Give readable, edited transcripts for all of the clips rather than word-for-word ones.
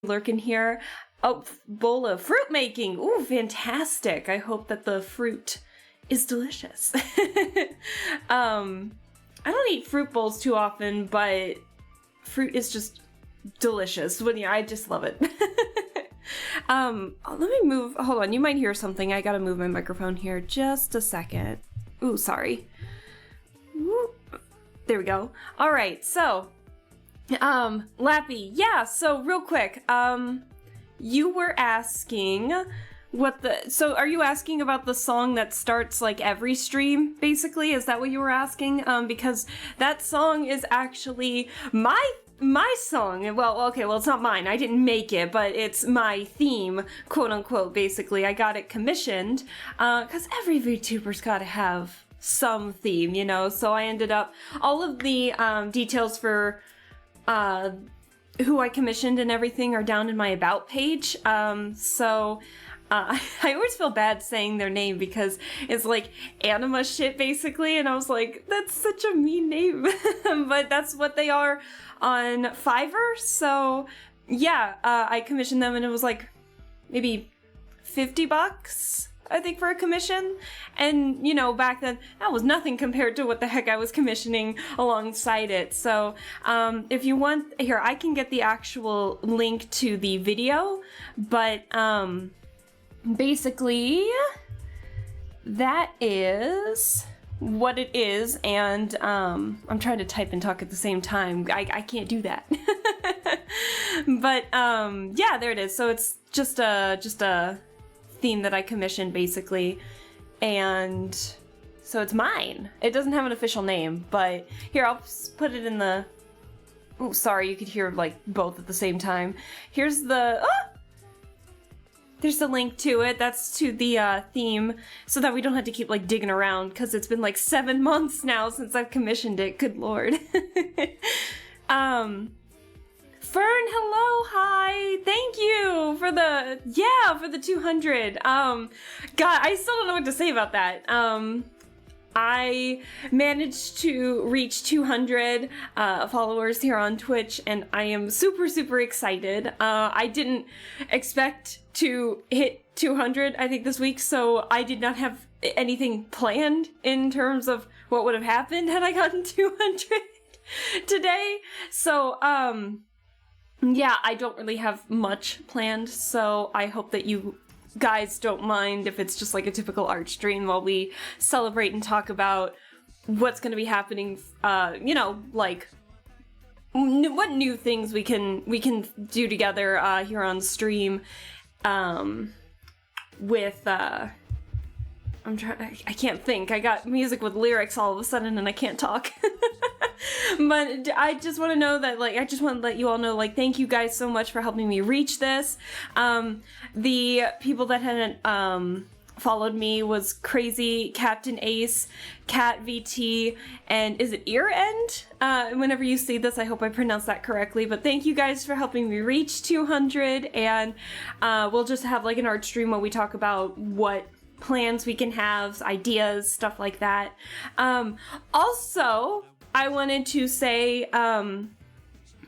lurking here. Oh, bowl of fruit making. Ooh, fantastic. I hope that the fruit is delicious. I don't eat fruit bowls too often, but fruit is just delicious. I just love it. Let me move. Hold on, you might hear something. I gotta move my microphone here just a second. Ooh, sorry. Ooh, there we go. All right, so, Lappy, yeah, so real quick, you were asking so are you asking about the song that starts like every stream, basically? Is that what you were asking? Because that song is actually my song. Well, okay, well, it's not mine. I didn't make it, but it's my theme, quote unquote, basically. I got it commissioned, because every VTuber's gotta have some theme, you know? So I ended up, all of the details for who I commissioned and everything are down in my About page. I always feel bad saying their name because it's like anima shit, basically, and I was like, that's such a mean name, but that's what they are on Fiverr, so yeah, I commissioned them and it was like maybe $50, I think, for a commission, and you know, back then, that was nothing compared to what the heck I was commissioning alongside it, so if you want, here, I can get the actual link to the video, but basically, that is what it is, and I'm trying to type and talk at the same time. I can't do that. But yeah, there it is. So it's just a theme that I commissioned, basically, and so it's mine. It doesn't have an official name, but here, I'll put it in the... Oh, sorry, you could hear like both at the same time. Here's the... There's the link to it. That's to the theme, so that we don't have to keep like digging around, because it's been like 7 months now since I've commissioned it. Good lord. Fern, hello, hi, thank you for the, yeah, for the 200. God, I still don't know what to say about that. I managed to reach 200 followers here on Twitch, and I am super, super excited. I didn't expect to hit 200, I think, this week, so I did not have anything planned in terms of what would have happened had I gotten 200 today. So, yeah, I don't really have much planned, so I hope that you guys don't mind if it's just like a typical art stream while we celebrate and talk about what's going to be happening, you know, like what new things we can do together here on stream, with I can't think. I got music with lyrics all of a sudden and I can't talk. But I just want to know that, like, I just want to let you all know, like, thank you guys so much for helping me reach this. The people that hadn't followed me was Crazy, Captain Ace, Cat VT, and is it Ear End? Whenever you see this, I hope I pronounced that correctly, but thank you guys for helping me reach 200, and we'll just have like an art stream where we talk about what plans we can have, ideas, stuff like that. Also, I wanted to say, I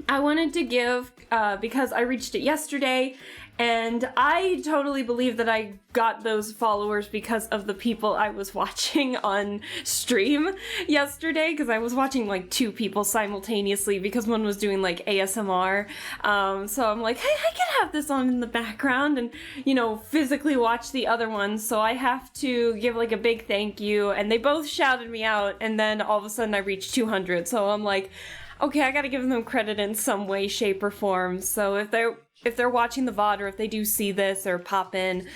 wanted to give, because I reached it yesterday, and I totally believe that I got those followers because of the people I was watching on stream yesterday, because I was watching like 2 people simultaneously because one was doing like ASMR, so I'm like, hey, I can have this on in the background and, you know, physically watch the other one, so I have to give like a big thank you, and they both shouted me out, and then all of a sudden I reached 200, so I'm like, okay, I gotta give them credit in some way, shape, or form, so if they're watching the VOD, or if they do see this or pop in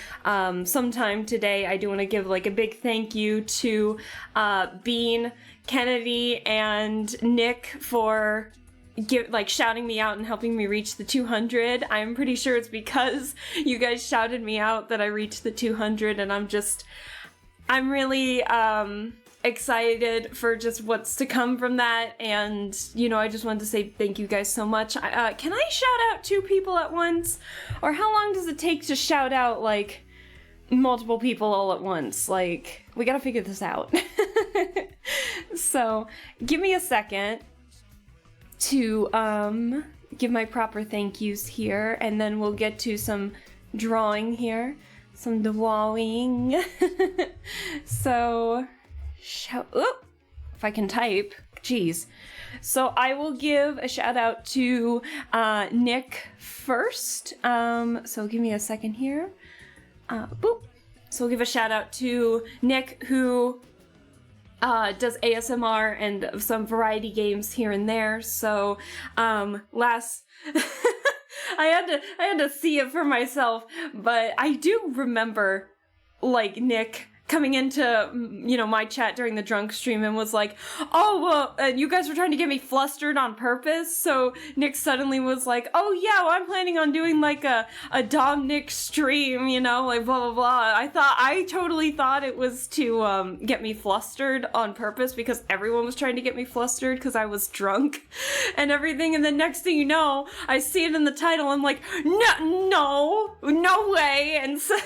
sometime today, I do want to give like a big thank you to Bean, Kennedy, and Nick for shouting me out and helping me reach the 200. I'm pretty sure it's because you guys shouted me out that I reached the 200, and I'm really excited for just what's to come from that, and you know, I just wanted to say thank you guys so much. Can I shout out 2 people at once, or how long does it take to shout out like multiple people all at once? Like, we gotta figure this out. So give me a second to give my proper thank yous here, and then we'll get to some drawing here. Some drawing. So, if I can type, geez. So I will give a shout out to Nick first. So give me a second here. Boop. So we'll give a shout out to Nick, who does ASMR and some variety games here and there. So last I had to see it for myself, but I do remember like Nick coming into, you know, my chat during the drunk stream and was like, oh, well, you guys were trying to get me flustered on purpose. So Nick suddenly was like, oh yeah, well, I'm planning on doing like a Dom Nick stream, you know, like blah, blah, blah. I totally thought it was to get me flustered on purpose because everyone was trying to get me flustered because I was drunk and everything. And then next thing you know, I see it in the title. I'm like, no way. And so...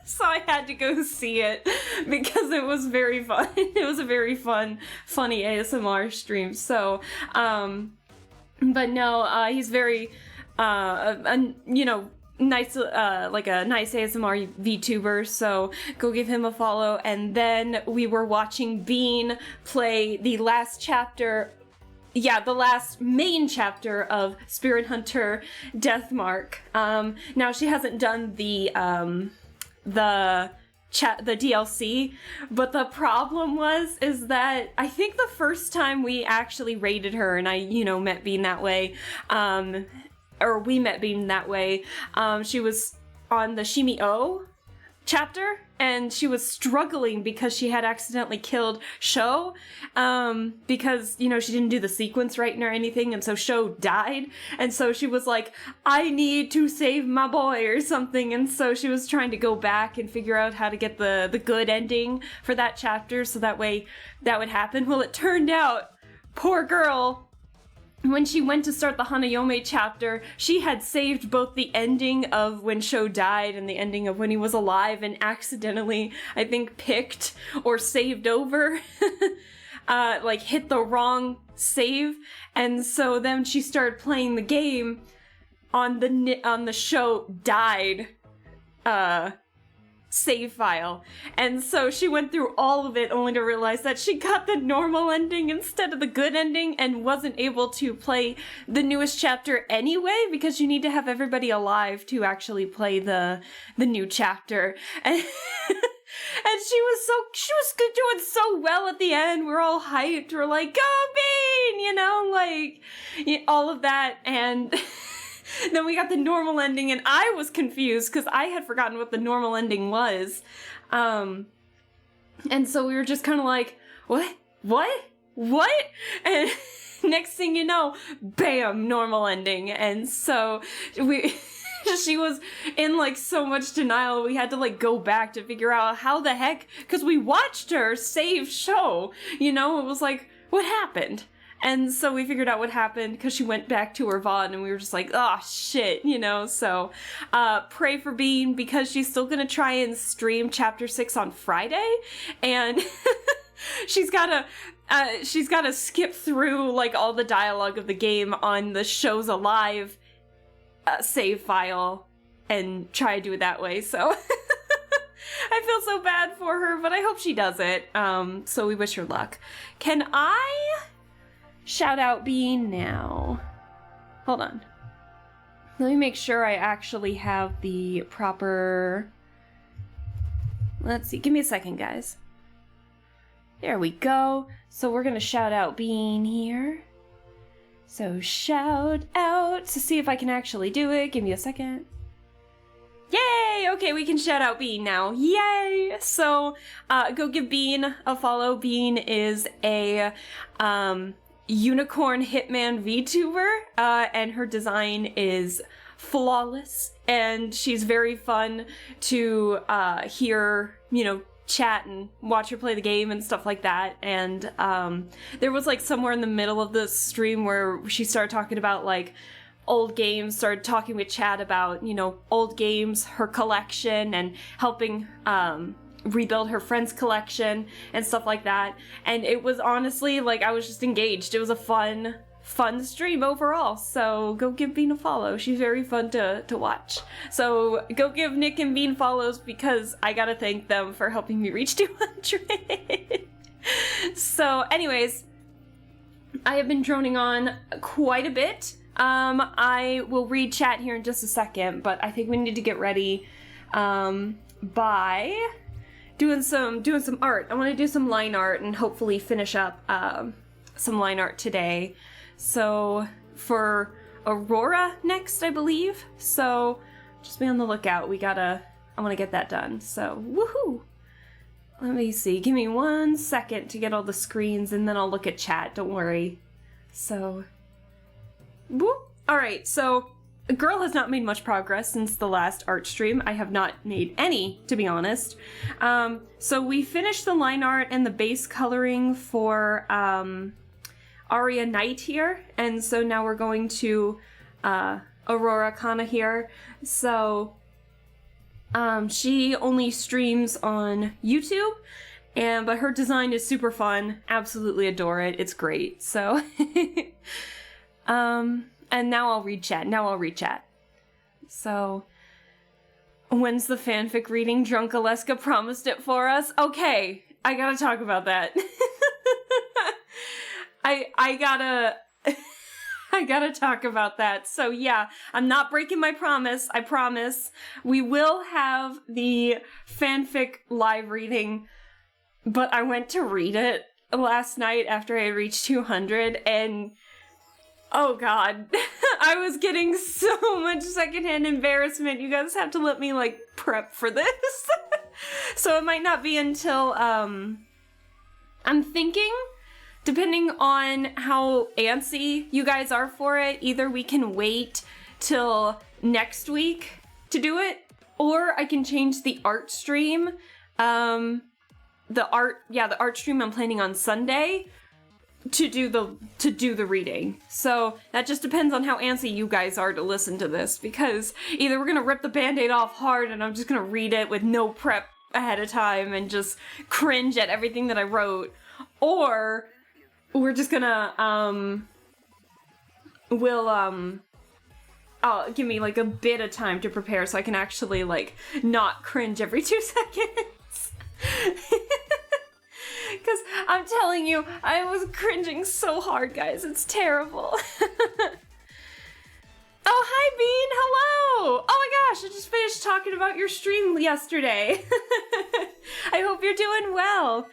So I had to go see it because it was very fun. It was a very funny ASMR stream. So, but no, he's very, you know, nice, like a nice ASMR VTuber. So go give him a follow. And then we were watching Bean play the last chapter. Yeah, the last main chapter of Spirit Hunter Deathmark. Now she hasn't done the DLC, but the problem is that I think the first time we actually raided her and I, you know, met Bean that way, or we met Bean that way, she was on the Shimi-O chapter and she was struggling because she had accidentally killed Sho, because, you know, she didn't do the sequence right or anything, and so Sho died, and so she was like, I need to save my boy or something, and so she was trying to go back and figure out how to get the good ending for that chapter so that way that would happen. Well, it turned out, poor girl, when she went to start the Hanayome chapter, she had saved both the ending of when Sho died and the ending of when he was alive and accidentally, I think, picked or saved over, like hit the wrong save. And so then she started playing the game on the Sho died, save file. And so she went through all of it only to realize that she got the normal ending instead of the good ending and wasn't able to play the newest chapter anyway because you need to have everybody alive to actually play the new chapter. And and she was doing so well at the end. We're all hyped. We're like, go Bean, you know, like all of that. And then we got the normal ending, and I was confused because I had forgotten what the normal ending was. And so we were just kind of like, what? And next thing you know, bam, normal ending. And so she was in like so much denial. We had to like go back to figure out how the heck, because we watched her save Sho, you know, it was like, what happened? And so we figured out what happened because she went back to her VOD and we were just like, oh shit, you know, so pray for Bean because she's still gonna try and stream chapter 6 on Friday, and she's gotta skip through like all the dialogue of the game on the Show's Alive save file and try to do it that way, so I feel so bad for her, but I hope she does it, so we wish her luck. Can I shout out Bean now? Hold on. Let me make sure I actually have the proper... Let's see. Give me a second, guys. There we go. So we're going to shout out Bean here. So shout out to see if I can actually do it. Give me a second. Yay! Okay, we can shout out Bean now. Yay! So go give Bean a follow. Bean is a... unicorn hitman VTuber, and her design is flawless, and she's very fun to hear, you know, chat and watch her play the game and stuff like that. And there was like somewhere in the middle of the stream where she started talking about like old games, started talking with chat about, you know, old games, her collection, and helping rebuild her friend's collection and stuff like that. And it was honestly like I was just engaged. It was a fun fun stream overall. So go give Bean a follow. She's very fun to watch. So go give Nick and Bean follows because I gotta thank them for helping me reach 200. So anyways, I have been droning on quite a bit. I will read chat here in just a second, but I think we need to get ready by doing some art. I want to do some line art and hopefully finish up some line art today. So for Aurora next, I believe. So just be on the lookout. I want to get that done. So woohoo! Let me see. Give me 1 second to get all the screens and then I'll look at chat. Don't worry. So, whoop. All right. So the girl has not made much progress since the last art stream. I have not made any, to be honest. So we finished the line art and the base coloring for Aria Knight here. And so now we're going to Aurora Kana here. So she only streams on YouTube, but her design is super fun. Absolutely adore it. It's great. So, and now I'll read chat. So, when's the fanfic reading? Drunk Alaska promised it for us. Okay, I gotta talk about that. I gotta talk about that. So yeah, I'm not breaking my promise. I promise. We will have the fanfic live reading, but I went to read it last night after I reached 200 and oh god, I was getting so much secondhand embarrassment. You guys have to let me like prep for this. So it might not be until, I'm thinking, depending on how antsy you guys are for it, either we can wait till next week to do it, or I can change the art stream. The art stream I'm planning on Sunday to do the reading. So that just depends on how antsy you guys are to listen to this, because either we're gonna rip the band-aid off hard and I'm just gonna read it with no prep ahead of time and just cringe at everything that I wrote, or we're just gonna, give me like a bit of time to prepare so I can actually like not cringe every 2 seconds. Because I'm telling you, I was cringing so hard, guys. It's terrible. Oh, hi, Bean. Hello. Oh my gosh, I just finished talking about your stream yesterday. I hope you're doing well.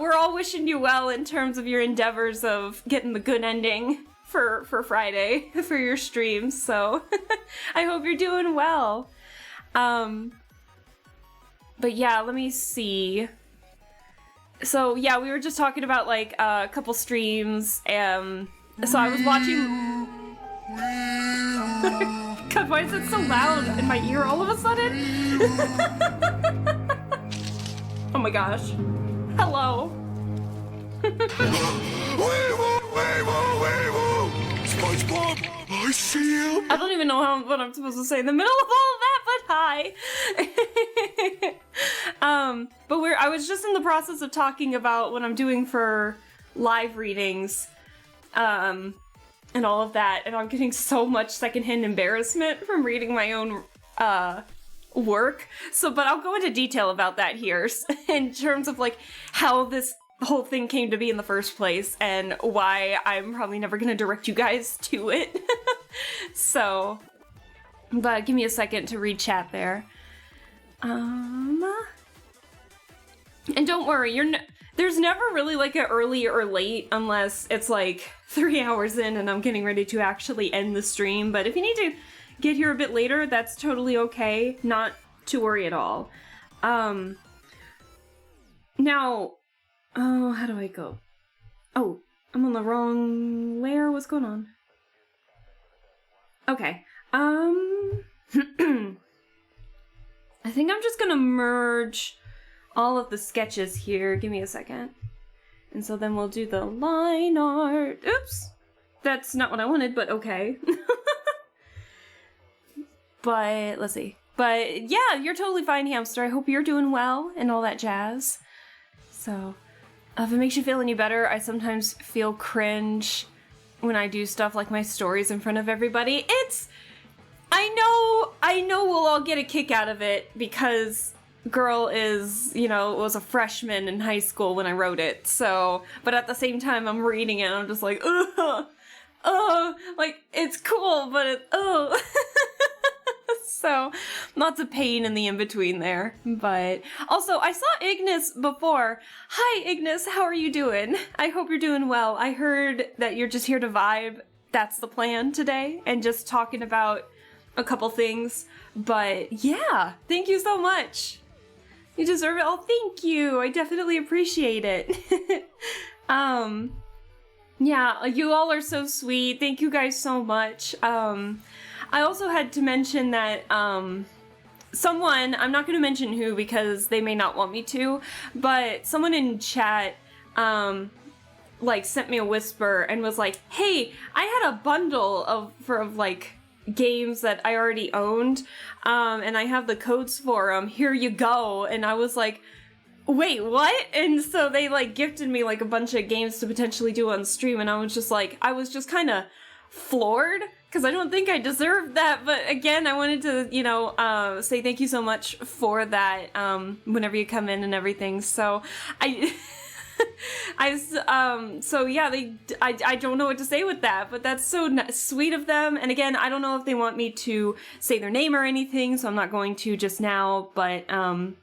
We're all wishing you well in terms of your endeavors of getting the good ending for Friday for your stream. So I hope you're doing well. But yeah, let me see. So yeah, we were just talking about like a couple streams. So I was watching. God, why is it so loud in my ear all of a sudden? Oh my gosh. Hello. SpongeBob, I see him. I don't even know what I'm supposed to say in the middle of all of that, but hi. But I was just in the process of talking about what I'm doing for live readings, and all of that, and I'm getting so much secondhand embarrassment from reading my own work. So, but I'll go into detail about that here in terms of like how this whole thing came to be in the first place and why I'm probably never gonna direct you guys to it. So, but give me a second to read chat there. And don't worry, there's never really like an early or late unless it's like 3 hours in and I'm getting ready to actually end the stream. But if you need to get here a bit later, that's totally okay. Not to worry at all. Now, oh, how do I go? Oh, I'm on the wrong layer. What's going on? Okay. I think I'm just gonna merge all of the sketches here. Give me a second. And so then we'll do the line art. Oops! That's not what I wanted, but okay. But, let's see. But, yeah, you're totally fine, Hamster. I hope you're doing well and all that jazz. So, if it makes you feel any better, I sometimes feel cringe when I do stuff like my stories in front of everybody. I know we'll all get a kick out of it because girl is, was a freshman in high school when I wrote it. So, but at the same time I'm reading it and I'm just like, like it's cool, but so lots of pain in the in-between there. But also, I saw Ignis before. Hi, Ignis, how are you doing? I hope you're doing well. I heard that you're just here to vibe. That's the plan today, and just talking about a couple things. But yeah, thank you so much. You deserve it. Oh, thank you. I definitely appreciate it. Yeah, you all are so sweet. Thank you guys so much. I also had to mention that someone, I'm not going to mention who because they may not want me to, but someone in chat sent me a whisper and was like, hey, I had a bundle of games that I already owned, and I have the codes for them. Here you go. And I was like, wait, what? And so they gifted me a bunch of games to potentially do on stream, and I was just kind of floored because I don't think I deserved that. But again, I wanted to, say thank you so much for that whenever you come in and everything. So I don't know what to say with that, but that's so sweet of them. And again, I don't know if they want me to say their name or anything, so I'm not going to just now, but if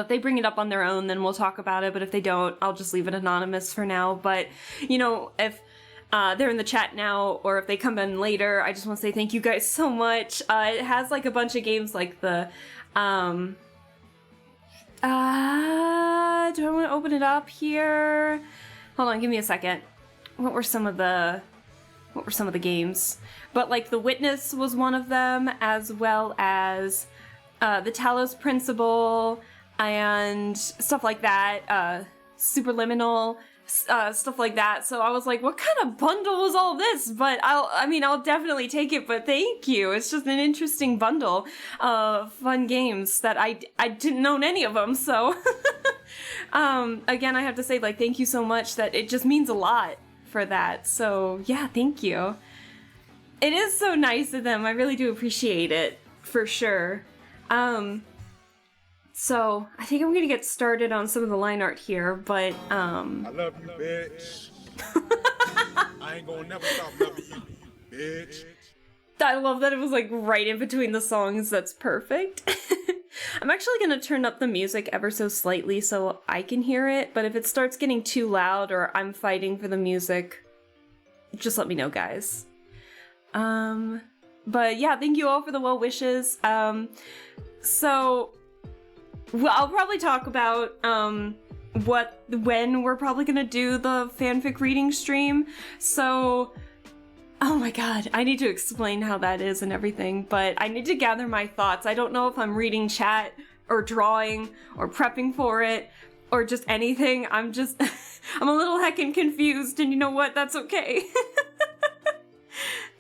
they bring it up on their own, then we'll talk about it. But if they don't, I'll just leave it anonymous for now. But, if they're in the chat now, or if they come in later, I just want to say thank you guys so much. It has a bunch of games like the, do I want to open it up here? Hold on, give me a second. What were some of the games? But The Witness was one of them, as well as the Talos Principle, and stuff like that, Superliminal, stuff like that. So I was like, what kind of bundle was all this? But I'll definitely take it, but thank you. It's just an interesting bundle of fun games that I didn't own any of them, so again, I have to say, thank you so much. That it just means a lot for that. So yeah, thank you. It is so nice of them. I really do appreciate it, for sure. So I think I'm gonna get started on some of the line art here, but I love you, bitch. I ain't gonna never stop loving you, bitch. I love that it was right in between the songs. That's perfect. I'm actually gonna turn up the music ever so slightly so I can hear it, but if it starts getting too loud or I'm fighting for the music, just let me know, guys. But yeah, thank you all for the well wishes. Well, I'll probably talk about when we're probably gonna do the fanfic reading stream. So, oh my god, I need to explain how that is and everything, but I need to gather my thoughts. I don't know if I'm reading chat or drawing or prepping for it or just anything. I'm a little heckin' confused, and you know what? That's okay.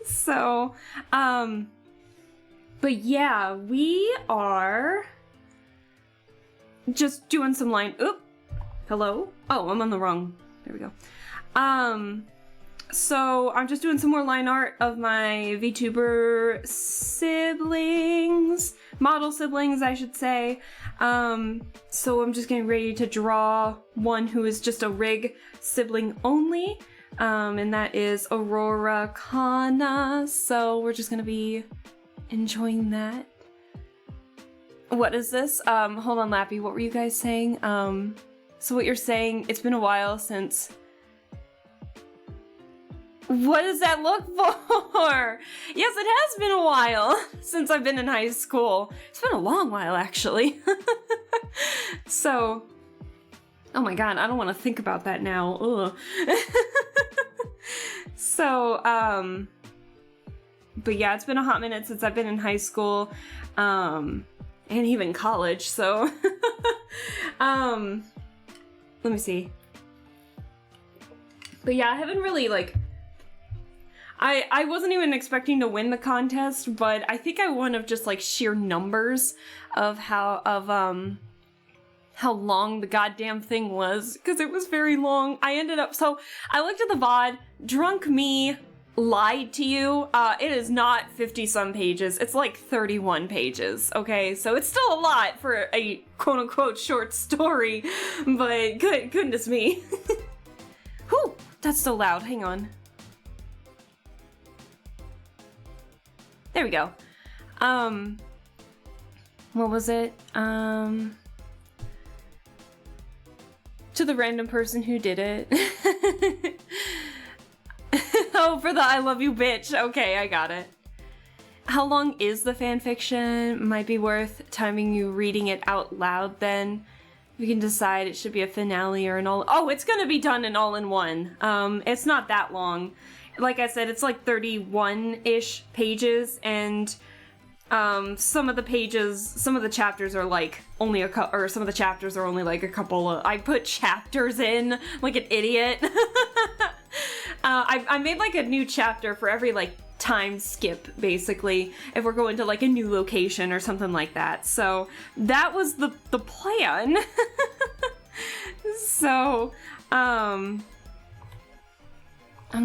So, but yeah, we are just doing some hello? Oh, I'm on the wrong, there we go. So I'm just doing some more line art of my VTuber siblings, model siblings, I should say. So I'm just getting ready to draw one who is just a rig sibling only, and that is Aurora Kana. So we're just gonna be enjoying that. What is this? Hold on, Lappy, what were you guys saying? So what you're saying, it's been a while since... What does that look for? Yes, it has been a while since I've been in high school. It's been a long while, actually. So... Oh my god, I don't want to think about that now. Ugh. So, but yeah, it's been a hot minute since I've been in high school. And even college, so... let me see. But yeah, I haven't really, I wasn't even expecting to win the contest, but I think I won of just, sheer numbers of how how long the goddamn thing was, because it was very long. I looked at the VOD, drunk me lied to you. It is not 50-some pages. It's like 31 pages, okay? So it's still a lot for a quote-unquote short story, but goodness me. Whew, that's so loud. Hang on. There we go. What was it? To the random person who did it. Oh, for the I love you bitch. Okay, I got it. How long is the fanfiction? Might be worth timing you reading it out loud then. We can decide it should be a finale or an all- Oh, it's gonna be done in all-in-one. It's not that long. Like I said, it's like 31-ish pages, and some of the chapters are like only some of the chapters are only like a couple of, I put chapters in like an idiot. I made like a new chapter for every like time skip, basically, if we're going to like a new location or something like that. So that was the plan. So, I'm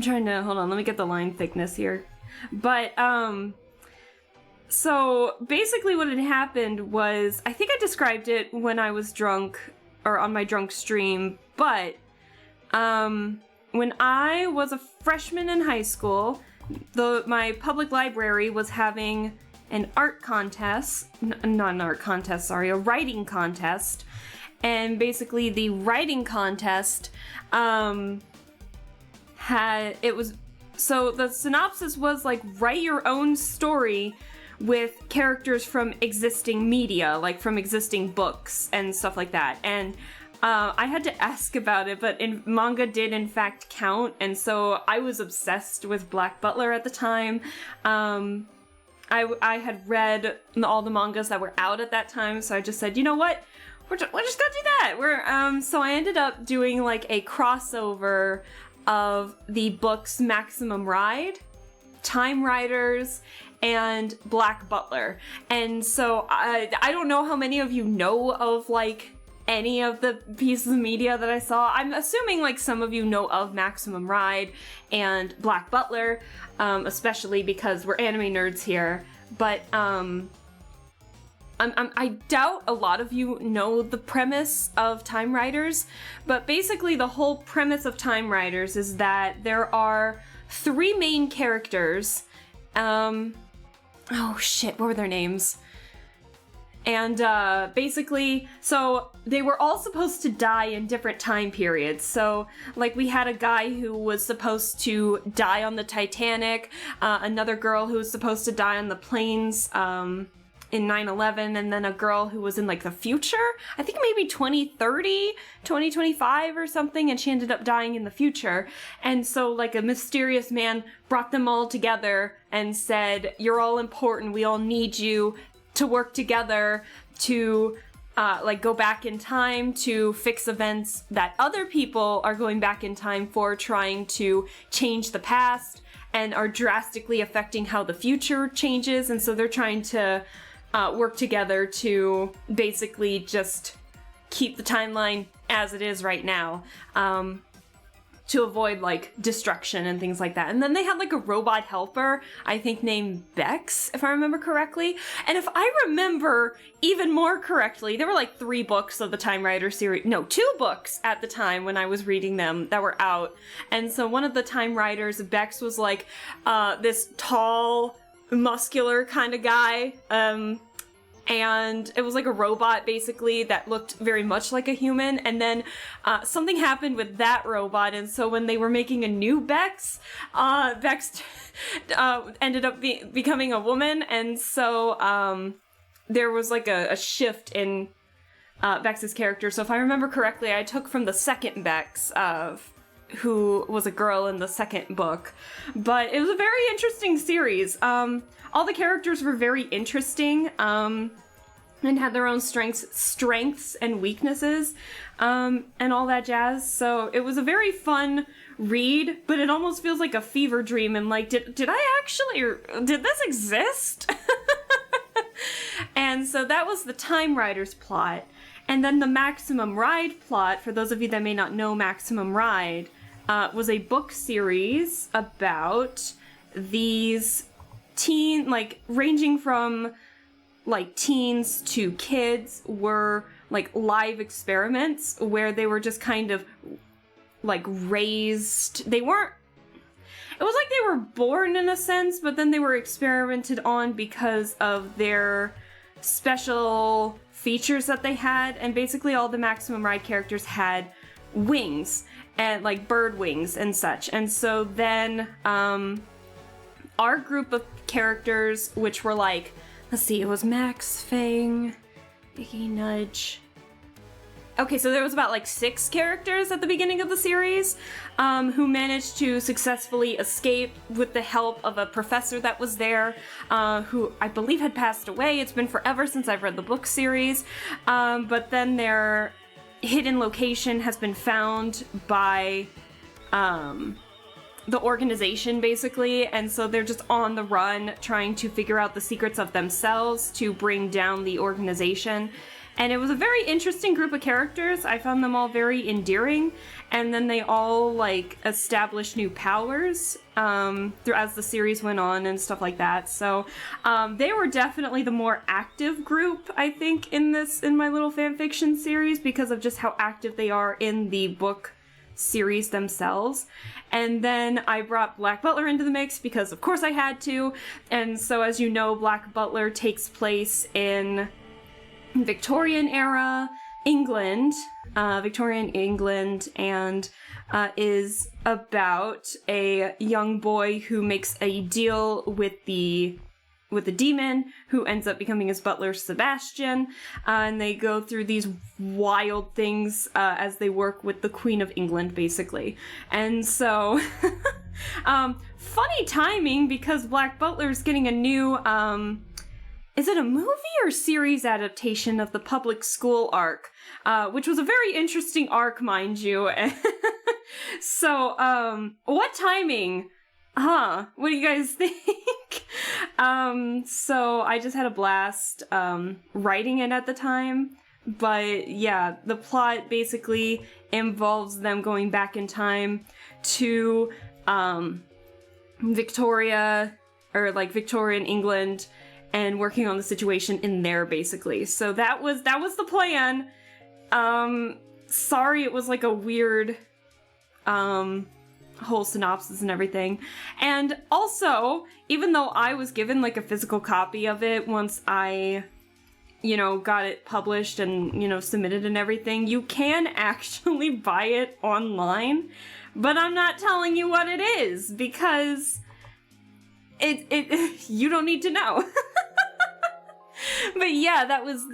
trying to, hold on, let me get the line thickness here. But, so basically what had happened was, I think I described it when I was drunk, or on my drunk stream, but, when I was a freshman in high school, my public library was having an art contest, not an art contest, sorry, a writing contest, and basically the writing contest, so the synopsis was like, write your own story with characters from existing media, like from existing books and stuff like that. And I had to ask about it, but manga did in fact count, and so I was obsessed with Black Butler at the time. I had read all the mangas that were out at that time, so I just said, you know what? We're just gonna do that. So I ended up doing like a crossover of the books Maximum Ride, Time Riders, and Black Butler. And so I don't know how many of you know of like any of the pieces of media that I saw. I'm assuming like some of you know of Maximum Ride and Black Butler, especially because we're anime nerds here. But I doubt a lot of you know the premise of Time Riders, but basically the whole premise of Time Riders is that there are 3 main characters. Oh shit, what were their names? And basically, so they were all supposed to die in different time periods. So, like, we had a guy who was supposed to die on the Titanic, another girl who was supposed to die on the planes in 9/11, and then a girl who was in, like, the future. I think maybe 2030, 2025 or something, and she ended up dying in the future. And so, like, a mysterious man brought them all together and said, you're all important, we all need you to work together to like go back in time to fix events that other people are going back in time for, trying to change the past and are drastically affecting how the future changes. And so they're trying to work together to basically just keep the timeline as it is right now, to avoid like destruction and things like that. And then they had like a robot helper, I think named Bex, if I remember correctly. And if I remember even more correctly, there were like 3 books of the Time Rider series, no, 2 books at the time when I was reading them that were out. And so one of the Time Riders, Bex, was like this tall, muscular kind of guy. And it was like a robot, basically, that looked very much like a human. And then something happened with that robot, and so when they were making a new Bex, Bex ended up becoming a woman, and so there was like a shift in Bex's character. So if I remember correctly, I took from the second Bex, who was a girl in the second book. But it was a very interesting series. All the characters were very interesting, and had their own strengths and weaknesses, and all that jazz. So it was a very fun read, but it almost feels like a fever dream, and like, did I actually, did this exist? And And so that was the Time Riders plot. And then the Maximum Ride plot, for those of you that may not know Maximum Ride, was a book series about these ranging from like teens to kids, were like live experiments where they were just kind of like raised. It was like they were born in a sense, but then they were experimented on because of their special features that they had. And basically all the Maximum Ride characters had wings, and like bird wings and such. And so then our group of characters, which were like, let's see, it was Max, Fang, Iggy, Nudge. Okay, so there was about like 6 characters at the beginning of the series who managed to successfully escape with the help of a professor that was there, who I believe had passed away. It's been forever since I've read the book series. But then their hidden location has been found by the organization, basically, and so they're just on the run trying to figure out the secrets of themselves to bring down the organization. And it was a very interesting group of characters. I found them all very endearing, and then they all like established new powers as the series went on and stuff like that. So they were definitely the more active group, I think, in my little fanfiction series, because of just how active they are in the book series themselves. And then I brought Black Butler into the mix because of course I had to. And so, as you know, Black Butler takes place in Victorian era England, and is about a young boy who makes a deal with the demon, who ends up becoming his butler, Sebastian, and they go through these wild things as they work with the Queen of England, basically. And so, funny timing, because Black Butler's getting a new, is it a movie or series adaptation of the public school arc? Which was a very interesting arc, mind you. So, what timing? What do you guys think? So I just had a blast writing it at the time. But yeah, the plot basically involves them going back in time to Victorian England, and working on the situation in there, basically. So that was the plan. Sorry it was like a weird whole synopsis and everything. And also, even though I was given like a physical copy of it once I, got it published and, submitted and everything, you can actually buy it online, but I'm not telling you what it is because it you don't need to know. But yeah, that was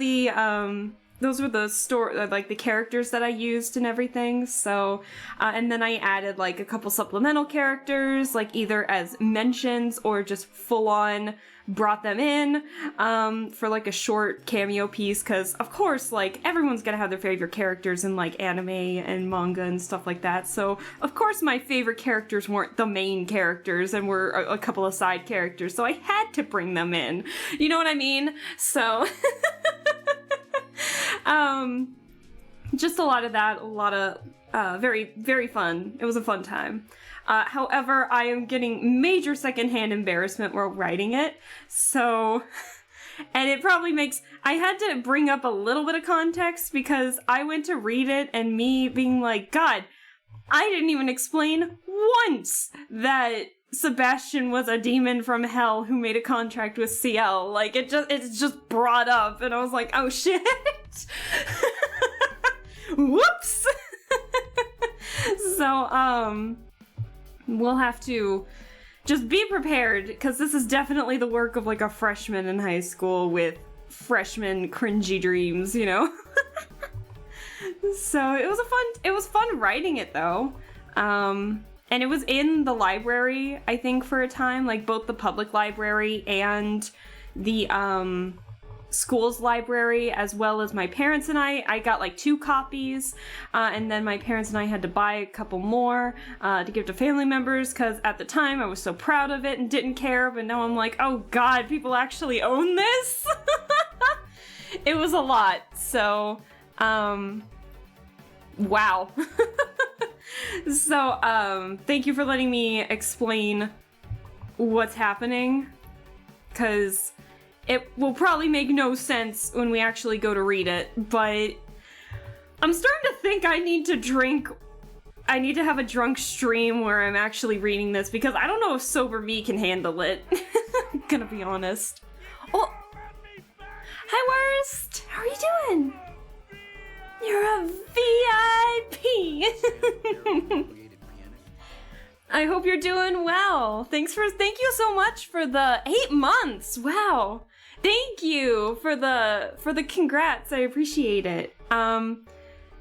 those were the characters that I used and everything. So, and then I added like a couple supplemental characters, like either as mentions or just full on brought them in, for like a short cameo piece. Cause of course, like everyone's gonna have their favorite characters in like anime and manga and stuff like that. So of course my favorite characters weren't the main characters and were a couple of side characters. So I had to bring them in. You know what I mean? So, just a lot of that, a lot of very, very fun. It was a fun time. However, I am getting major secondhand embarrassment while writing it, so, and it probably I had to bring up a little bit of context because I went to read it and me being like, God, I didn't even explain once that Sebastian was a demon from hell who made a contract with CL. Like, it's just brought up, and I was like, oh shit! Whoops! So, we'll have to just be prepared, because this is definitely the work of, like, a freshman in high school with freshman cringy dreams, So, it was fun writing it, though. And it was in the library, I think, for a time, like both the public library and the school's library, as well as my parents and I got like 2 copies, and then my parents and I had to buy a couple more to give to family members, because at the time I was so proud of it and didn't care, but now I'm like, oh god, people actually own this? it was a lot. So, wow. So, thank you for letting me explain what's happening, because it will probably make no sense when we actually go to read it, but I'm starting to think I need to have a drunk stream where I'm actually reading this, because I don't know if sober me can handle it. I'm gonna be honest. Oh, hi Worst! How are you doing? You're a VIP! I hope you're doing well. Thank you so much for the 8 months. Wow. Thank you for the congrats. I appreciate it.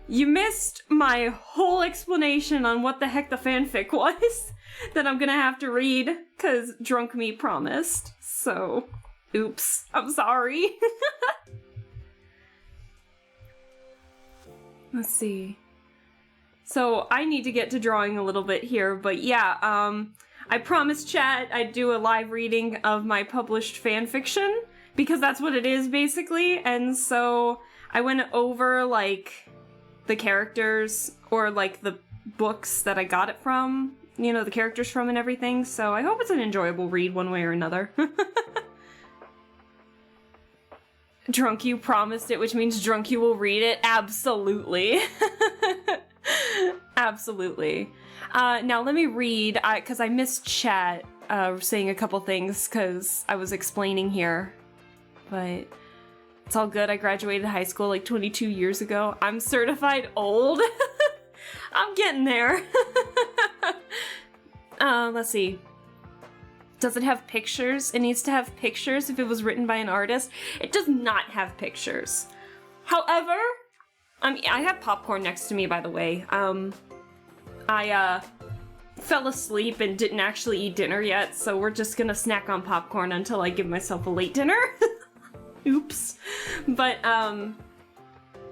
You missed my whole explanation on what the heck the fanfic was that I'm gonna have to read, cause drunk me promised. So, oops. I'm sorry. Let's see. So I need to get to drawing a little bit here, but yeah, I promised chat I'd do a live reading of my published fanfiction, because that's what it is basically, and so I went over like the characters, or like the books that I got it from, you know, the characters from and everything, so I hope it's an enjoyable read one way or another. Drunk you promised it, which means drunk you will read it? Absolutely. Absolutely. Now let me read, because I missed chat saying a couple things because I was explaining here. But it's all good. I graduated high school like 22 years ago. I'm certified old. I'm getting there. Let's see. Does it have pictures? It needs to have pictures if it was written by an artist. It does not have pictures. However, I have popcorn next to me, by the way. I fell asleep and didn't actually eat dinner yet, so we're just gonna snack on popcorn until I give myself a late dinner. Oops. But,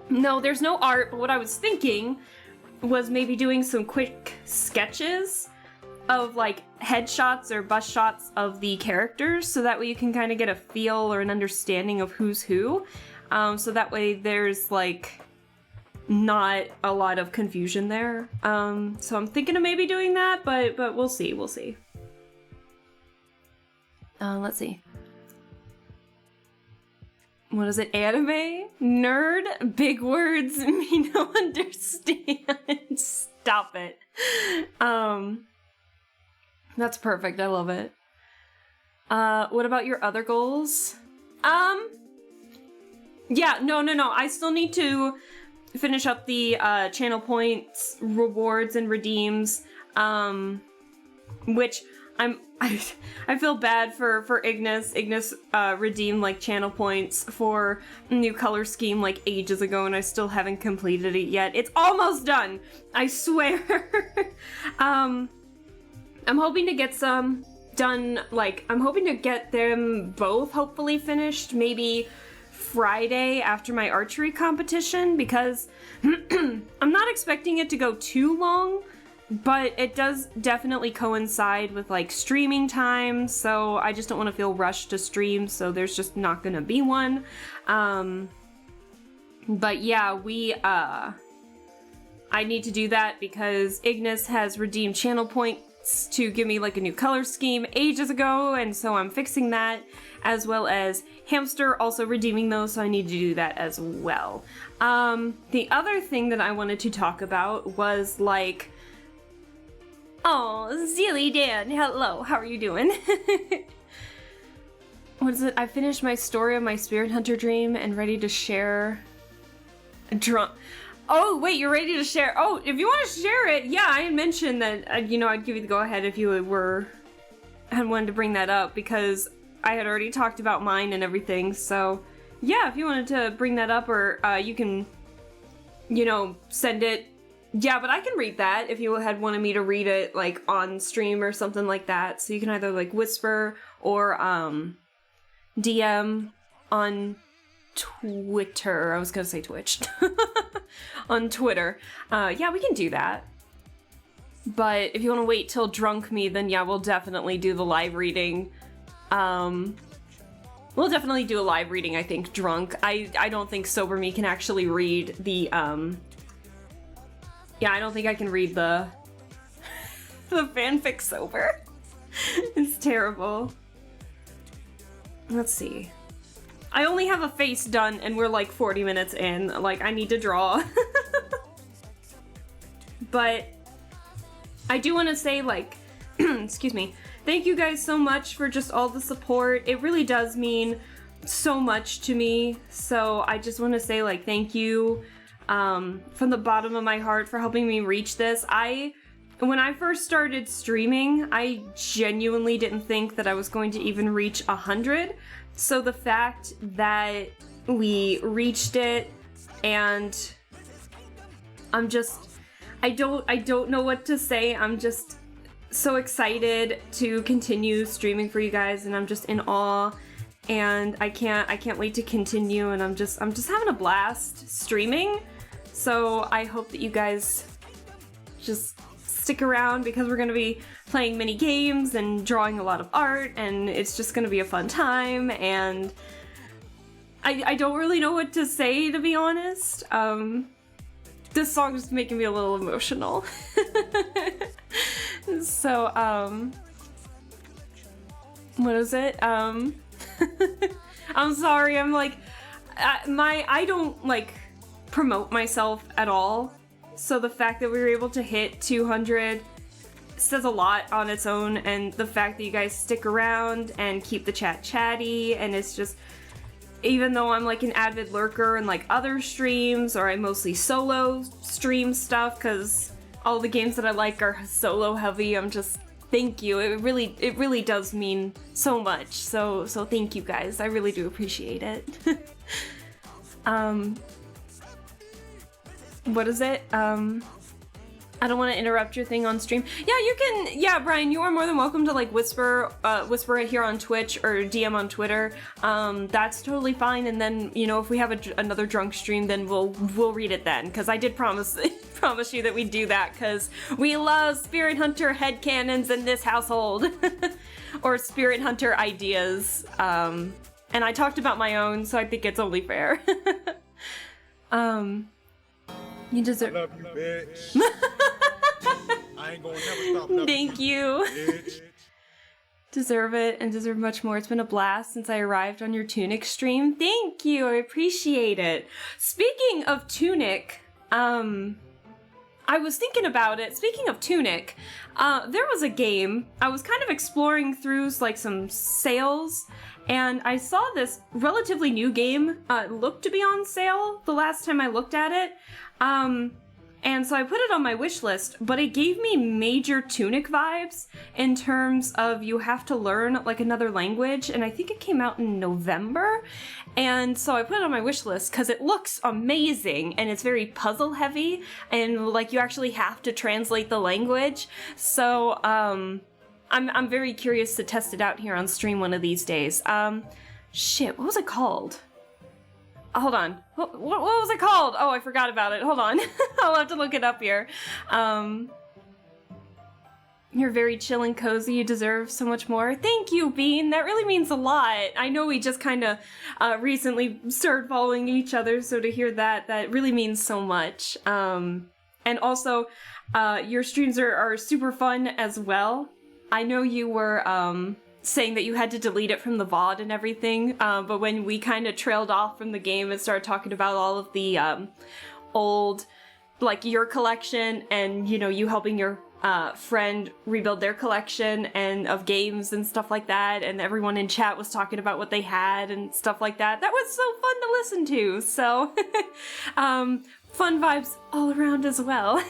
no, there's no art, but what I was thinking was maybe doing some quick sketches of like headshots or bust shots of the characters, so that way you can kind of get a feel or an understanding of who's who. So that way there's like not a lot of confusion there. So I'm thinking of maybe doing that, but we'll see, let's see. What is it? Anime? Nerd? Big words me no understand. Stop it. That's perfect. I love it. What about your other goals? Yeah, no. I still need to finish up the channel points, rewards, and redeems. Which I feel bad for Ignis. Ignis redeemed like channel points for a new color scheme like ages ago, and I still haven't completed it yet. It's almost done, I swear. I'm hoping to get some done, like, I'm hoping to get them both hopefully finished maybe Friday after my archery competition, because I'm not expecting it to go too long, but it does definitely coincide with like streaming time, so I just don't want to feel rushed to stream, so there's just not gonna be one. But yeah, I need to do that because Ignis has redeemed channel points to give me like a new color scheme ages ago, and so I'm fixing that, as well as Hamster also redeeming those, so I need to do that as well. The other thing that I wanted to talk about was like, oh, Zilly Dan, hello, how are you doing? What is it? I finished my story of my Spirit Hunter dream and ready to share. Oh, wait, you're ready to share. Oh, if you want to share it, yeah, I had mentioned that, I'd give you the go-ahead if you had wanted to bring that up, because I had already talked about mine and everything, so yeah, if you wanted to bring that up, or you can, send it. Yeah, but I can read that if you had wanted me to read it, like, on stream or something like that, so you can either, like, whisper or, DM on Twitter. I was gonna say Twitch. On Twitter. Yeah, we can do that. But if you want to wait till drunk me, then yeah, we'll definitely do the live reading We'll definitely do a live reading, I think, drunk. I don't think sober me can actually read the, yeah, I don't think I can read the fanfic sober. It's terrible. Let's see. I only have a face done and we're like 40 minutes in. Like, I need to draw. But I do want to say, like, excuse me, thank you guys so much for just all the support. It really does mean so much to me. So I just want to say, like, thank you from the bottom of my heart for helping me reach this. When I first started streaming, I genuinely didn't think that I was going to even reach 100. So the fact that we reached it, and I'm just, I don't know what to say. I'm just so excited to continue streaming for you guys, and I'm just in awe, and I can't wait to continue, and I'm just having a blast streaming. So I hope that you guys just stick around, because we're gonna be playing mini games and drawing a lot of art, and it's just gonna be a fun time. And I don't really know what to say, to be honest. This song is making me a little emotional. So what is it? I'm sorry, I'm like, I don't like promote myself at all. So the fact that we were able to hit 200 says a lot on its own, and the fact that you guys stick around and keep the chat chatty, and it's just, even though I'm like an avid lurker in like other streams, or I mostly solo stream stuff because all the games that I like are solo heavy, I'm just, thank you. It really does mean so much. So thank you guys. I really do appreciate it. What is it? I don't want to interrupt your thing on stream. Yeah, you can. Yeah, Brian, you are more than welcome to like whisper it here on Twitch or DM on Twitter. That's totally fine. And then, you know, if we have another drunk stream, then we'll read it then. Because I did promise you that we'd do that. Because we love Spirit Hunter headcanons in this household, or Spirit Hunter ideas. And I talked about my own, so I think it's only fair. You deserve. I love you, bitch. I ain't gonna never stop loving Thank you. bitch. Deserve it, and deserve much more. It's been a blast since I arrived on your Twtich stream. Thank you, I appreciate it. Speaking of Twtich, I was thinking about it. Speaking of Twtich, there was a game. I was kind of exploring through like some sales, and I saw this relatively new game look to be on sale the last time I looked at it. And so I put it on my wish list, but it gave me major Twtich vibes in terms of you have to learn like another language, and I think it came out in November. And so I put it on my wish list because it looks amazing, and it's very puzzle heavy, and like you actually have to translate the language. So I'm very curious to test it out here on stream one of these days. Shit, what was it called? Hold on. What was it called? Oh, I forgot about it. Hold on. I'll have to look it up here. You're very chill and cozy. You deserve so much more. Thank you, Bean. That really means a lot. I know we just kind of recently started following each other, so to hear that really means so much. And also, your streams are super fun as well. I know you were saying that you had to delete it from the VOD and everything, but when we kind of trailed off from the game and started talking about all of the old, like your collection, and you know, you helping your friend rebuild their collection and of games and stuff like that, and everyone in chat was talking about what they had and stuff like that. That was so fun to listen to. So fun vibes all around as well.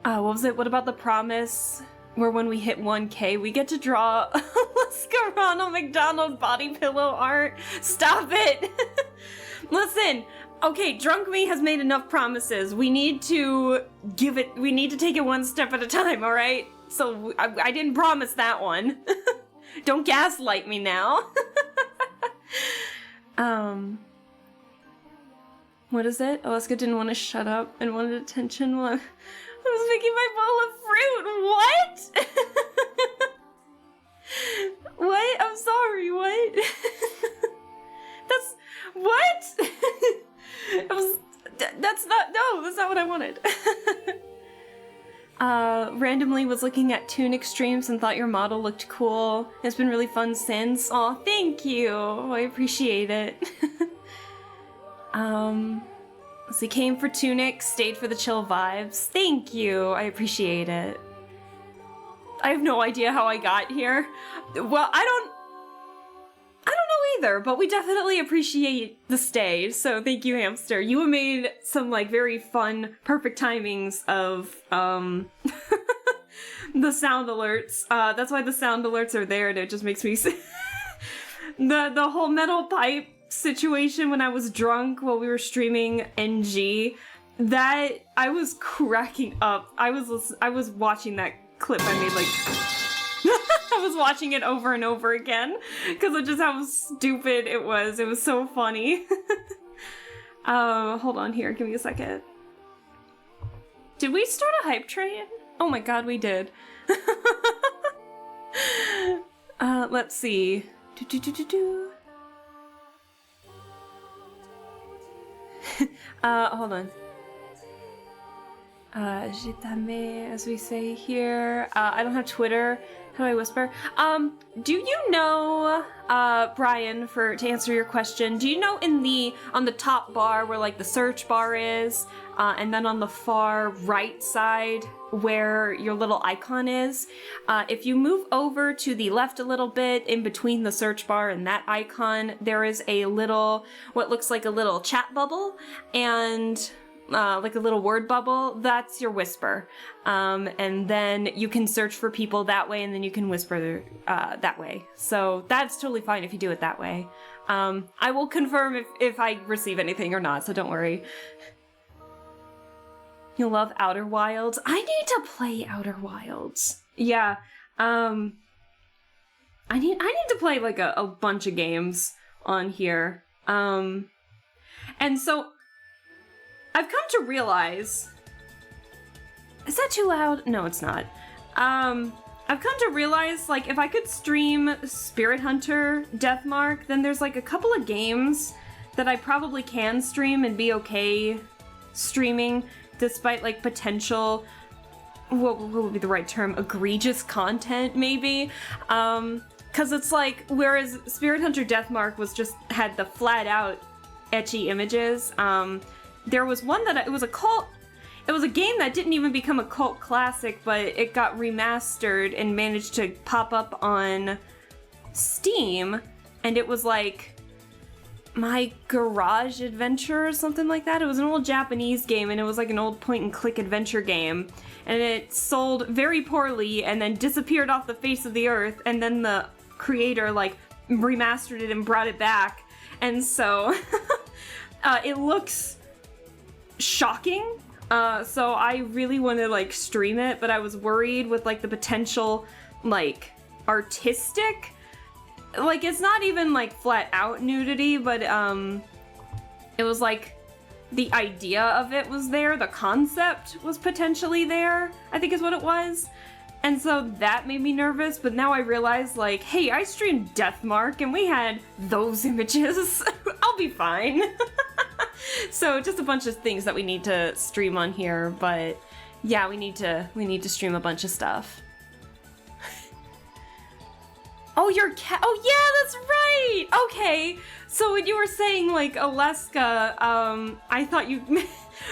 What was it? What about the promise? Where when we hit 1K, we get to draw Ronald McDonald body pillow art. Stop it! Listen, okay, Drunk Me has made enough promises. We need to take it one step at a time, alright? So, I didn't promise that one. Don't gaslight me now. What is it? Alaska didn't want to shut up and wanted attention. I was making my bowl of fruit. What? What? I'm sorry, what? That's... What? That's not... No, that's not what I wanted. Randomly was looking at Twtich streams and thought your model looked cool. It's been really fun since. Aw, thank you. I appreciate it. So he came for Twtich, stayed for the chill vibes. Thank you. I appreciate it. I have no idea how I got here. Well, I don't know either, but we definitely appreciate the stay. So thank you, Hamster. You have made some like very fun, perfect timings of the sound alerts. That's why the sound alerts are there, and it just makes me the whole metal pipe situation when I was drunk while we were streaming NG. That I was cracking up. I was watching that clip I made like I was watching it over and over again because of just how stupid it was. It was so funny. Hold on here. Give me a second. Did we start a hype train? Oh my god, we did. Let's see. Hold on. As we say here. I don't have Twitter. How do I whisper? Do you know, Brian, to answer your question, do you know on the top bar where like the search bar is, and then on the far right side where your little icon is, if you move over to the left a little bit in between the search bar and that icon, there is what looks like a little chat bubble, and like a little word bubble. That's your whisper. And then you can search for people that way, and then you can whisper that way. So that's totally fine if you do it that way. I will confirm if I receive anything or not, so don't worry. You love Outer Wilds? I need to play Outer Wilds. Yeah. I need to play like a bunch of games on here. And so I've come to realize... Is that too loud? No, it's not. I've come to realize, like, if I could stream Spirit Hunter Deathmark, then there's, like, a couple of games that I probably can stream and be okay streaming, despite, like, potential... What would be the right term? Egregious content, maybe? Because it's like, whereas Spirit Hunter Deathmark had the flat-out ecchi images, there was one that it was a game that didn't even become a cult classic, but it got remastered and managed to pop up on Steam, and it was like My Garage Adventure or something like that. It was an old Japanese game, and it was like an old point-and-click adventure game, and it sold very poorly and then disappeared off the face of the earth, and then the creator like remastered it and brought it back, and so it looks shocking. So I really want to like stream it, but I was worried with like the potential like artistic, like it's not even like flat out nudity, but it was like the idea of it was there, the concept was potentially there, I think is what it was. And so that made me nervous, but now I realize like, hey, I streamed Deathmark and we had those images. I'll be fine. So just a bunch of things that we need to stream on here, but yeah, we need to stream a bunch of stuff. Oh, your cat. Oh yeah, that's right. Okay. So when you were saying like Aleska, I thought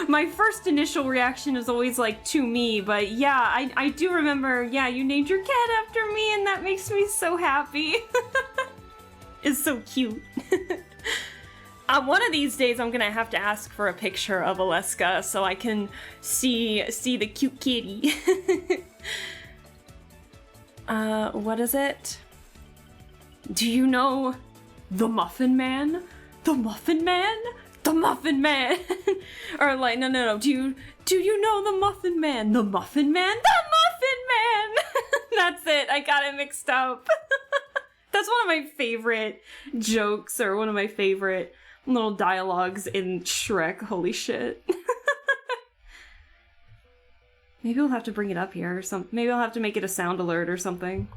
my first initial reaction is always like to me, but yeah, I do remember, yeah, you named your cat after me, and that makes me so happy. It's so cute. One of these days I'm gonna have to ask for a picture of Aleska so I can see the cute kitty. What is it? Do you know the Muffin Man? The Muffin Man? The Muffin Man! Or like, no. Do you know the Muffin Man? The Muffin Man? The Muffin Man! That's it. I got it mixed up. That's one of my favorite jokes, or one of my favorite little dialogues in Shrek. Holy shit. Maybe we'll have to bring it up here or something. Maybe I'll have to make it a sound alert or something.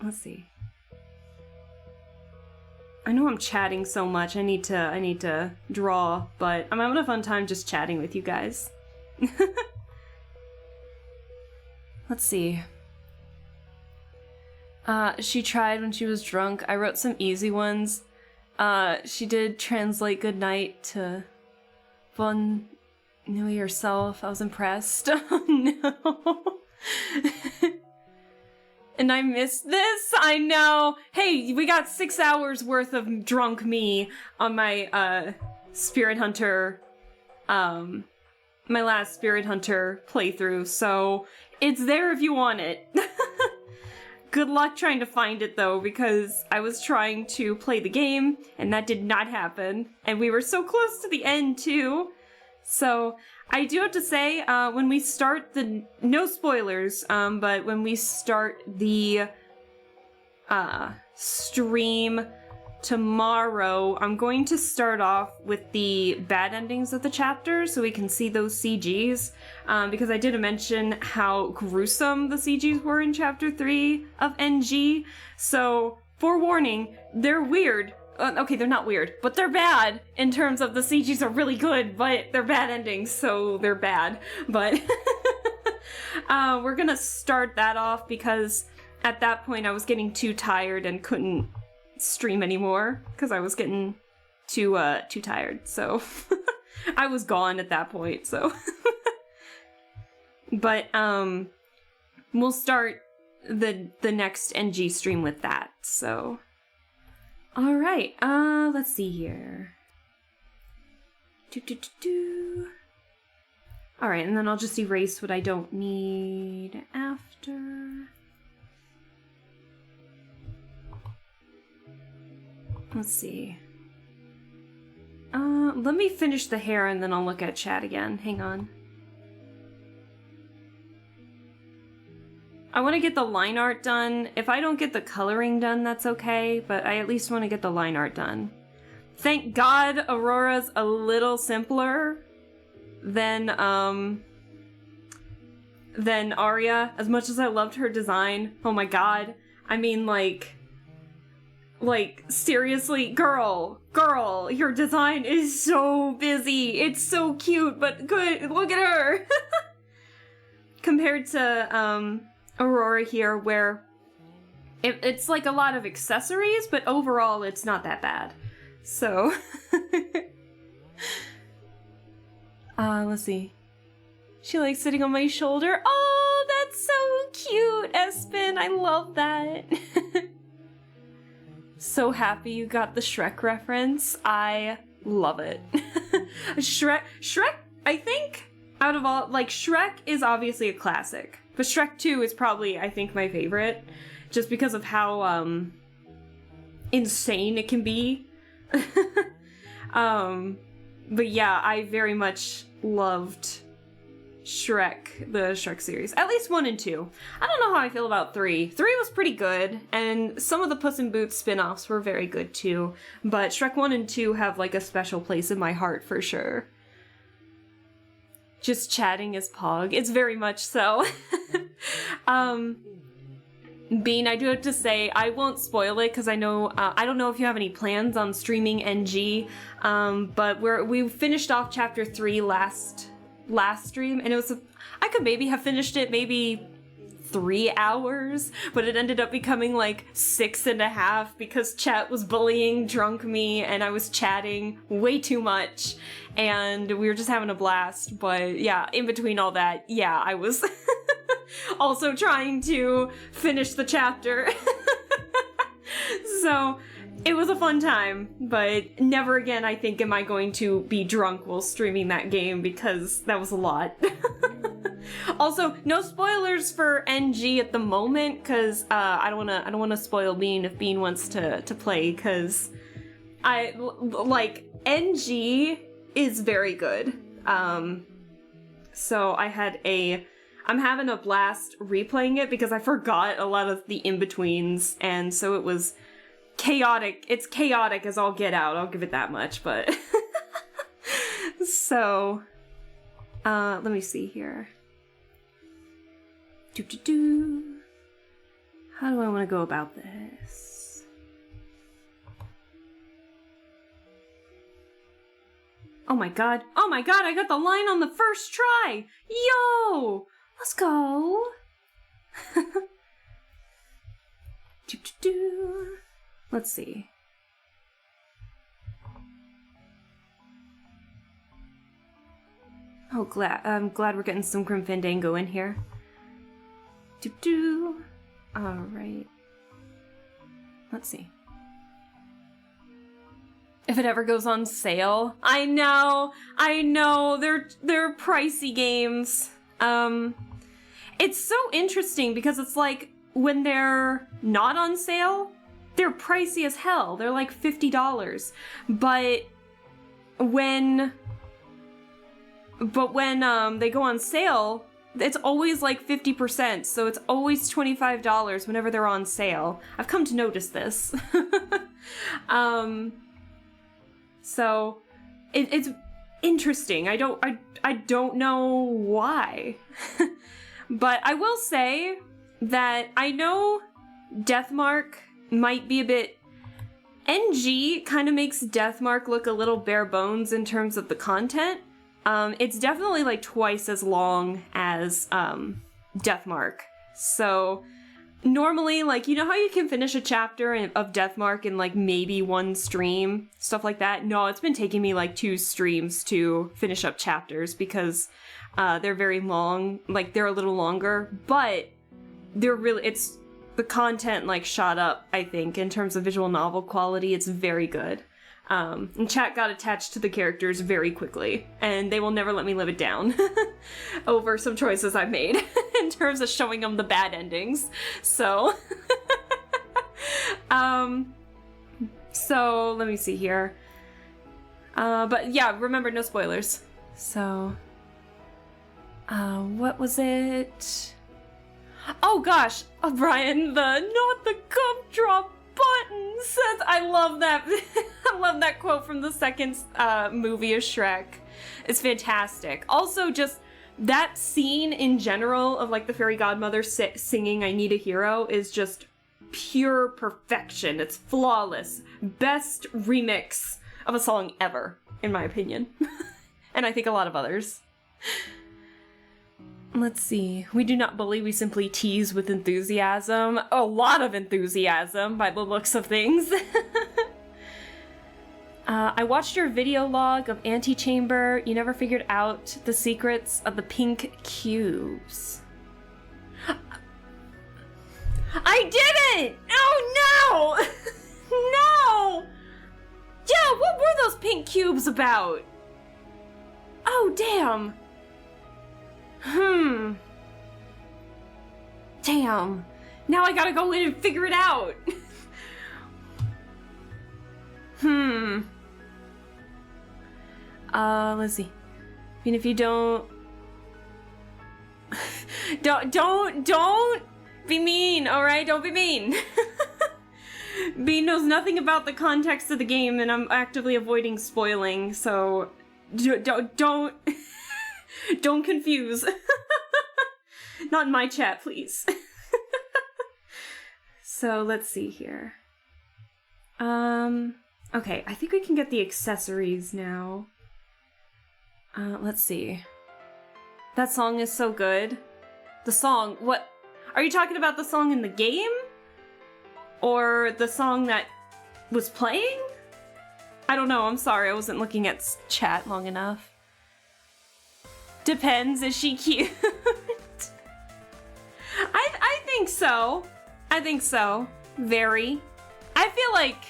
let's see. I know I'm chatting so much. I need to draw, but I'm having a fun time just chatting with you guys. Let's see. She tried when she was drunk. I wrote some easy ones. She did translate goodnight to Von Knew Yourself. I was impressed. Oh no. And I missed this? I know. Hey, we got 6 hours worth of drunk me on my, Spirit Hunter, my last Spirit Hunter playthrough, so it's there if you want it. Good luck trying to find it, though, because I was trying to play the game, and that did not happen. And we were so close to the end, too. So, I do have to say, when we start the... No spoilers, but when we start the stream tomorrow, I'm going to start off with the bad endings of the chapters so we can see those CGs, because I did mention how gruesome the CGs were in Chapter 3 of NG. So, forewarning, they're weird. Okay, they're not weird, but they're bad in terms of the CGs are really good, but they're bad endings, so they're bad. But we're gonna start that off because at that point I was getting too tired and couldn't stream anymore because I was getting too tired. So I was gone at that point. So, but we'll start the next NG stream with that. So. All right, let's see here. All right, and then I'll just erase what I don't need after. Let's see. Let me finish the hair and then I'll look at chat again. Hang on. I want to get the line art done. If I don't get the coloring done, that's okay, but I at least want to get the line art done. Thank God Aurora's a little simpler than Arya. As much as I loved her design, oh my god. I mean, like, seriously, girl, your design is so busy. It's so cute, but good, look at her. Compared to, Aurora here, where it's like a lot of accessories, but overall it's not that bad. So, let's see. She likes sitting on my shoulder. Oh, that's so cute, Espen. I love that. So happy you got the Shrek reference. I love it. Shrek, I think, out of all, like, Shrek is obviously a classic. But Shrek 2 is probably, I think, my favorite. Just because of how, insane it can be. But yeah, I very much loved Shrek, the Shrek series. At least 1 and 2. I don't know how I feel about 3. 3 was pretty good, and some of the Puss in Boots spin-offs were very good too. But Shrek 1 and 2 have, like, a special place in my heart for sure. Just chatting as Pog. It's very much so. Bean, I do have to say, I won't spoil it because I know, I don't know if you have any plans on streaming NG, but we finished off Chapter 3 last stream, and it was, I could maybe have finished it maybe 3 hours, but it ended up becoming like 6.5 because chat was bullying drunk me and I was chatting way too much and we were just having a blast. But yeah, in between all that, yeah, I was also trying to finish the chapter. So it was a fun time, but never again, I think, am I going to be drunk while streaming that game because that was a lot. Also, no spoilers for NG at the moment, because I don't wanna spoil Bean if Bean wants to play, because NG is very good. So I'm having a blast replaying it because I forgot a lot of the in-betweens, and so it was chaotic. It's chaotic as all get out, I'll give it that much, but so let me see here. How do I want to go about this? Oh my god, I got the line on the first try! Yo! Let's go! Let's see. Oh, I'm glad we're getting some Grim Fandango in here. Alright. Let's see. If it ever goes on sale. I know, they're pricey games. It's so interesting because it's like, when they're not on sale, they're pricey as hell. They're like $50. But when they go on sale, it's always like 50%, so it's always $25 whenever they're on sale. I've come to notice this. So it's interesting. I don't know why. But I will say that I know Deathmark might be a bit... NG kind of makes Deathmark look a little bare bones in terms of the content. It's definitely like twice as long as Deathmark. So normally, like, you know how you can finish a chapter of Deathmark in like maybe one stream? Stuff like that? No, it's been taking me like 2 streams to finish up chapters because they're very long. Like, they're a little longer, but they're really... it's... the content like shot up, I think, in terms of visual novel quality. It's very good. And chat got attached to the characters very quickly, and they will never let me live it down over some choices I've made in terms of showing them the bad endings. So, so let me see here. But yeah, remember, no spoilers. So, what was it? Oh gosh, Brian, not the cup drop button says, I love that. I love that quote from the second movie of Shrek. It's fantastic. Also, just that scene in general of like the fairy godmother singing I Need a Hero is just pure perfection. It's flawless. Best remix of a song ever, in my opinion. And I think a lot of others. Let's see. We do not bully, we simply tease with enthusiasm. A lot of enthusiasm by the looks of things. I watched your video log of Antechamber. You never figured out the secrets of the pink cubes. I didn't! Oh no! No! Yeah, what were those pink cubes about? Oh, damn. Damn. Now I gotta go in and figure it out. Let's see. I mean, if you don't be mean, alright? Don't be mean. Bean knows nothing about the context of the game, and I'm actively avoiding spoiling, so don't confuse. Not in my chat, please. So let's see here. Okay, I think we can get the accessories now. Let's see. That song is so good. The song, what? Are you talking about the song in the game? Or the song that was playing? I don't know, I'm sorry, I wasn't looking at chat long enough. Depends, is she cute? I think so. I think so. Very. I feel like...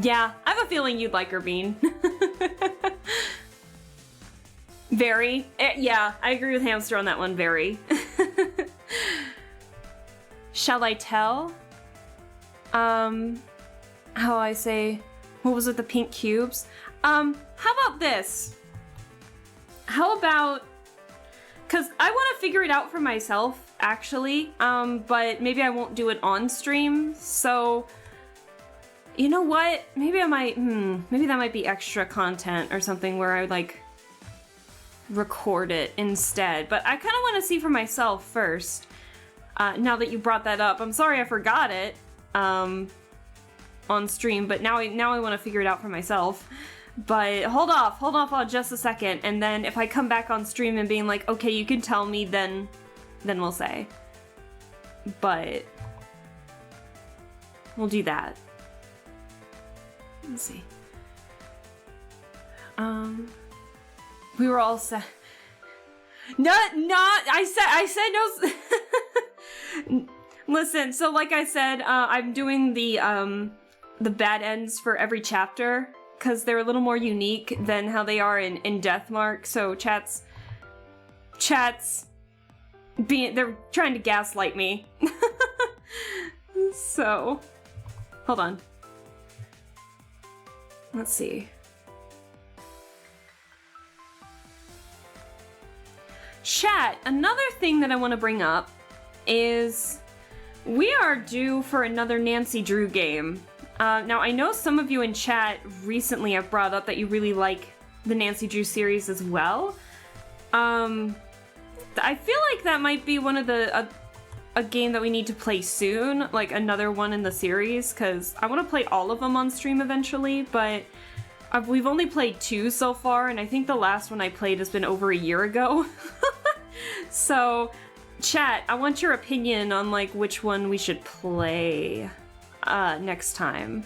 yeah, I have a feeling you'd like her, Bean. Very. Yeah, I agree with Hamster on that one, very. Shall I tell? How I say... what was it, the pink cubes? How about this? How about... because I want to figure it out for myself, actually, but maybe I won't do it on stream, so... you know what? Maybe I might... maybe that might be extra content or something where I would, like, record it instead. But I kind of want to see for myself first. now that you brought that up. I'm sorry I forgot it on stream, but now I want to figure it out for myself. But hold off on just a second, and then if I come back on stream and being like, okay, you can tell me, then we'll say. But we'll do that. Let's see. We were all set. I said no. Listen, so like I said, I'm doing the bad ends for every chapter, because they're a little more unique than how they are in Deathmark. So they're trying to gaslight me. So, hold on. Let's see. Chat, another thing that I want to bring up is we are due for another Nancy Drew game. Now, I know some of you in chat recently have brought up that you really like the Nancy Drew series as well. I feel like that might be one of a game that we need to play soon, like another one in the series, because I want to play all of them on stream eventually, but we've only played 2 so far, and I think the last one I played has been over a year ago. So, chat, I want your opinion on like which one we should play next time.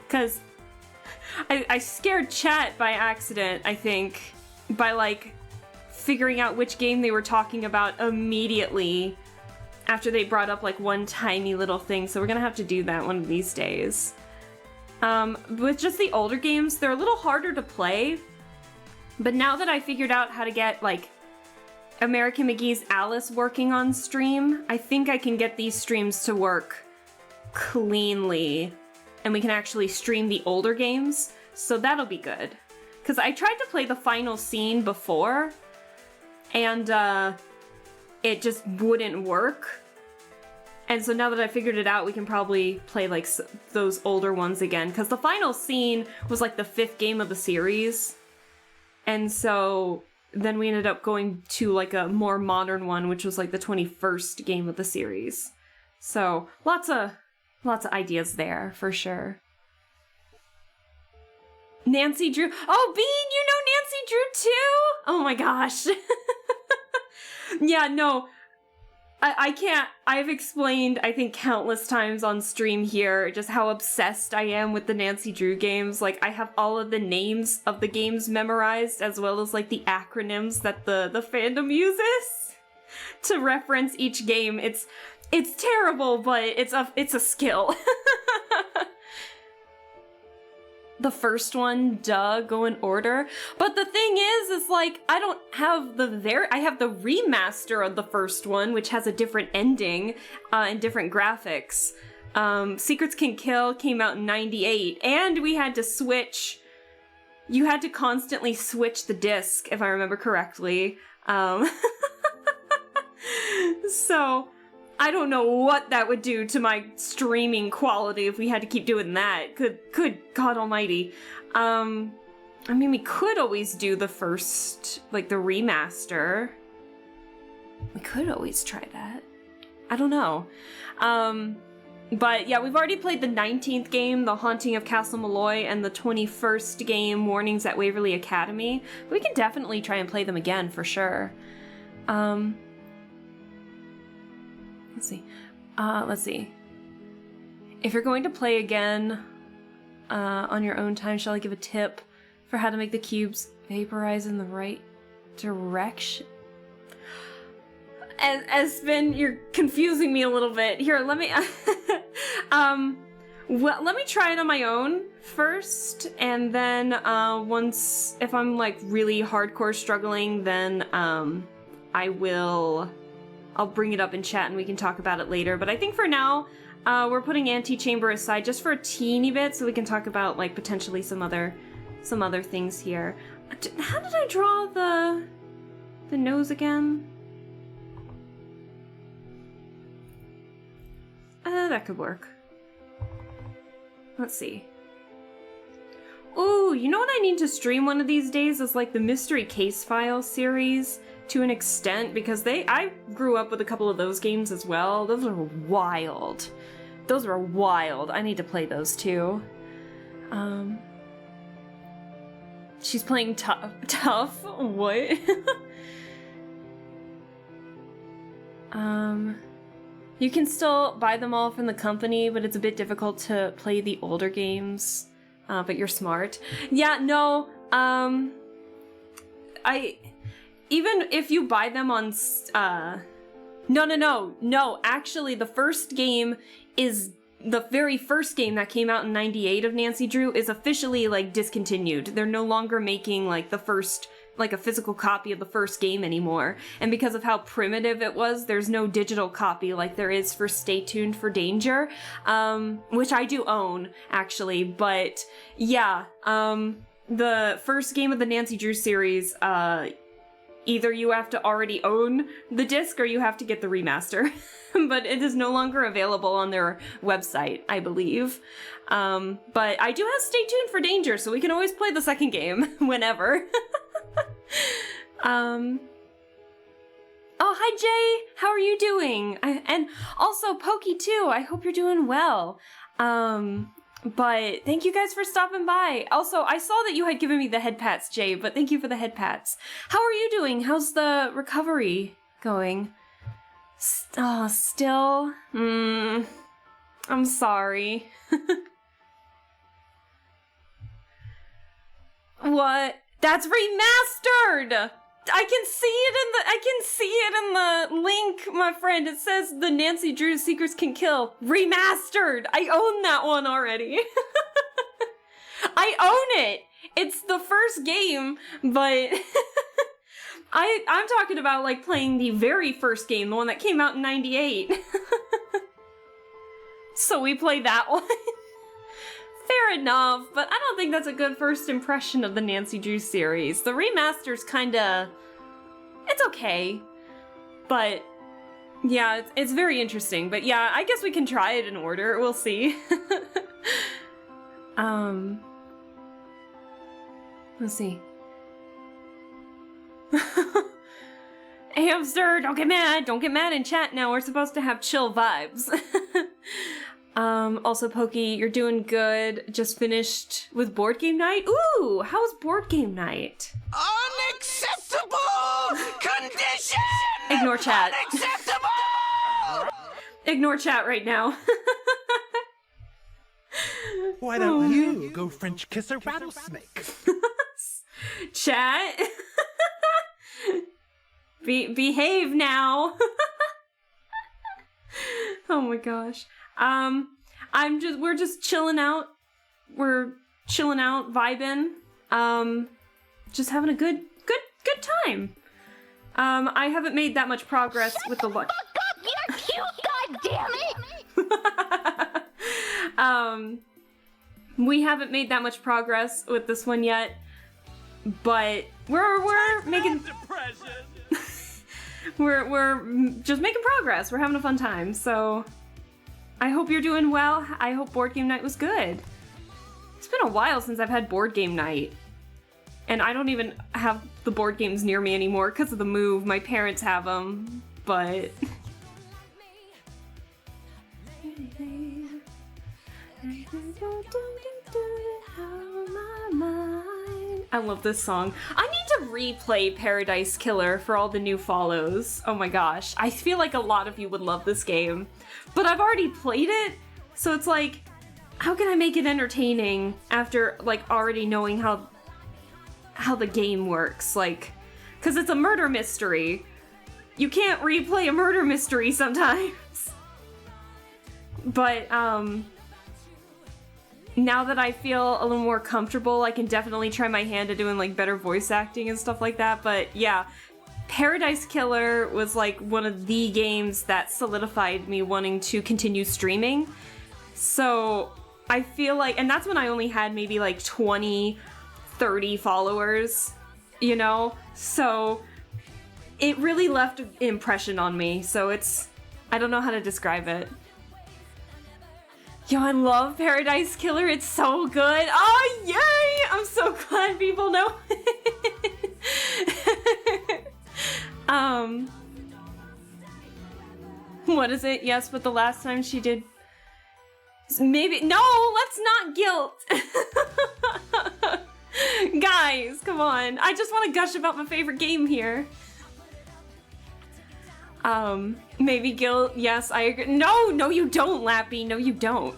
Because I scared chat by accident, I think, by like figuring out which game they were talking about immediately after they brought up like one tiny little thing, so we're gonna have to do that one of these days. With just the older games, they're a little harder to play, but now that I figured out how to get like American McGee's Alice working on stream, I think I can get these streams to work cleanly, and we can actually stream the older games, so that'll be good. Because I tried to play the final scene before, and it just wouldn't work. And so now that I figured it out, we can probably play like those older ones again, because the final scene was like the 5th game of the series. And so then we ended up going to like a more modern one, which was like the 21st game of the series. So lots of ideas there for sure. Nancy Drew. Oh, Bean, you know Nancy Drew too? Oh my gosh. Yeah, no. I can't. I've explained, I think, countless times on stream here just how obsessed I am with the Nancy Drew games. Like, I have all of the names of the games memorized, as well as, like, the acronyms that the fandom uses to reference each game. It's terrible, but it's a skill. The first one, go in order. But the thing is like, I don't have I have the remaster of the first one, which has a different ending, and different graphics. Secrets Can Kill came out in 98, and we had to switch. You had to constantly switch the disc, if I remember correctly. So, I don't know what that would do to my streaming quality if we had to keep doing that. Good God almighty. I mean, we could always do the first, like, the remaster. We could always try that. I don't know. But yeah, we've already played the 19th game, The Haunting of Castle Malloy, and the 21st game, Warnings at Waverly Academy. We can definitely try and play them again, for sure. Let's see. If you're going to play again on your own time, shall I give a tip for how to make the cubes vaporize in the right direction? As Finn, you're confusing me a little bit. Here, let me well, let me try it on my own first, and then if I'm like really hardcore struggling, then I'll bring it up in chat and we can talk about it later. But I think for now, we're putting Antechamber aside just for a teeny bit so we can talk about like potentially some other things here. How did I draw the nose again? That could work. Let's see. Ooh, you know what I need to stream one of these days is like the Mystery Case File series. to an extent, because I grew up with a couple of those games as well. Those were wild. Those were wild. I need to play those too. She's playing tough? What? You can still buy them all from the company, but it's a bit difficult to play the older games. But you're smart. Yeah, no, even if you buy them on, no, actually the first game is, the very first game that came out in 98 of Nancy Drew is officially, like, discontinued. They're no longer making, like, the first, like, a physical copy of the first game anymore. And because of how primitive it was, there's no digital copy like there is for Stay Tuned for Danger, which I do own, actually. But, yeah, the first game of the Nancy Drew series, either you have to already own the disc or you have to get the remaster. But it is no longer available on their website, I believe. But I do have Stay Tuned for Danger, so we can always play the second game whenever. Oh, hi Jay! How are you doing? And also Pokey too, I hope you're doing well. But thank you guys for stopping by. Also, I saw that you had given me the head pats, Jay, but thank you for the head pats. How are you doing? How's the recovery going? Still? I'm sorry. What? That's remastered! I can see it in the link, my friend. It says the Nancy Drew Secrets Can Kill remastered. I own that one already. I own it. It's the first game, but I'm talking about like playing the very first game, the one that came out in 98. So we play that one. Fair enough, but I don't think that's a good first impression of the Nancy Drew series. The remaster's kinda... it's okay. But, yeah, it's very interesting. But yeah, I guess we can try it in order. We'll see. Let's see. Hamster, don't get mad! Don't get mad in chat now. We're supposed to have chill vibes. Also, Pokey, you're doing good. Just finished with board game night? Ooh, how's board game night? Unacceptable condition! Ignore chat. Unacceptable! Ignore chat right now. Why don't you go French kiss a rattlesnake? Chat? Behave now. Oh my gosh. We're just chilling out. We're chilling out, vibing. Just having a good time. I haven't made that much progress with the Fuck up, you're cute, goddammit! We haven't made that much progress with this one yet, but we're making we're just making progress. We're having a fun time, so I hope you're doing well. I hope board game night was good. It's been a while since I've had board game night. And I don't even have the board games near me anymore because of the move. My parents have them, but... I love this song. I need to replay Paradise Killer for all the new follows. Oh my gosh. I feel like a lot of you would love this game. But I've already played it, so it's like, how can I make it entertaining after, like, already knowing how the game works? Like, because it's a murder mystery. You can't replay a murder mystery sometimes. But, now that I feel a little more comfortable, I can definitely try my hand at doing, like, better voice acting and stuff like that. But, yeah, Paradise Killer was, like, one of the games that solidified me wanting to continue streaming. So, I feel like... and that's when I only had maybe, like, 20, 30 followers, you know? So, it really left an impression on me. So, it's... I don't know how to describe it. Yo, I love Paradise Killer. It's so good. Oh, yay! I'm so glad people know. What is it? Yes, but the last time she did... Maybe... No, let's not guilt! Guys, come on. I just want to gush about my favorite game here. Maybe guilt. Yes, I agree. No, you don't, Lappy. No, you don't.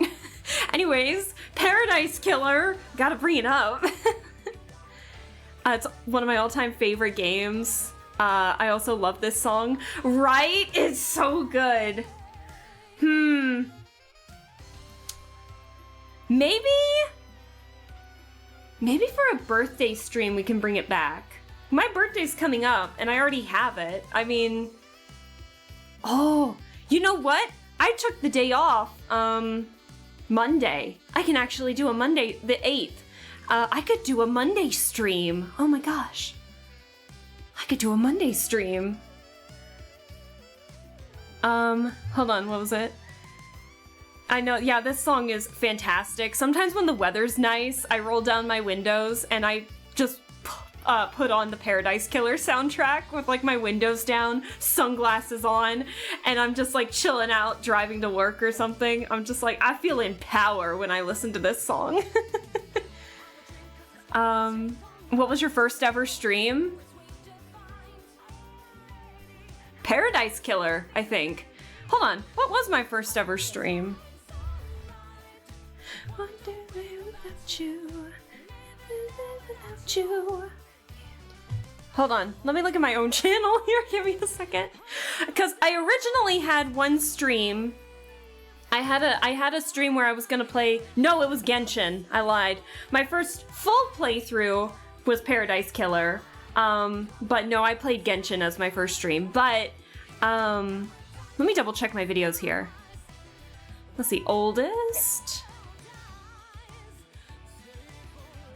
Anyways, Paradise Killer. Gotta bring it up. It's one of my all-time favorite games. I also love this song. Right? It's so good. Maybe for a birthday stream we can bring it back. My birthday's coming up, and I already have it. I mean... Oh, you know what? I took the day off, Monday. I can actually do a Monday, the 8th. I could do a Monday stream. Oh my gosh. I could do a Monday stream. Hold on, what was it? I know, yeah, this song is fantastic. Sometimes when the weather's nice, I roll down my windows and I just put on the Paradise Killer soundtrack with like my windows down, sunglasses on, and I'm just like chilling out, driving to work or something. I'm just like, I feel in power when I listen to this song. What was your first ever stream? Paradise Killer, I think. Hold on, what was my first ever stream? One day without you, without you. Hold on, let me look at my own channel here, give me a second. Because I originally had one stream. I had a stream where I was gonna play, no, it was Genshin, I lied. My first full playthrough was Paradise Killer. But no, I played Genshin as my first stream. But, let me double check my videos here. Let's see, oldest.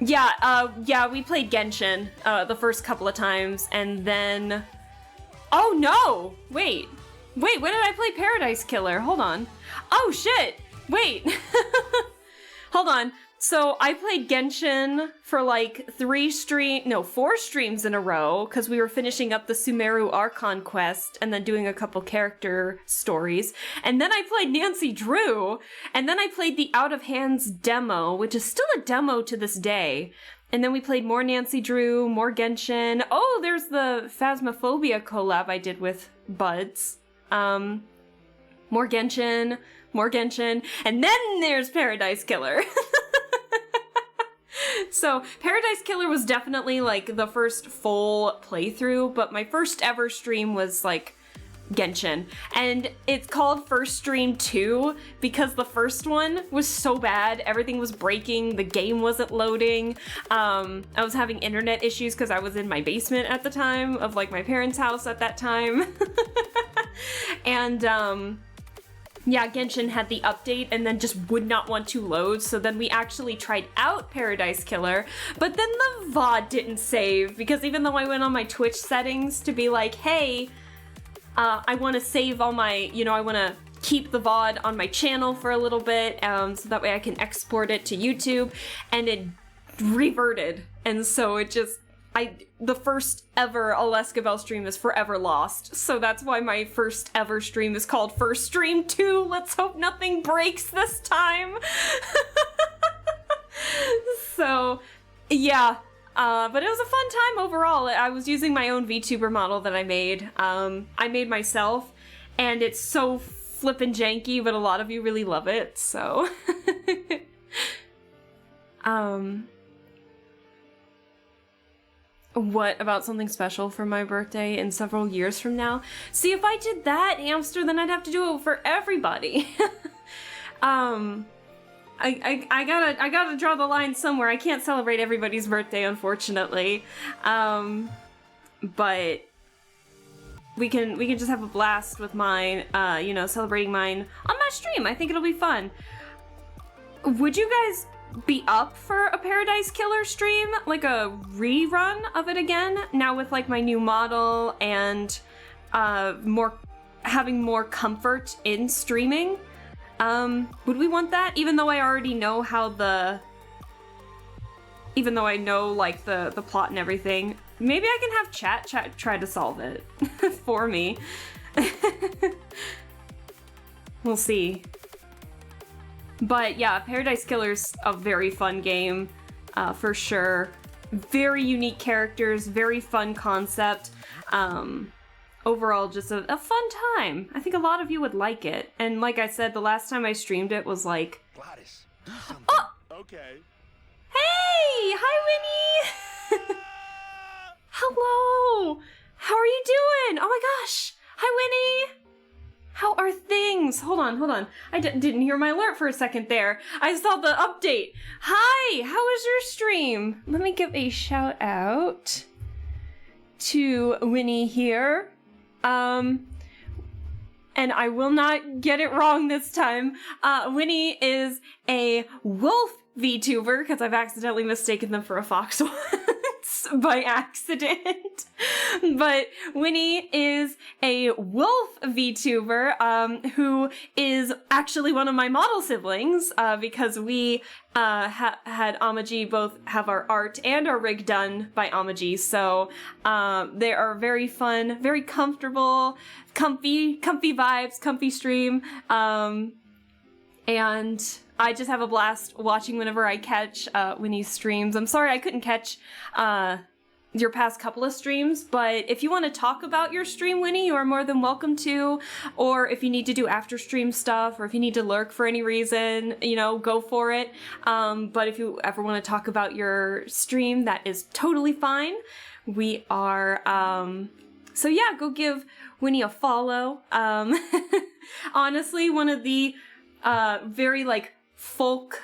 Yeah, we played Genshin, the first couple of times, and then... Oh no! Wait, when did I play Paradise Killer? Hold on. Oh shit! Wait! Hold on. So I played Genshin for like 4 streams in a row, because we were finishing up the Sumeru Archon quest and then doing a couple character stories. And then I played Nancy Drew, and then I played the Out of Hands demo, which is still a demo to this day. And then we played more Nancy Drew, more Genshin. Oh, there's the Phasmophobia collab I did with Buds. More Genshin, and then there's Paradise Killer. So, Paradise Killer was definitely, like, the first full playthrough, but my first ever stream was, like, Genshin. And it's called First Stream 2 because the first one was so bad, everything was breaking, the game wasn't loading, I was having internet issues because I was in my basement at the time of, like, my parents' house at that time. And, yeah, Genshin had the update and then just would not want to load, so then we actually tried out Paradise Killer, but then the VOD didn't save, because even though I went on my Twitch settings to be like, hey, I want to save all my, I want to keep the VOD on my channel for a little bit, so that way I can export it to YouTube, and it reverted, and so it just... the first ever Alaska Bell stream is forever lost, so that's why my first ever stream is called First Stream 2. Let's hope nothing breaks this time. So, yeah. But it was a fun time overall. I was using my own VTuber model that I made. I made myself, and it's so flippin' janky, but a lot of you really love it, so... What about something special for my birthday in several years from now? See, if I did that, Hamster, then I'd have to do it for everybody. I gotta draw the line somewhere. I can't celebrate everybody's birthday, unfortunately. But we can just have a blast with mine, celebrating mine on my stream. I think it'll be fun. Would you guys be up for a Paradise Killer stream, like a rerun of it again, now with like my new model and having more comfort in streaming? Would we want that, even though I already know like the plot and everything? maybe I can have chat try to solve it for me. We'll see. But yeah, Paradise Killer's a very fun game, for sure. Very unique characters, very fun concept. Overall, just a fun time. I think a lot of you would like it. And like I said, the last time I streamed it was like... Gladys. Oh! Okay. Hey! Hi, Winnie! Hello! How are you doing? Oh my gosh! Hi, Winnie! How are things? Hold on. I didn't hear my alert for a second there. I saw the update. Hi! How was your stream? Let me give a shout out to Winnie here. And I will not get it wrong this time. Winnie is a wolf VTuber, because I've accidentally mistaken them for a fox once by accident. But Winnie is a wolf VTuber, who is actually one of my model siblings, because we had Amaji both have our art and our rig done by Amaji, so they are very fun, very comfortable, comfy vibes, comfy stream, and I just have a blast watching whenever I catch Winnie's streams. I'm sorry I couldn't catch your past couple of streams, but if you want to talk about your stream, Winnie, you are more than welcome to, or if you need to do after stream stuff, or if you need to lurk for any reason, you know, go for it. But if you ever want to talk about your stream, that is totally fine. We are, so yeah, go give Winnie a follow. Honestly, one of the very like folk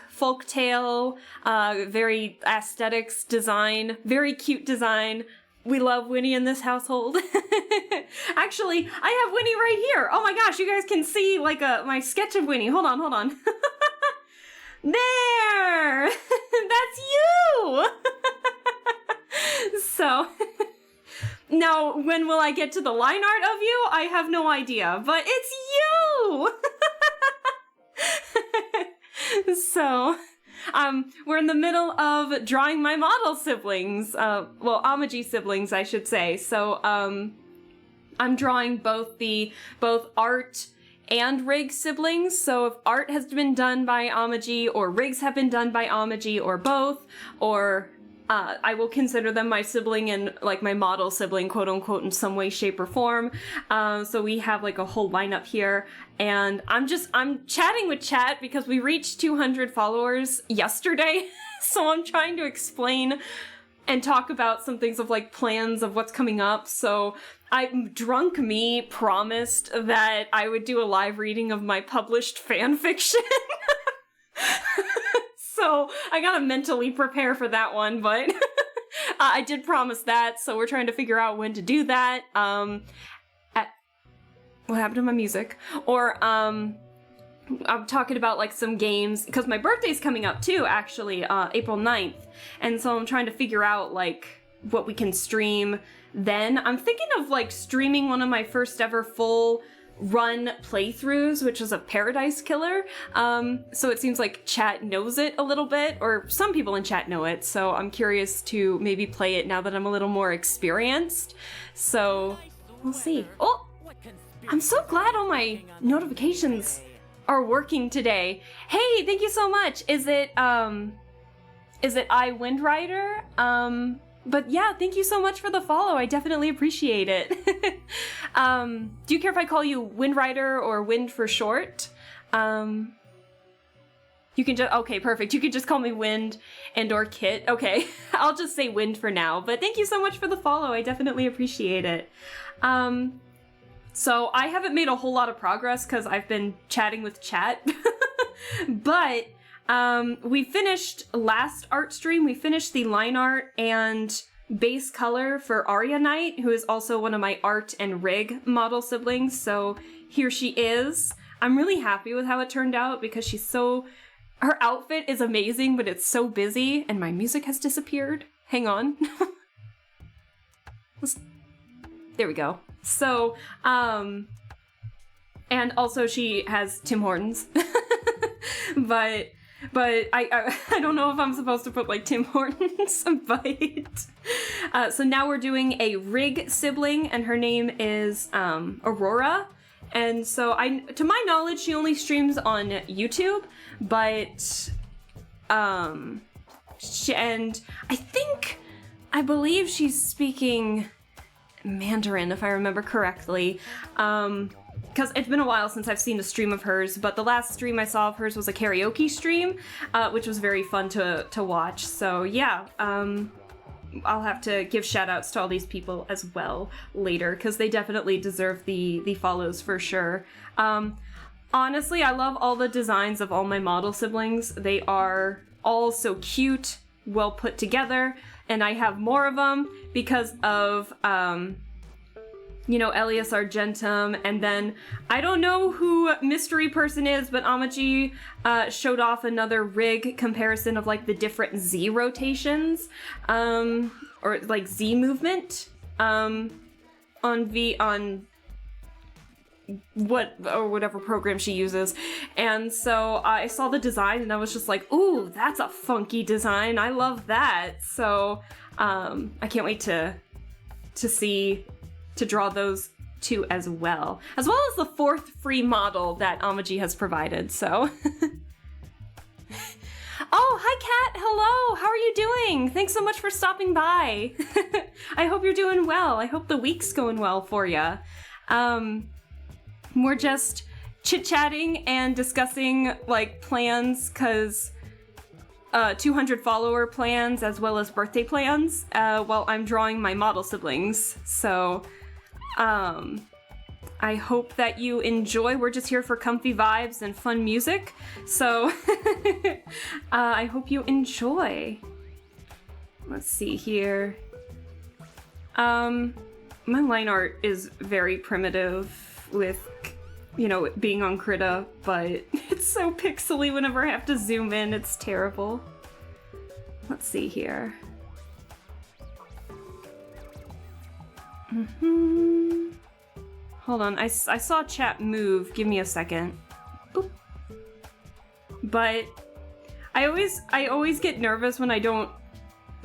tale, very aesthetics design, very cute design. We love Winnie in this household. Actually, I have Winnie right here. Oh my gosh, you guys can see like my sketch of Winnie. Hold on. There! That's you! So, now when will I get to the line art of you? I have no idea, but it's you! So, we're in the middle of drawing my model siblings, well, Amaji siblings, I should say. So, I'm drawing both art and rig siblings. So if art has been done by Amaji, or rigs have been done by Amaji, or both, or I will consider them my sibling and like my model sibling, quote unquote, in some way, shape, or form. So we have like a whole lineup here, and I'm chatting with chat because we reached 200 followers yesterday. So I'm trying to explain and talk about some things of like plans of what's coming up. So Drunk Me promised that I would do a live reading of my published fan fiction. So I gotta mentally prepare for that one, but I did promise that, so we're trying to figure out when to do that. What happened to my music? Or I'm talking about like some games, because my birthday's coming up too, actually, April 9th. And so I'm trying to figure out like what we can stream then. I'm thinking of like streaming one of my first ever full run playthroughs, which is a Paradise Killer. So it seems like chat knows it a little bit, or some people in chat know it, so I'm curious to maybe play it now that I'm a little more experienced. So we'll see. Oh, I'm so glad all my notifications are working today. Hey, thank you so much. Is it iWindrider? But yeah, thank you so much for the follow. I definitely appreciate it. Do you care if I call you Windrider or Wind for short? You can just, okay, perfect. You can just call me Wind and or Kit. Okay, I'll just say Wind for now. But thank you so much for the follow. I definitely appreciate it. So I haven't made a whole lot of progress because I've been chatting with chat. But we finished last art stream. We finished the line art and base color for Arya Knight, who is also one of my art and rig model siblings. So here she is. I'm really happy with how it turned out because her outfit is amazing, but it's so busy and my music has disappeared. Hang on. There we go. So, and also she has Tim Hortons. But But I don't know if I'm supposed to put like Tim Hortons, but so now we're doing a Rig sibling, and her name is Aurora. And so to my knowledge, she only streams on YouTube, but and I believe she's speaking Mandarin, if I remember correctly. Because it's been a while since I've seen a stream of hers, but the last stream I saw of hers was a karaoke stream, which was very fun to watch. So yeah, I'll have to give shout outs to all these people as well later, because they definitely deserve the follows for sure. Honestly, I love all the designs of all my model siblings. They are all so cute, well put together, and I have more of them because of Elias Argentum, and then I don't know who mystery person is, but Amaji showed off another Rig comparison of like the different Z rotations, or like Z movement, on whatever program she uses. And so I saw the design and I was just like, ooh, that's a funky design. I love that. So I can't wait to draw those two as well as the fourth free model that Amaji has provided. So oh, hi Kat, hello, how are you doing? Thanks so much for stopping by. I hope you're doing well. I hope the week's going well for you. We're just chit-chatting and discussing like plans, because 200 follower plans as well as birthday plans, while I'm drawing my model siblings. So I hope that you enjoy. We're just here for comfy vibes and fun music, so I hope you enjoy. Let's see here. My line art is very primitive with, it being on Krita, but it's so pixely whenever I have to zoom in. It's terrible. Let's see here. Hold on, I saw chat move. Give me a second. Boop. But I always get nervous when I don't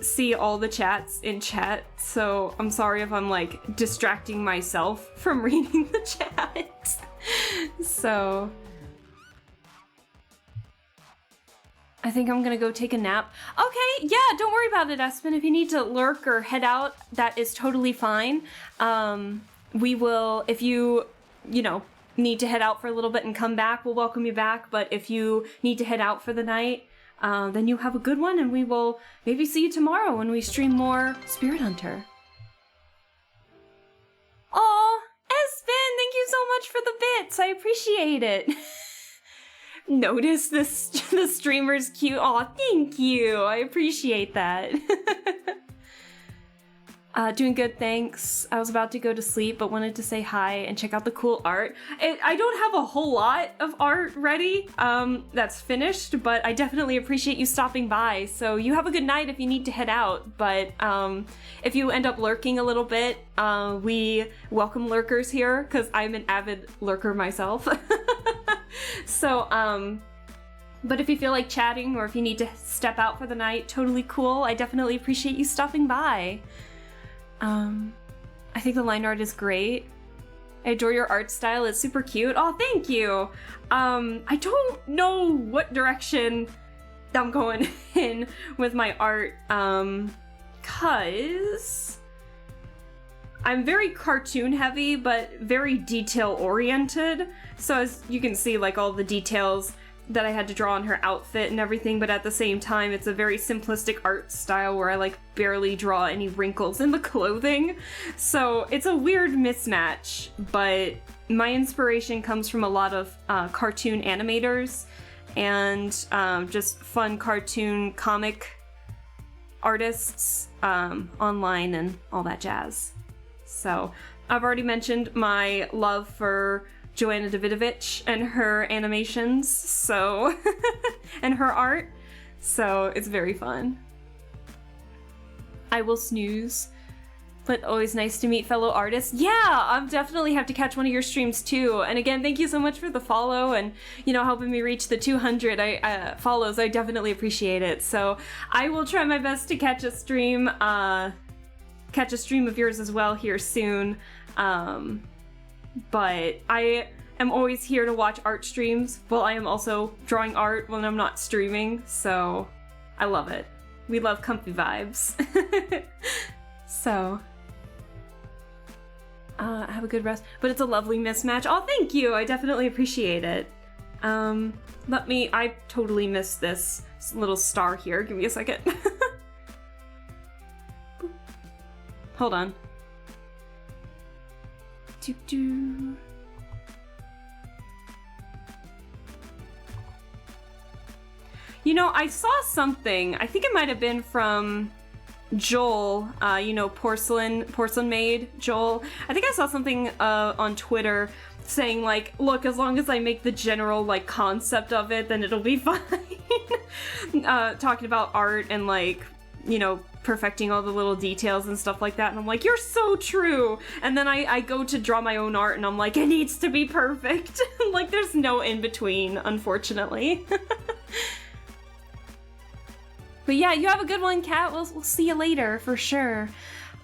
see all the chats in chat, so I'm sorry if I'm like distracting myself from reading the chat. So I think I'm gonna go take a nap. Okay, yeah, don't worry about it, Espen. If you need to lurk or head out, that is totally fine. We will, if you need to head out for a little bit and come back, we'll welcome you back. But if you need to head out for the night, then you have a good one, and we will maybe see you tomorrow when we stream more Spirit Hunter. Aw, Espen, thank you so much for the bits. I appreciate it. Notice the streamer's cute. Aw, thank you. I appreciate that. Doing good, thanks. I was about to go to sleep, but wanted to say hi and check out the cool art. I don't have a whole lot of art ready that's finished, but I definitely appreciate you stopping by. So you have a good night if you need to head out, but if you end up lurking a little bit, we welcome lurkers here, because I'm an avid lurker myself. So, but if you feel like chatting or if you need to step out for the night, totally cool. I definitely appreciate you stopping by. I think the line art is great. I adore your art style. It's super cute. Oh, thank you. I don't know what direction I'm going in with my art, cause I'm very cartoon heavy, but very detail oriented. So as you can see, like all the details that I had to draw on her outfit and everything, but at the same time, it's a very simplistic art style where I like barely draw any wrinkles in the clothing. So it's a weird mismatch, but my inspiration comes from a lot of cartoon animators and just fun cartoon comic artists online and all that jazz. So I've already mentioned my love for Joanna Davidovich and her animations, so and her art, so it's very fun. I will snooze. But always nice to meet fellow artists. Yeah, I'll definitely have to catch one of your streams too. And again, thank you so much for the follow and, you know, helping me reach the 200 follows. I definitely appreciate it. So I will try my best to catch a stream of yours as well here soon. But I am always here to watch art streams while I am also drawing art when I'm not streaming. So I love it. We love comfy vibes. So... have a good rest. But it's a lovely mismatch. Oh, thank you! I definitely appreciate it. I totally missed this little star here. Give me a second. Hold on. Doo-doo. You know, I saw something. I think it might have been from... Joel, you know, porcelain maid, Joel. I think I saw something on Twitter saying like, look, as long as I make the general like concept of it, then it'll be fine. Talking about art and like, you know, perfecting all the little details and stuff like that. And I'm like, you're so true. And then I go to draw my own art and I'm like, it needs to be perfect. Like there's no in between, unfortunately. But yeah, you have a good one, Kat. We'll see you later, for sure.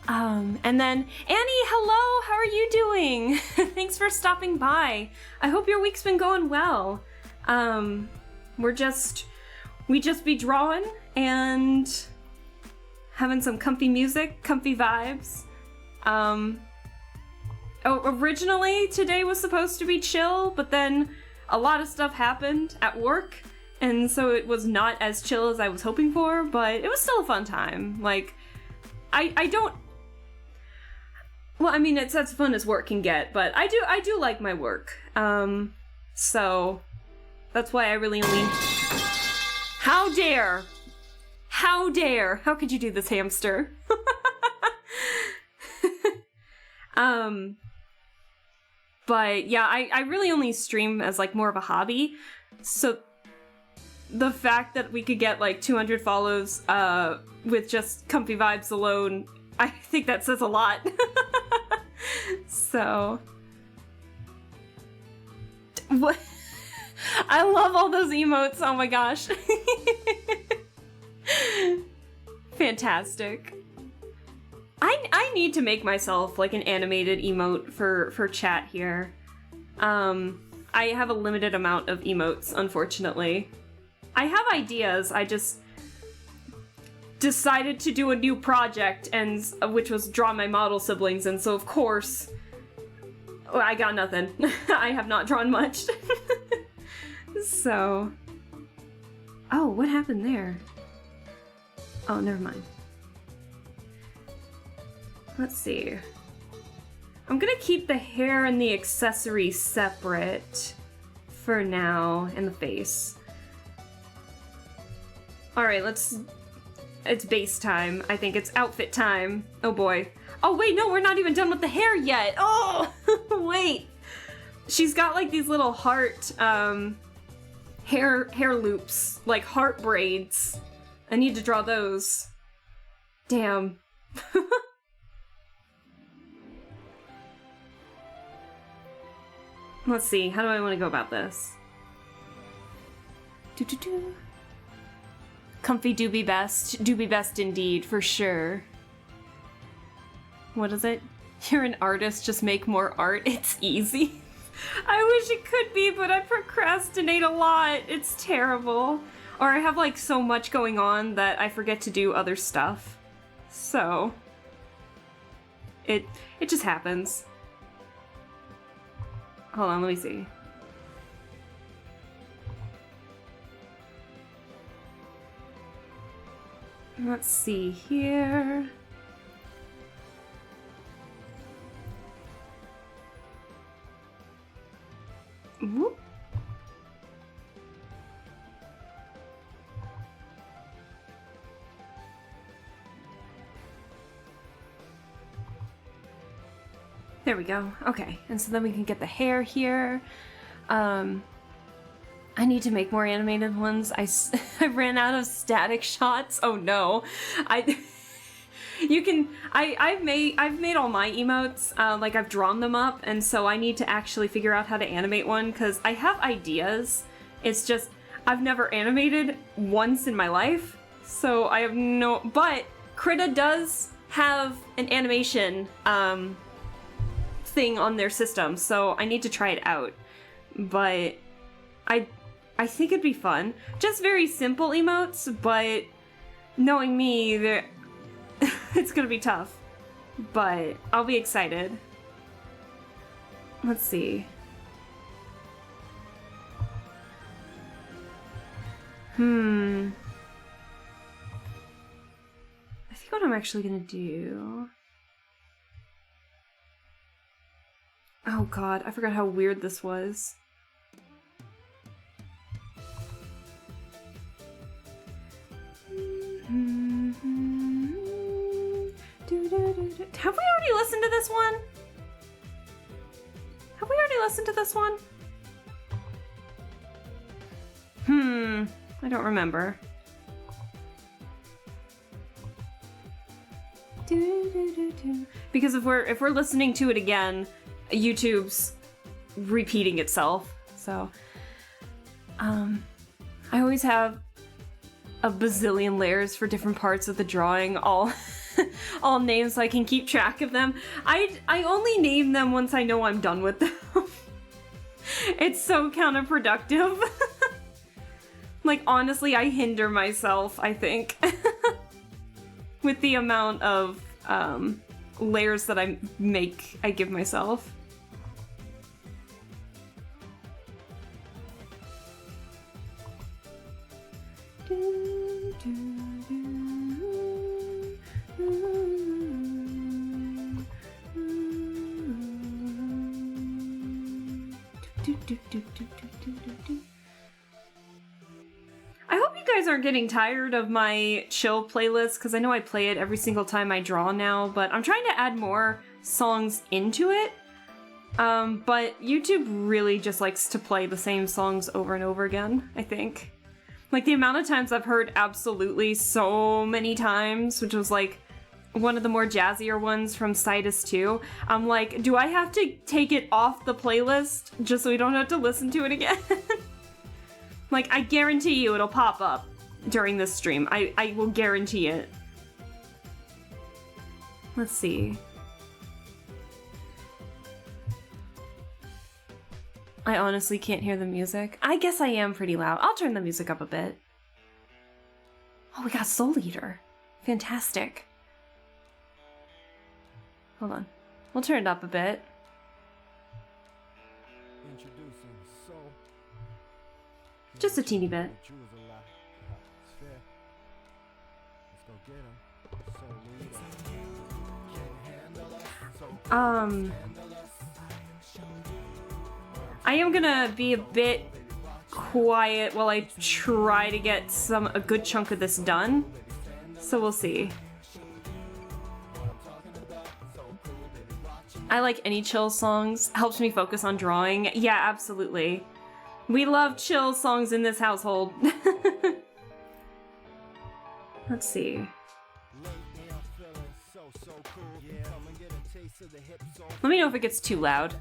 And then, Annie, hello! How are you doing? Thanks for stopping by. I hope your week's been going well. We just be drawing and having some comfy music, comfy vibes. Originally, today was supposed to be chill, but then a lot of stuff happened at work. And so it was not as chill as I was hoping for, but it was still a fun time. Like, I don't... Well, I mean, it's as fun as work can get, but I do like my work. So that's why I really only... How dare! How dare! How could you do this, hamster? But yeah, I really only stream as like more of a hobby. So... The fact that we could get like 200 follows with just comfy vibes alone, I think that says a lot. So... What? I love all those emotes, oh my gosh. Fantastic. I need to make myself like an animated emote for chat here. I have a limited amount of emotes, unfortunately. I have ideas, I just decided to do a new project, and which was draw my model siblings, and so of course, I got nothing. I have not drawn much. So... Oh, what happened there? Oh, never mind. Let's see. I'm gonna keep the hair and the accessories separate for now, and the face. Alright, it's base time. I think it's outfit time. Oh boy. Oh wait, no, we're not even done with the hair yet! Oh! Wait! She's got like these little heart, hair loops. Like heart braids. I need to draw those. Damn. Let's see, how do I want to go about this? Doo-doo-doo. Comfy do be best. Do be best indeed, for sure. What is it? You're an artist, just make more art. It's easy. I wish it could be, but I procrastinate a lot. It's terrible. Or I have like so much going on that I forget to do other stuff. So... It just happens. Hold on, let me see. Let's see here. Whoop. There we go. Okay, and so then we can get the hair here. I need to make more animated ones. I ran out of static shots. Oh no. You can. I've made all my emotes. Like I've drawn them up, and so I need to actually figure out how to animate one because I have ideas. It's just I've never animated once in my life, so I have no. But Krita does have an animation thing on their system, so I need to try it out. But I think it'd be fun. Just very simple emotes, but knowing me, it's gonna be tough. But I'll be excited. Let's see. I think what I'm actually gonna do... Oh god, I forgot how weird this was. Have we already listened to this one? Have we already listened to this one? I don't remember. Because if we're listening to it again, YouTube's repeating itself. So I always have a bazillion layers for different parts of the drawing, all all named so I can keep track of them. I only name them once I know I'm done with them. It's so counterproductive. Like, honestly, I hinder myself, I think, with the amount of layers that I give myself. I hope you guys aren't getting tired of my chill playlist, because I know I play it every single time I draw now, but I'm trying to add more songs into it. But YouTube really just likes to play the same songs over and over again, I think. Like, the amount of times I've heard Absolutely so many times, which was like one of the more jazzier ones from Citus 2, I'm like, do I have to take it off the playlist just so we don't have to listen to it again? Like, I guarantee you it'll pop up during this stream. I will guarantee it. Let's see. I honestly can't hear the music. I guess I am pretty loud. I'll turn the music up a bit. Oh, we got Soul Eater. Fantastic. Hold on. We'll turn it up a bit. Just a teeny bit. I am gonna be a bit quiet while I try to get a good chunk of this done. So we'll see. I like any chill songs. Helps me focus on drawing. Yeah, absolutely. We love chill songs in this household. Let's see. Let me know if it gets too loud.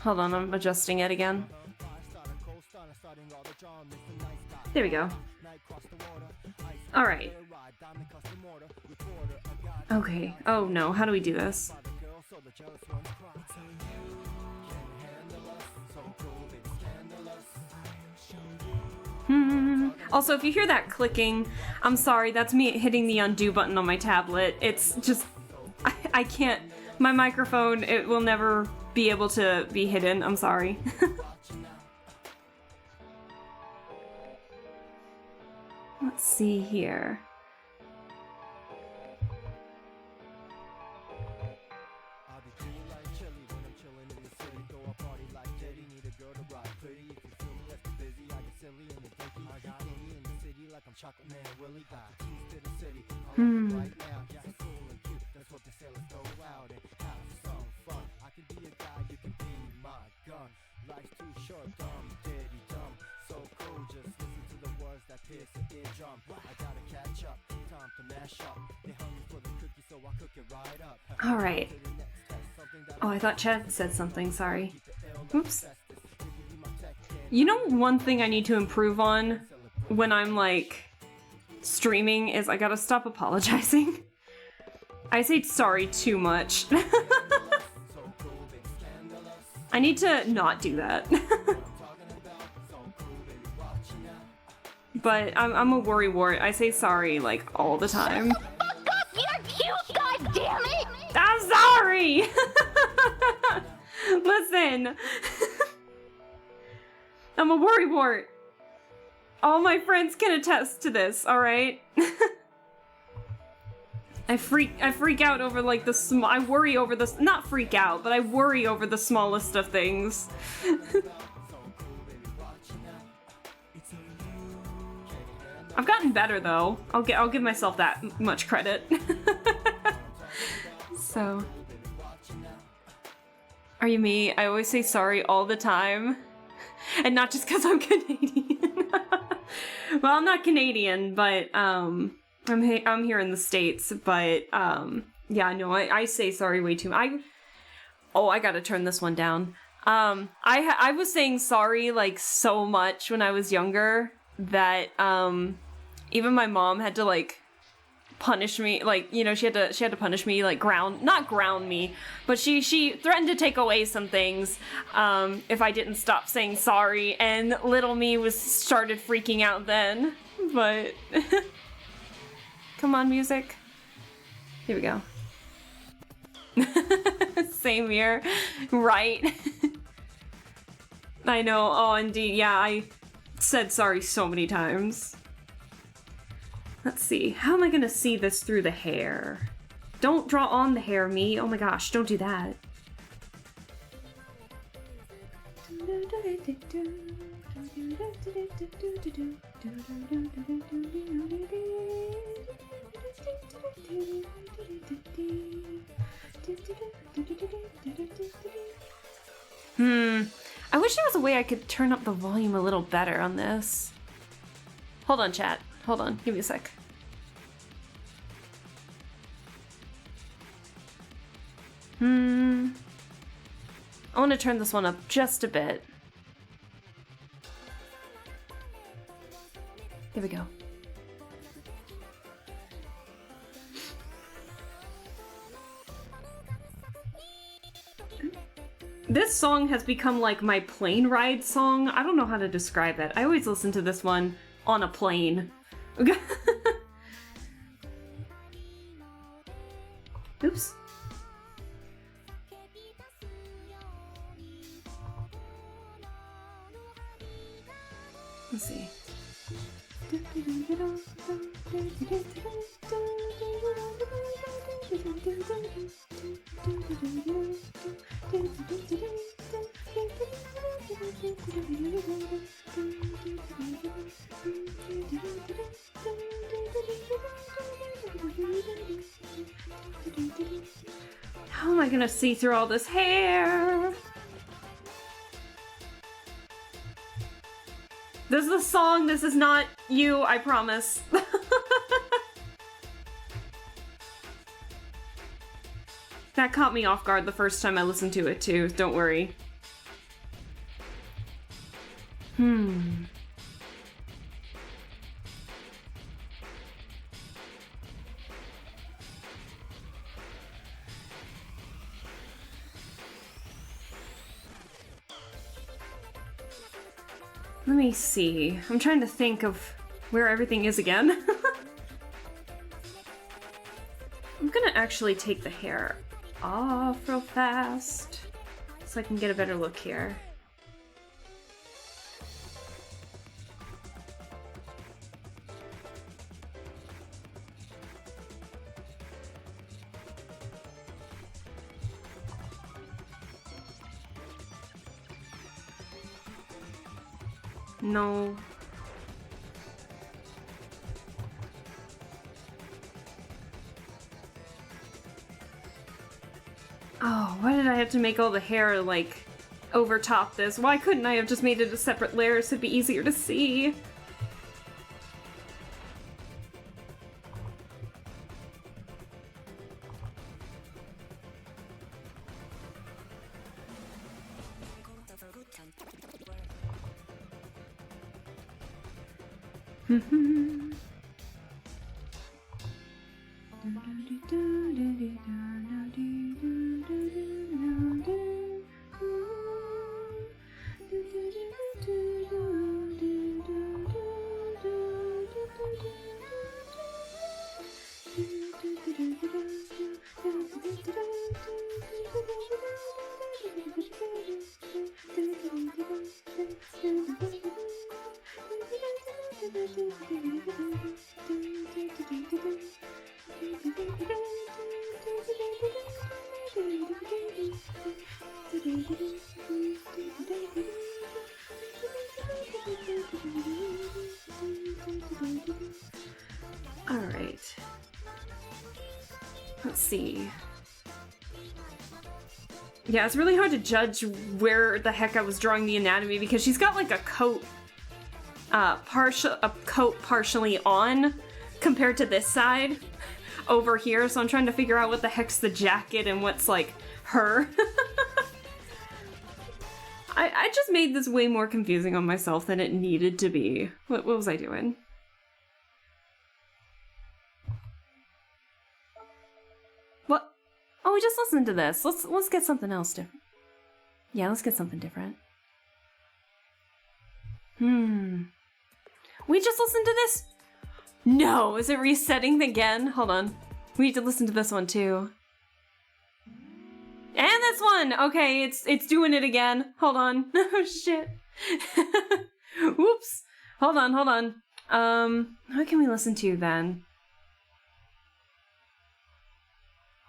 Hold on, I'm adjusting it again. There we go. Alright. Okay. Oh no, how do we do this? Also, if you hear that clicking, I'm sorry, that's me hitting the undo button on my tablet. It's just... I can't... My microphone, it will never be able to be hidden. I'm sorry. Let's see here. All right. Oh, I thought Chad said something. Sorry. Oops. You know, one thing I need to improve on when I'm like streaming is I gotta stop apologizing. I say sorry too much. I need to not do that. But I'm a worrywart. I say sorry like all the time. Fuck up! You're cute, goddammit! I'm sorry! Listen. I'm a worrywart. All my friends can attest to this, alright? I freak out over like the I worry over the not freak out, but I worry over the smallest of things. I've gotten better though. I'll give myself that much credit. So, are you me? I always say sorry all the time, and not just because I'm Canadian. Well, I'm not Canadian, but I'm here in the States. But yeah, no, I say sorry way too much. I gotta turn this one down. I was saying sorry like so much when I was younger that even my mom had to like punish me, like, you know, she had to punish me, like not ground me, but she threatened to take away some things if I didn't stop saying sorry, and little me started freaking out then. But come on, music. Here we go. Same here, right? I know. Oh, indeed. Yeah, I said sorry so many times. Let's see. How am I gonna see this through the hair? Don't draw on the hair, me. Oh my gosh, don't do that. I wish there was a way I could turn up the volume a little better on this. Hold on, chat. Hold on. Give me a sec. I want to turn this one up just a bit. Here we go. This song has become like my plane ride song. I don't know how to describe it. I always listen to this one on a plane. Oops. Let's see. How am I gonna see through all this hair? This is a song, this is not you, I promise. That caught me off guard the first time I listened to it too, don't worry. Let me see. I'm trying to think of where everything is again. I'm gonna actually take the hair off real fast so I can get a better look here. No. Oh, why did I have to make all the hair, like, overtop this. Why couldn't I have just made it a separate layer so it'd be easier to see? Alright. Let's see. Yeah, it's really hard to judge where the heck I was drawing the anatomy because she's got like a coat partially on compared to this side over here, so I'm trying to figure out what the heck's the jacket and what's like her. I just made this way more confusing on myself than it needed to be. What was I doing? What? Oh, we just listened to this. Let's get something else different. Yeah, let's get something different. We just listened to this? No, is it resetting again? Hold on. We need to listen to this one too. And this one! Okay, it's doing it again. Hold on. Oh shit. Whoops. Hold on. What can we listen to then?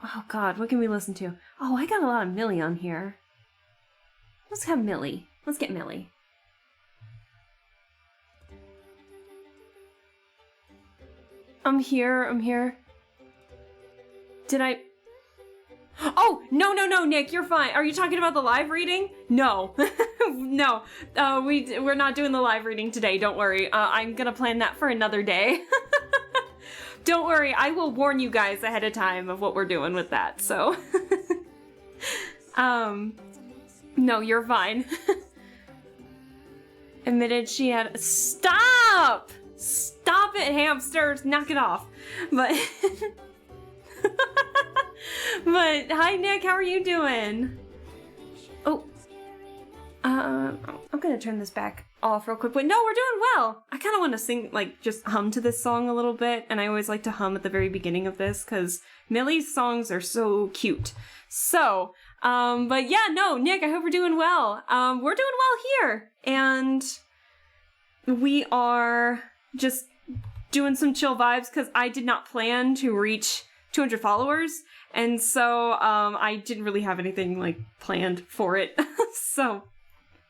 Oh god, what can we listen to? Oh, I got a lot of Millie on here. Let's have Millie. Let's get Millie. I'm here. Did I... Oh, no, Nick, you're fine. Are you talking about the live reading? No. No. We're not doing the live reading today, don't worry. I'm gonna plan that for another day. Don't worry, I will warn you guys ahead of time of what we're doing with that, so... No, you're fine. Admitted she had... Stop! Stop it, hamsters! Knock it off. But... But, hi Nick, how are you doing? Oh. I'm gonna turn this back off real quick. But no, we're doing well! I kinda wanna sing, like, just hum to this song a little bit. And I always like to hum at the very beginning of this, because Millie's songs are so cute. So, but yeah, no, Nick, I hope we're doing well. We're doing well here. And we are just doing some chill vibes, because I did not plan to reach 200 followers. And so, I didn't really have anything, like, planned for it. So,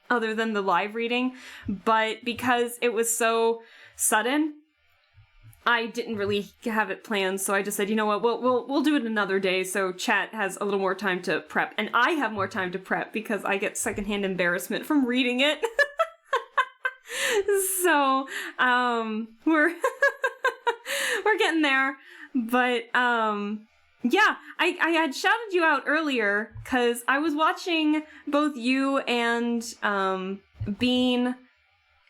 other than the live reading. But because it was so sudden, I didn't really have it planned. So I just said, you know what, we'll do it another day. So chat has a little more time to prep. And I have more time to prep because I get secondhand embarrassment from reading it. So, we're getting there. But, yeah, I had shouted you out earlier because I was watching both you and Bean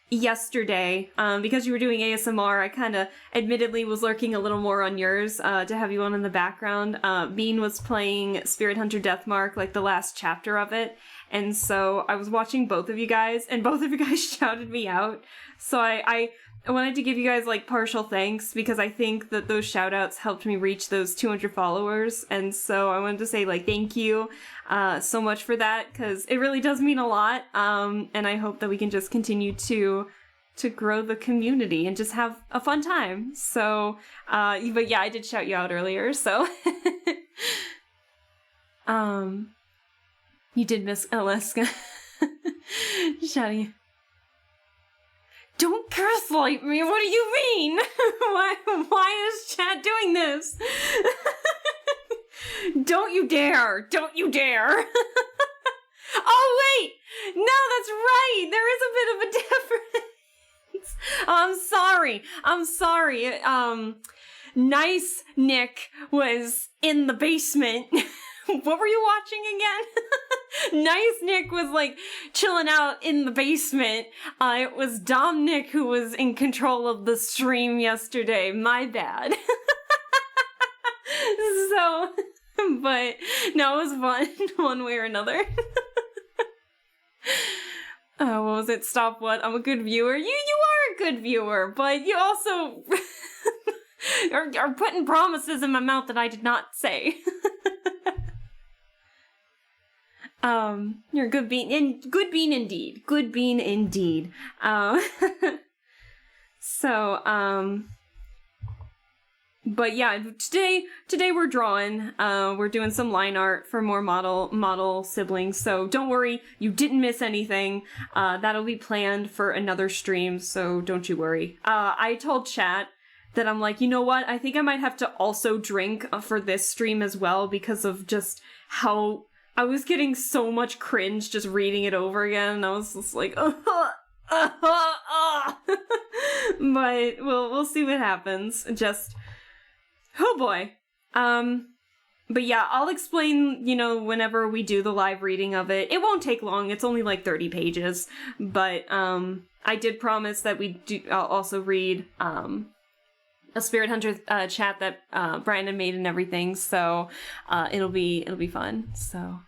yesterday because you were doing ASMR. I kind of admittedly was lurking a little more on yours to have you on in the background. Bean was playing Spirit Hunter Deathmark, like the last chapter of it, and so I was watching both of you guys, and both of you guys shouted me out. So I wanted to give you guys, like, partial thanks, because I think that those shout-outs helped me reach those 200 followers, and so I wanted to say, like, thank you so much for that, because it really does mean a lot, and I hope that we can just continue to grow the community and just have a fun time. So, but yeah, I did shout you out earlier, so... You did miss Alaska. Shouting... Don't gaslight me, what do you mean? Why is chat doing this? Don't you dare! Don't you dare! Oh wait! a bit of a difference. I'm sorry. Nice Nick was in the basement. What were you watching again? Nice Nick was like chilling out in the basement. It was Dom Nick who was in control of the stream yesterday. My bad. So, but no, it was fun one way or another. Oh, what was it? Stop what? I'm a good viewer. You are a good viewer, but you also are putting promises in my mouth that I did not say. You're a good bean, good bean indeed. Good bean indeed. But yeah, today we're drawing. We're doing some line art for more model siblings. So don't worry, you didn't miss anything. That'll be planned for another stream. So don't you worry. I told chat that I'm like, you know what? I think I might have to also drink for this stream as well because of just how I was getting so much cringe just reading it over again. I was just like, but we'll see what happens. Just. Oh boy. But yeah, I'll explain, whenever we do the live reading of it. It won't take long. It's only like 30 pages. But, I did promise that I'll also read, a Spirit Hunter, chat that, Brandon made and everything. So, it'll be fun. So.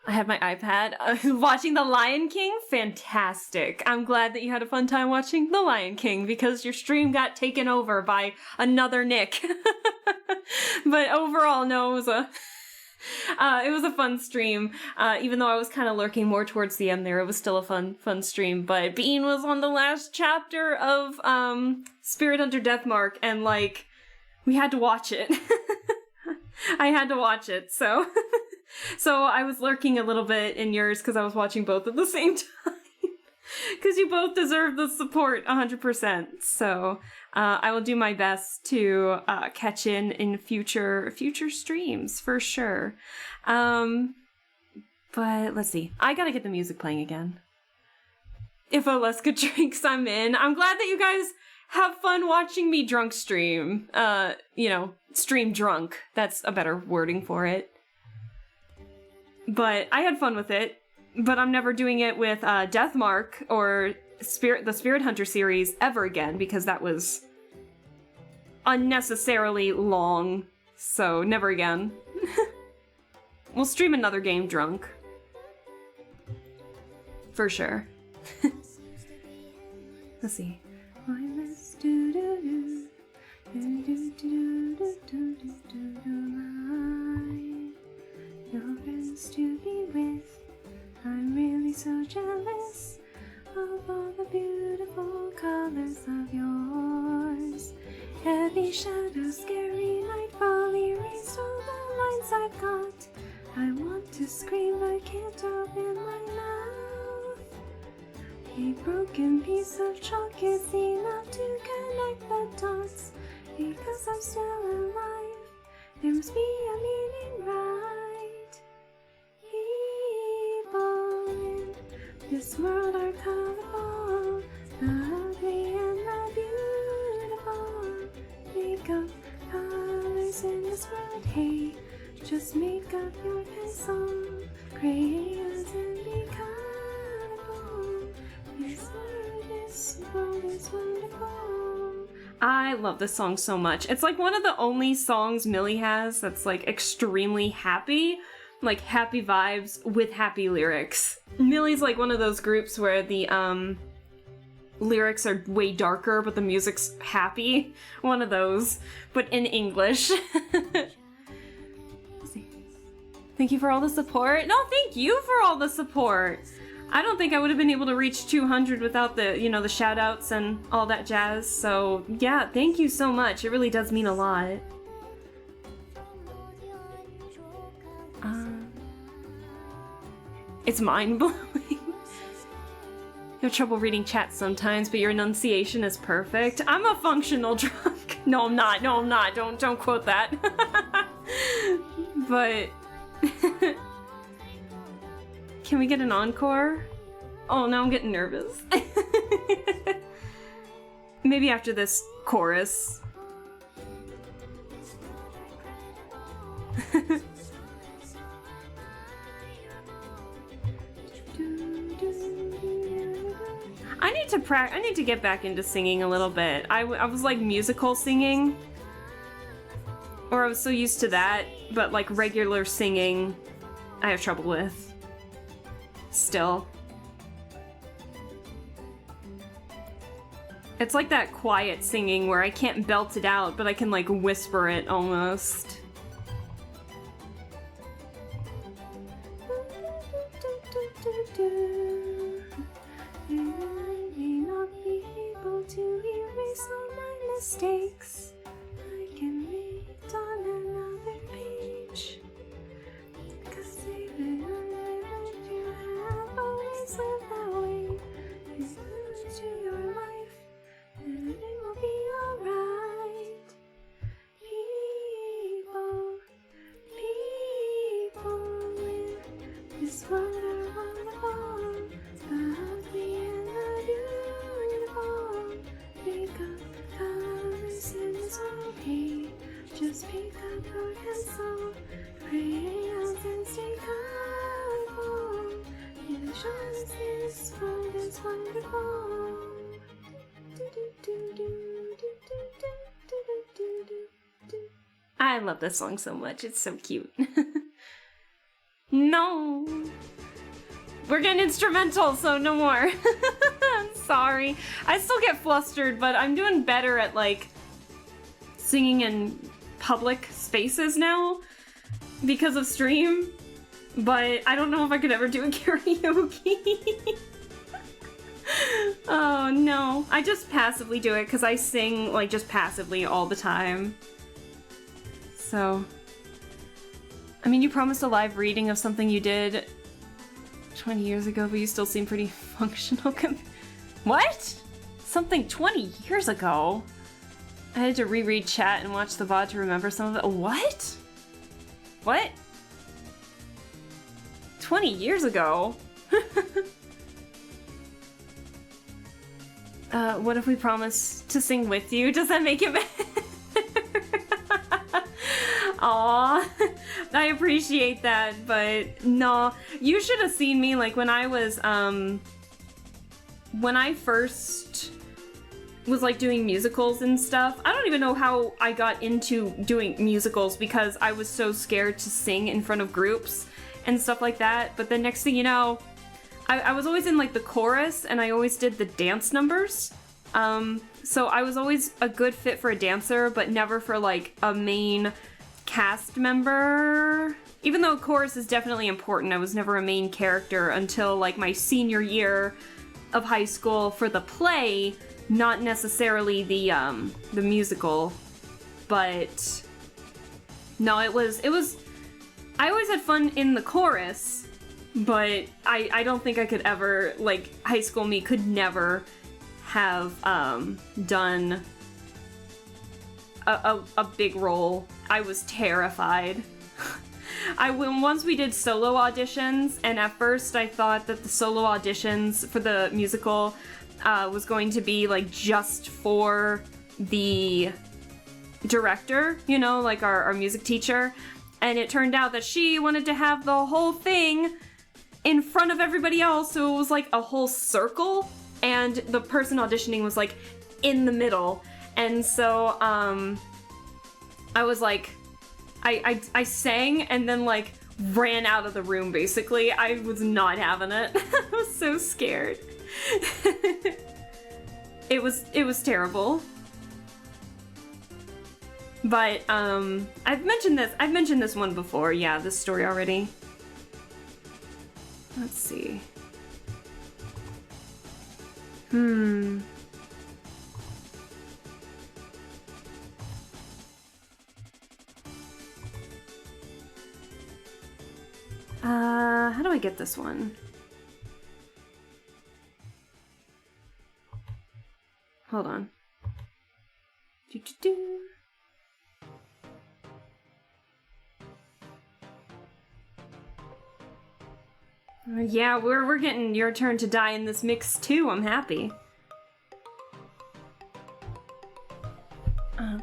I had my iPad watching The Lion King. Fantastic. I'm glad that you had a fun time watching The Lion King because your stream got taken over by another Nick. But overall, no, it was a fun stream. Even though I was kind of lurking more towards the end there, it was still a fun stream. But Bean was on the last chapter of Spirit Hunter Deathmark, and like we had to watch it. I had to watch it, so. So I was lurking a little bit in yours because I was watching both at the same time. Because you both deserve the support 100%. So I will do my best to catch in future streams for sure. But let's see. I gotta get the music playing again. If Oleska drinks, I'm in. I'm glad that you guys have fun watching me drunk stream. Stream drunk. That's a better wording for it. But I had fun with it, but I'm never doing it with Deathmark or the Spirit Hunter series ever again because that was unnecessarily long, so never again. We'll stream another game drunk. For sure. Let's see. Your friends to be with. I'm really so jealous of all the beautiful colors of yours. Heavy shadows, scary nightfall, erased all the lines I've got. I want to scream, I can't open my mouth. A broken piece of chalk is enough to connect the dots. Because I'm still alive, there must be a meaning, right? People in this world are colorful, the ugly and the beautiful. Make up colors in this world, hey, just make up your pencil. Crayons and be colorful. This world is wonderful. I love this song so much. It's like one of the only songs Millie has that's like extremely happy. Like happy vibes with happy lyrics. Millie's like one of those groups where the lyrics are way darker but the music's happy. One of those, but in English. Thank you for all the support. No, thank you for all the support. I don't think I would have been able to reach 200 without the, the shout outs and all that jazz. So yeah, thank you so much. It really does mean a lot. It's mind-blowing. You have trouble reading chat sometimes, but your enunciation is perfect. I'm a functional drunk. No, I'm not. No, I'm not. Don't quote that. But... Can we get an encore? Oh, now I'm getting nervous. Maybe after this chorus. I need to get back into singing a little bit. I was like musical singing. Or I was so used to that, but like regular singing, I have trouble with. Still. It's like that quiet singing where I can't belt it out, but I can like whisper it almost. I may not be able to erase all my mistakes. I can read on another page. 'Cause even if you have always lived that way, it's good to your life, and it will be alright. People in this world are wonderful, but the end are beautiful. Pick up colors and it's okay. Just pick up your pencil, crayons and stay colorful. It shows this world is wonderful. I love this song so much. It's so cute. No. We're getting instrumental, so no more. I'm sorry. I still get flustered, but I'm doing better at like singing in public spaces now because of stream. But I don't know if I could ever do a karaoke. Oh no. I just passively do it because I sing like just passively all the time. So, I mean, you promised a live reading of something you did 20 years ago, but you still seem pretty functional. What? Something 20 years ago? I had to reread chat and watch the VOD to remember some of it. What? What? 20 years ago? What if we promise to sing with you? Does that make it better? Aw, I appreciate that, but no. You should have seen me, like, when I was, when I first was, like, doing musicals and stuff. I don't even know how I got into doing musicals because I was so scared to sing in front of groups and stuff like that. But the next thing you know, I was always in, like, the chorus, and I always did the dance numbers. So I was always a good fit for a dancer, but never for, like, a main cast member. Even though chorus is definitely important, I was never a main character until like my senior year of high school for the play, not necessarily the musical. But no, it was I always had fun in the chorus, but I don't think I could ever, like, high school me could never have done a big role. I was terrified. Once we did solo auditions, and at first I thought that the solo auditions for the musical was going to be like just for the director, you know, like our music teacher, and it turned out that she wanted to have the whole thing in front of everybody else, so it was like a whole circle, and the person auditioning was like in the middle. And so, I was like, I sang and then like ran out of the room basically. I was not having it. I was so scared. It was terrible. But, I've mentioned this one before, yeah, this story already. Let's see. How do I get this one? Hold on. Yeah, we're getting your turn to die in this mix too. I'm happy.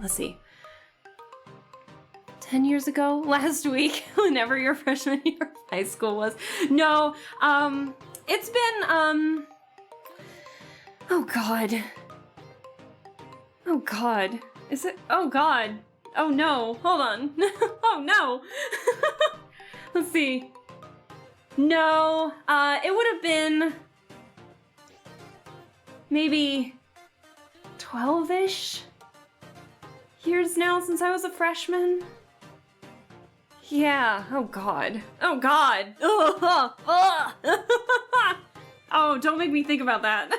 Let's see. 10 years ago? Last week? Whenever your freshman year of high school was. No, it's been, oh god. Oh god. Is it? Oh god. Oh no. Hold on. Oh no. Let's see. No, it would have been maybe 12-ish years now since I was a freshman. Yeah, oh god. Oh god. Ugh. Ugh. Oh, don't make me think about that.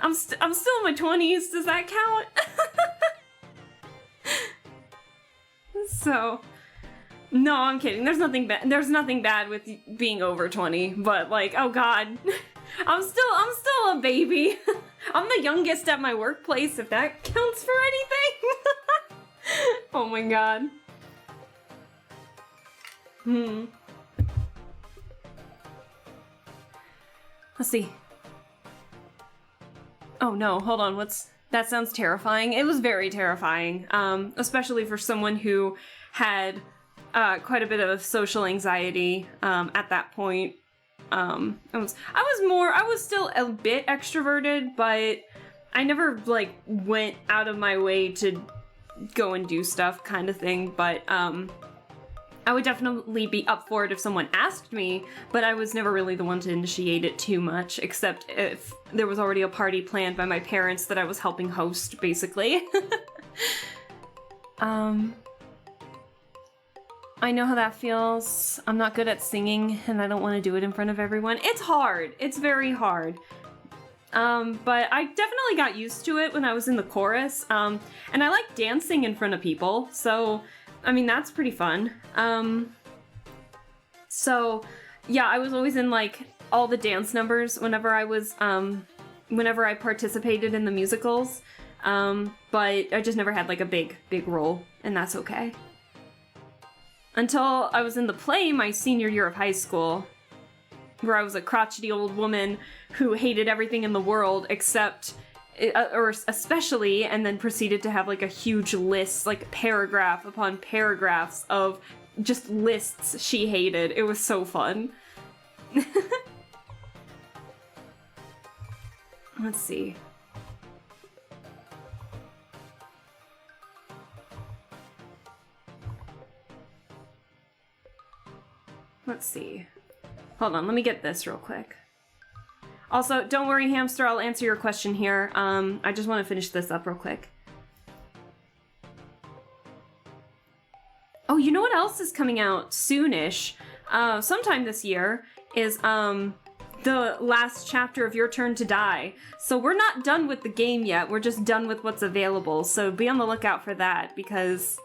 I'm still in my 20s, does that count? So, no, I'm kidding. There's nothing bad with being over 20, but like, oh god. I'm still a baby. I'm the youngest at my workplace, if that counts for anything. Oh my god. Let's see. Oh no, hold on, that sounds terrifying. It was very terrifying, especially for someone who had quite a bit of social anxiety at that point. I was still a bit extroverted, but I never like went out of my way to go and do stuff kind of thing, but I would definitely be up for it if someone asked me, but I was never really the one to initiate it too much, except if there was already a party planned by my parents that I was helping host, basically. I know how that feels. I'm not good at singing, and I don't want to do it in front of everyone. It's hard. It's very hard. But I definitely got used to it when I was in the chorus, and I like dancing in front of people, so, I mean, that's pretty fun. So, yeah, I was always in, like, all the dance numbers whenever I participated in the musicals, but I just never had, like, a big role, and that's okay. Until I was in the play my senior year of high school, where I was a crotchety old woman who hated everything in the world except, or especially, and then proceeded to have like a huge list, like paragraph upon paragraphs of just lists she hated. It was so fun. Let's see. Let's see. Hold on, let me get this real quick. Also, don't worry, Hamster, I'll answer your question here. I just want to finish this up real quick. Oh, you know what else is coming out soonish? Sometime this year is, the last chapter of Your Turn to Die. So we're not done with the game yet, we're just done with what's available, so be on the lookout for that, because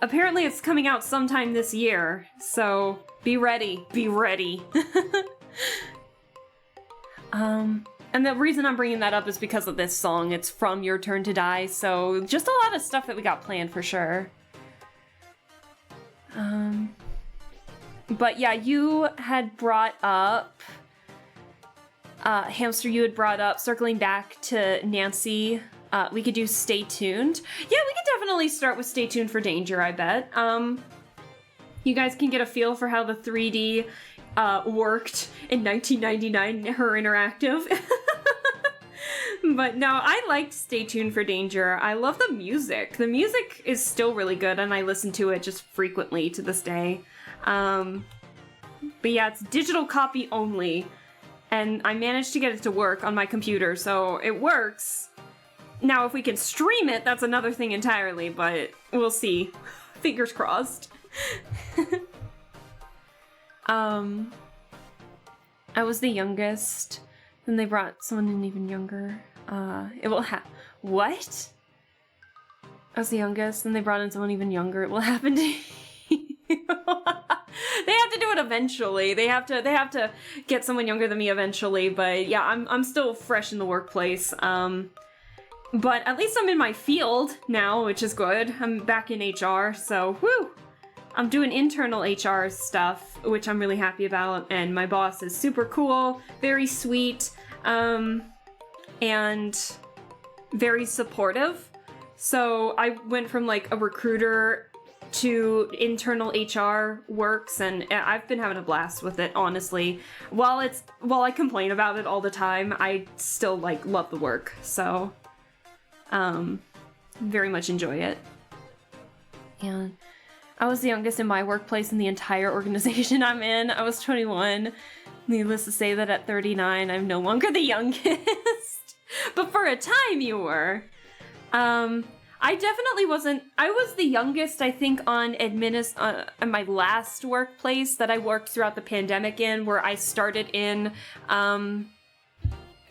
apparently it's coming out sometime this year, so be ready, be ready. And the reason I'm bringing that up is because of this song. It's from Your Turn to Die, so just a lot of stuff that we got planned for sure. But yeah, you had brought up, Hamster, you had brought up, circling back to Nancy, we could do Stay Tuned. Yeah, we could definitely start with Stay Tuned for Danger, I bet. You guys can get a feel for how the 3D worked in 1999, her interactive. But no, I liked Stay Tuned for Danger. I love the music. The music is still really good, and I listen to it just frequently to this day. But yeah, it's digital copy only, and I managed to get it to work on my computer, so it works. Now, if we can stream it, that's another thing entirely, but we'll see. Fingers crossed. I was the youngest, then they brought someone in even younger. What? I was the youngest, then they brought in someone even younger. It will happen to you. They have to do it eventually. They have to get someone younger than me eventually, but yeah, I'm still fresh in the workplace. But at least I'm in my field now, which is good. I'm back in HR, so whew. I'm doing internal HR stuff, which I'm really happy about, and my boss is super cool, very sweet, and very supportive. So I went from like a recruiter to internal HR works, and I've been having a blast with it, honestly. While I complain about it all the time, I still like love the work. So very much enjoy it. And I was the youngest in my workplace in the entire organization I'm in. I was 21. Needless to say that at 39, I'm no longer the youngest. But for a time, you were. I definitely wasn't. I was the youngest, I think, on my last workplace that I worked throughout the pandemic in, where I started in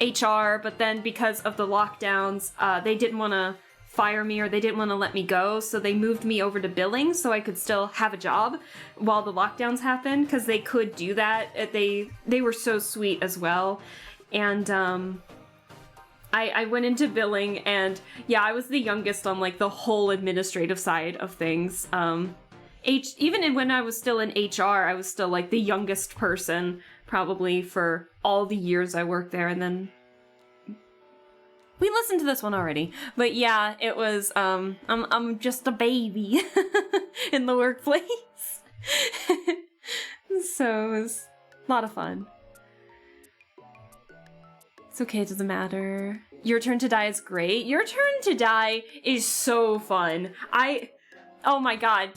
HR, but then because of the lockdowns, they didn't want to fire me or they didn't want to let me go, so they moved me over to billing so I could still have a job while the lockdowns happened, because they could do that. They were so sweet as well. And I went into billing, and yeah, I was the youngest on like the whole administrative side of things. Even when I was still in HR, I was still like the youngest person probably for all the years I worked there. And then we listened to this one already, but yeah, it was I'm just a baby in the workplace. So it was a lot of fun. It's okay, it doesn't matter. Your Turn to Die is great. Your Turn to Die is so fun. Oh my god.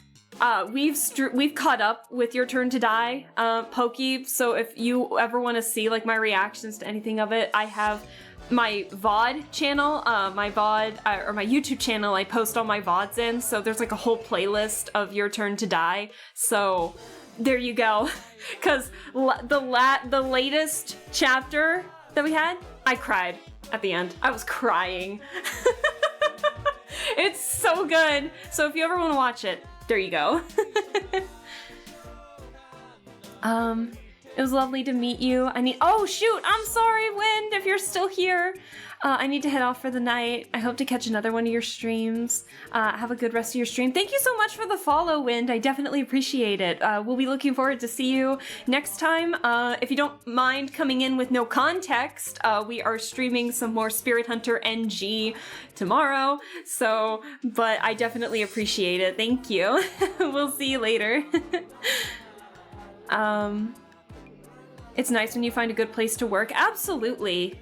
We've caught up with Your Turn to Die, Pokey, so if you ever want to see like my reactions to anything of it, I have my VOD channel, my YouTube channel. I post all my VODs in, so there's like a whole playlist of Your Turn to Die, so there you go. Because the latest chapter that we had, I cried at the end. I was crying. It's so good. So if you ever want to watch it, there you go. It was lovely to meet you. Oh shoot, I'm sorry, Wind, if you're still here. I need to head off for the night. I hope to catch another one of your streams. Have a good rest of your stream. Thank you so much for the follow, Wind. I definitely appreciate it. We'll be looking forward to see you next time. If you don't mind coming in with no context, we are streaming some more Spirit Hunter NG tomorrow. So, but I definitely appreciate it. Thank you. We'll see you later. It's nice when you find a good place to work. Absolutely.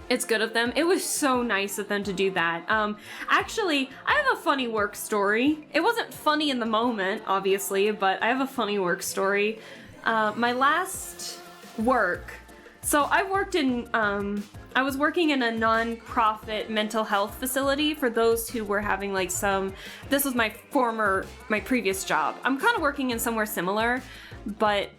It's good of them. It was so nice of them to do that. Actually, I have a funny work story. It wasn't funny in the moment, obviously, but I have a funny work story. My last work. So I was working in a non-profit mental health facility for those who were having like this was my previous job. I'm kind of working in somewhere similar, but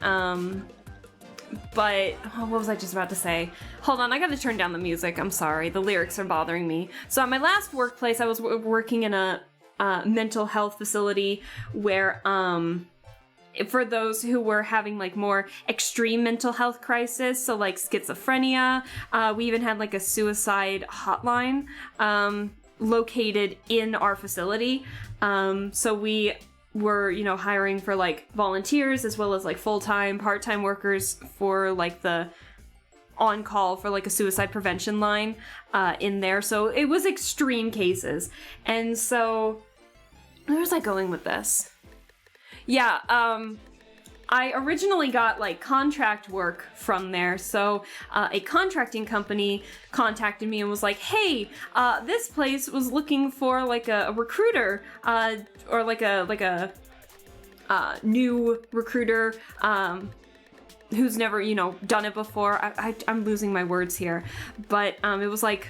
what was I just about to say? Hold on, I gotta turn down the music. I'm sorry, the lyrics are bothering me. So at my last workplace, I was working in a mental health facility where for those who were having like more extreme mental health crisis, so like schizophrenia, we even had like a suicide hotline located in our facility. So we were, hiring for like volunteers as well as like full-time, part-time workers for like the on-call for like a suicide prevention line in there. So it was extreme cases. And so where was I going with this? Yeah, I originally got like contract work from there. So a contracting company contacted me and was like, hey, this place was looking for like a recruiter or like a new recruiter who's never, done it before. I'm losing my words here. But it was like,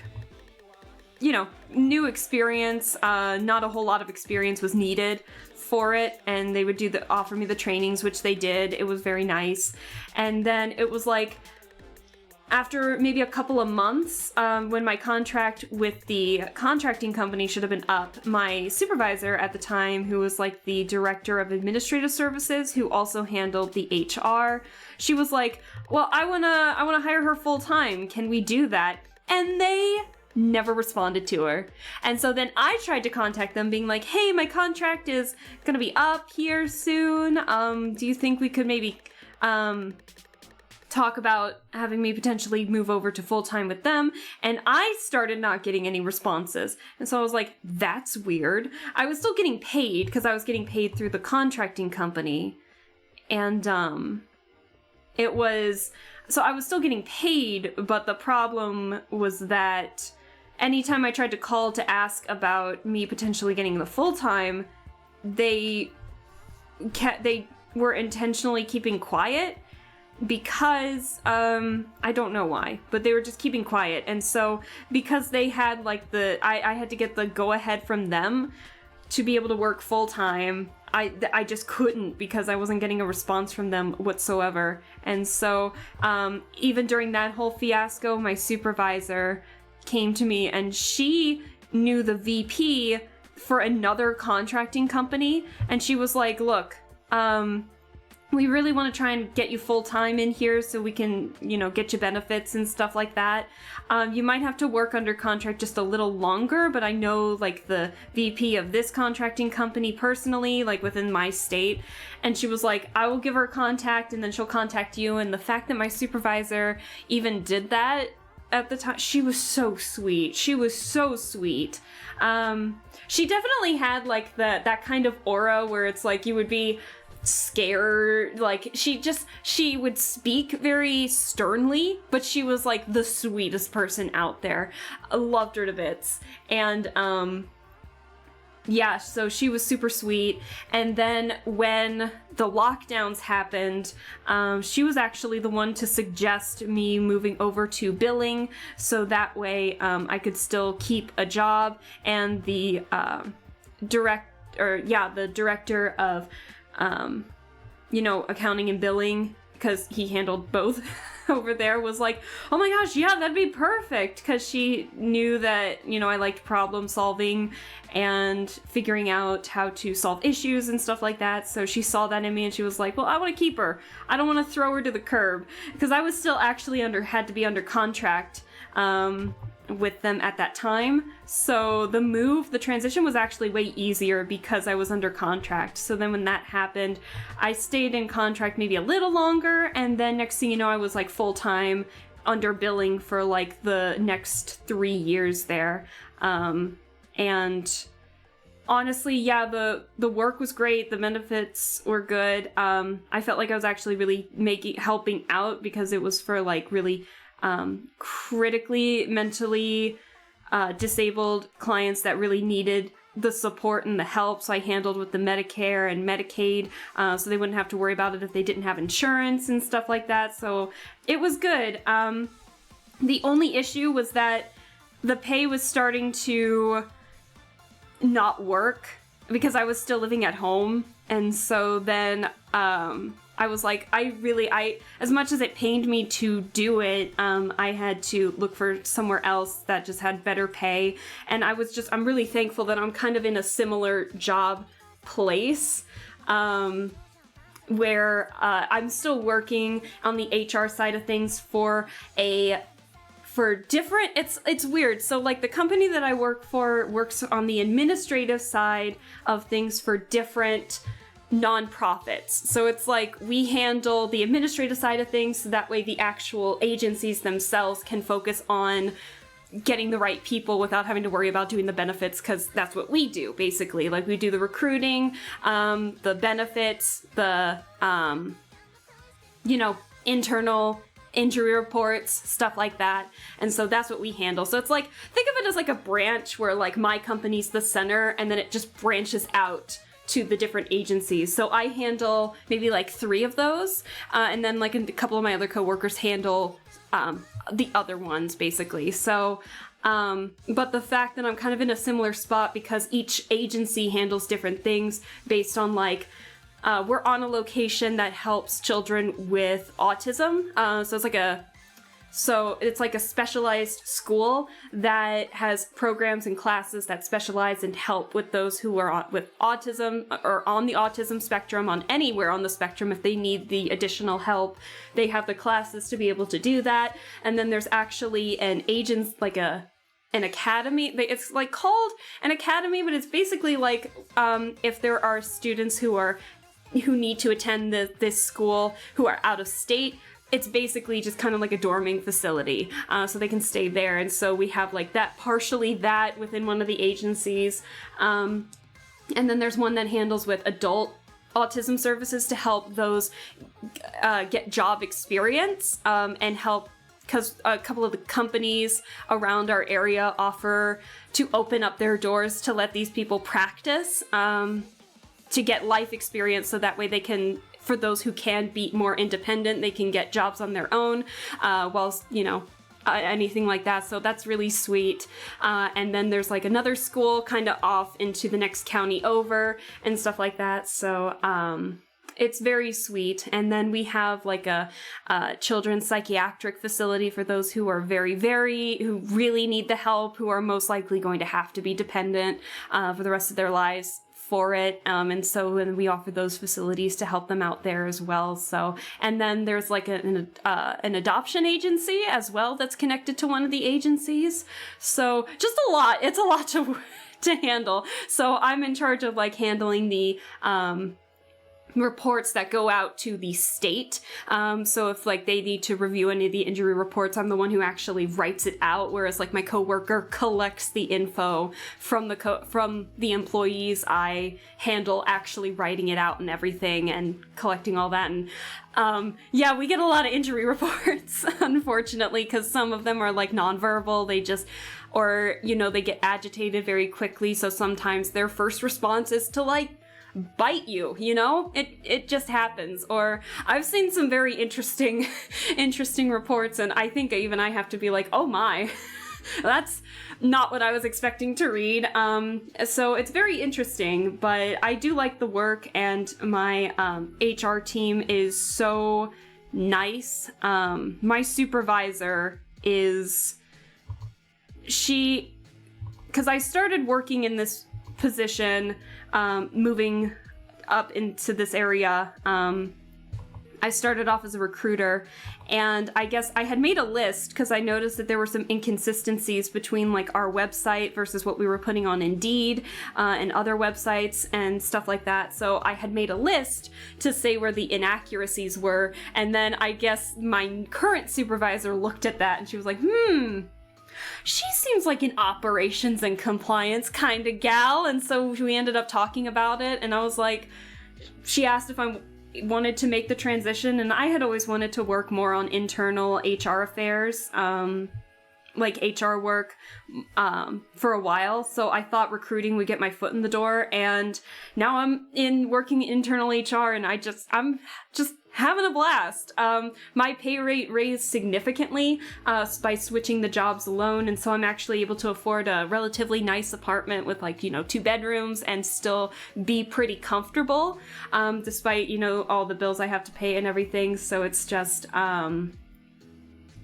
new experience, not a whole lot of experience was needed for it, and they would offer me the trainings, which they did. It was very nice. And then it was like after maybe a couple of months, when my contract with the contracting company should have been up, my supervisor at the time, who was like the director of administrative services, who also handled the HR, she was like, well, I wanna hire her full time. Can we do that? And they never responded to her. And so then I tried to contact them being like, hey, my contract is gonna be up here soon. Do you think we could maybe talk about having me potentially move over to full-time with them? And I started not getting any responses. And so I was like, that's weird. I was still getting paid because I was getting paid through the contracting company. And it was, so I was still getting paid, but the problem was that anytime I tried to call to ask about me potentially getting the full-time, they were intentionally keeping quiet because, I don't know why, but they were just keeping quiet. And so because they had like I had to get the go-ahead from them to be able to work full-time, I just couldn't because I wasn't getting a response from them whatsoever. And so even during that whole fiasco, my supervisor came to me and she knew the VP for another contracting company, and she was like, look, we really want to try and get you full-time in here so we can, you know, get you benefits and stuff like that. You might have to work under contract just a little longer, but I know, like, the VP of this contracting company personally, like, within my state. And she was like, I will give her a contact, and then she'll contact you. And the fact that my supervisor even did that at the time, she was so sweet. She was so sweet. She definitely had, like, that kind of aura where it's like you would be scared. Like, she would speak very sternly, but she was like the sweetest person out there. I loved her to bits. And yeah, so she was super sweet. And then when the lockdowns happened, she was actually the one to suggest me moving over to billing, so that way I could still keep a job. And the director of you know, accounting and billing, because he handled both over there, was like, oh my gosh, yeah, that'd be perfect, because she knew that, you know, I liked problem solving and figuring out how to solve issues and stuff like that. So she saw that in me and she was like, well, I want to keep her. I don't want to throw her to the curb, because I was still actually had to be under contract with them at that time. So the transition was actually way easier because I was under contract. So then when that happened, I stayed in contract maybe a little longer, and then next thing you know, I was like full-time under billing for like the next 3 years there. And honestly, yeah, the work was great, the benefits were good. I felt like I was actually really helping out, because it was for like really critically mentally disabled clients that really needed the support and the help. So I handled with the Medicare and Medicaid, so they wouldn't have to worry about it if they didn't have insurance and stuff like that. So it was good. The only issue was that the pay was starting to not work because I was still living at home. And so then I was like, as much as it pained me to do it, I had to look for somewhere else that just had better pay. And I'm really thankful that I'm kind of in a similar job place, where I'm still working on the HR side of things for different, it's weird. So like the company that I work for works on the administrative side of things for different nonprofits. So it's like we handle the administrative side of things, so that way the actual agencies themselves can focus on getting the right people without having to worry about doing the benefits, because that's what we do basically. Like we do the recruiting, the benefits, the internal injury reports, stuff like that. And so that's what we handle. So it's like, think of it as like a branch where like my company's the center, and then it just branches out to the different agencies. So I handle maybe like 3 of those, and then like a couple of my other coworkers handle the other ones basically. So but the fact that I'm kind of in a similar spot, because each agency handles different things based on like we're on a location that helps children with autism. So it's like a specialized school that has programs and classes that specialize and help with those who are with autism or on the autism spectrum, on anywhere on the spectrum. If they need the additional help, they have the classes to be able to do that. And then there's actually an an academy. It's like called an academy, but it's basically like if there are students who need to attend this school who are out of state, it's basically just kind of like a dorming facility, so they can stay there. And so we have like partially that within one of the agencies. And then there's one that handles with adult autism services to help those get job experience and help, because a couple of the companies around our area offer to open up their doors to let these people practice to get life experience, so that way they can, for those who can be more independent, they can get jobs on their own, whilst, anything like that. So that's really sweet. And then there's like another school kind of off into the next county over and stuff like that. So it's very sweet. And then we have like a children's psychiatric facility for those who are who really need the help, who are most likely going to have to be dependent for the rest of their lives for it. And so when we offer those facilities to help them out there as well. So, and then there's like an adoption agency as well that's connected to one of the agencies. So just a lot. It's a lot to handle. So I'm in charge of like handling the reports that go out to the state. So if like they need to review any of the injury reports, I'm the one who actually writes it out, whereas like my coworker collects the info from the employees. I handle actually writing it out and everything and collecting all that. And yeah, we get a lot of injury reports, unfortunately, because some of them are like nonverbal. They just, or they get agitated very quickly. So sometimes their first response is to like bite you, it just happens. Or I've seen some very interesting reports, and I think even I have to be like, oh my, that's not what I was expecting to read. So it's very interesting, but I do like the work, and my HR team is so nice. My supervisor because I started working in this position, moving up into this area. I started off as a recruiter, and I guess I had made a list because I noticed that there were some inconsistencies between like our website versus what we were putting on Indeed and other websites and stuff like that. So I had made a list to say where the inaccuracies were, and then I guess my current supervisor looked at that and she was like, she seems like an operations and compliance kind of gal. And so we ended up talking about it, and I was like, she asked if I wanted to make the transition, and I had always wanted to work more on internal HR affairs, like HR work, for a while. So I thought recruiting would get my foot in the door, and now I'm working internal HR, and I'm just having a blast. My pay rate raised significantly by switching the jobs alone, and so I'm actually able to afford a relatively nice apartment with 2 bedrooms and still be pretty comfortable, despite all the bills I have to pay and everything. So it's just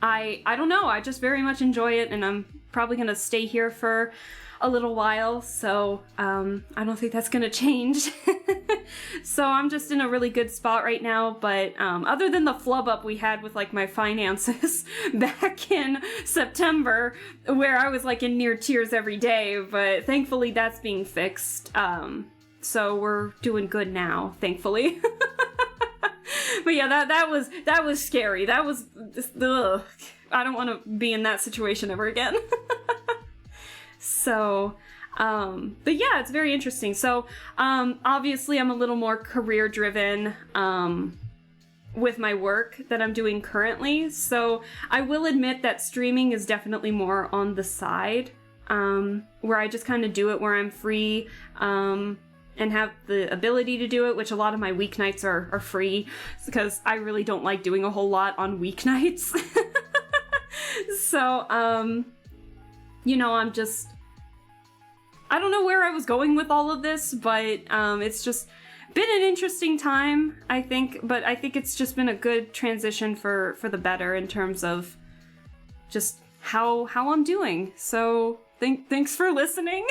I don't know, I just very much enjoy it, and I'm probably gonna stay here for a little while, so I don't think that's gonna change. So I'm just in a really good spot right now, but other than the flub up we had with my finances back in September, where I was in near tears every day, but thankfully that's being fixed. So we're doing good now, thankfully. But yeah, that was scary. That was ugh. I don't want to be in that situation ever again. So, but yeah, it's very interesting. So, obviously I'm a little more career driven, with my work that I'm doing currently. So I will admit that streaming is definitely more on the side, where I just kind of do it where I'm free, and have the ability to do it, which a lot of my weeknights are free, because I really don't like doing a whole lot on weeknights. So, I don't know where I was going with all of this, but it's just been an interesting time, I think, but I think it's just been a good transition for the better in terms of just how I'm doing. So thanks for listening.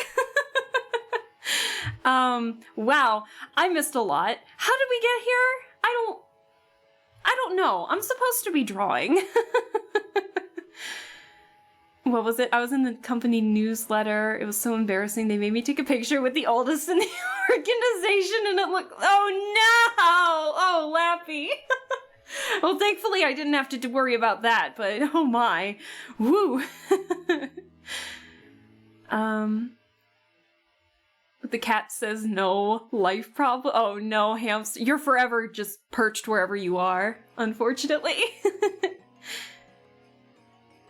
Wow, I missed a lot. How did we get here? I don't know. I'm supposed to be drawing. what was it? I was in the company newsletter. It was so embarrassing. They made me take a picture with the oldest in the organization, and it looked, oh no! Oh, Lappy. Well, thankfully I didn't have to worry about that, but oh my. Woo! The cat says no life problem. Oh no, hamster. You're forever just perched wherever you are, unfortunately.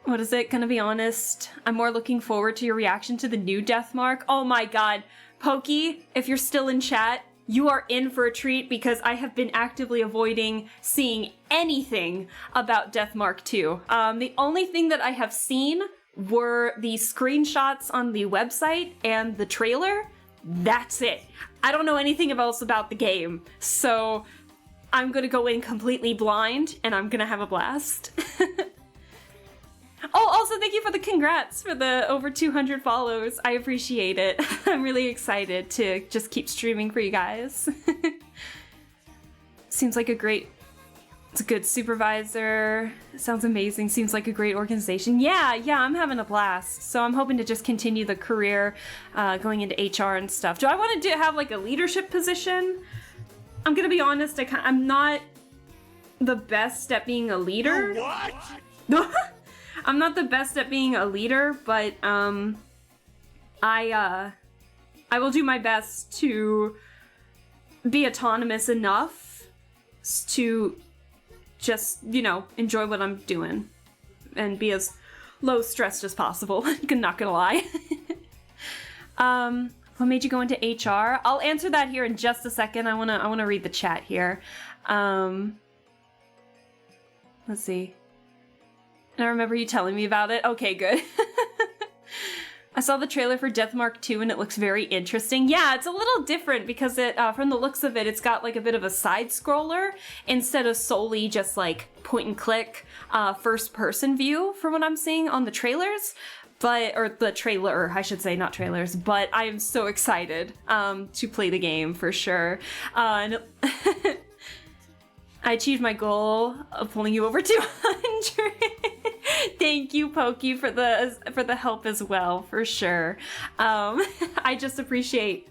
What is it? Gonna be honest, I'm more looking forward to your reaction to the new Deathmark. Oh my god. Pokey, if you're still in chat, you are in for a treat because I have been actively avoiding seeing anything about Deathmark 2. The only thing that I have seen were the screenshots on the website and the trailer. That's it. I don't know anything else about the game, so I'm gonna go in completely blind and I'm gonna have a blast. Oh, also thank you for the congrats for the over 200 follows. I appreciate it. I'm really excited to just keep streaming for you guys. Seems like it's a good supervisor. Sounds amazing. Seems like a great organization. Yeah, I'm having a blast. So I'm hoping to just continue the career going into HR and stuff. Do I want to have like a leadership position? I'm gonna be honest, I'm not the best at being a leader. What? I'm not the best at being a leader, but I will do my best to be autonomous enough to just, enjoy what I'm doing and be as low stressed as possible. Not gonna lie. What made you go into HR? I'll answer that here in just a second. I wanna read the chat here. Let's see. And I remember you telling me about it. Okay, good. I saw the trailer for Deathmark 2 and it looks very interesting. Yeah, it's a little different because it, from the looks of it, it's got like a bit of a side scroller instead of solely just like point and click first person view from what I'm seeing on the trailers. Or the trailer, I should say, not trailers, but I am so excited to play the game for sure. I achieved my goal of pulling you over 200. Thank you, Pokey, for the help as well, for sure. I just appreciate,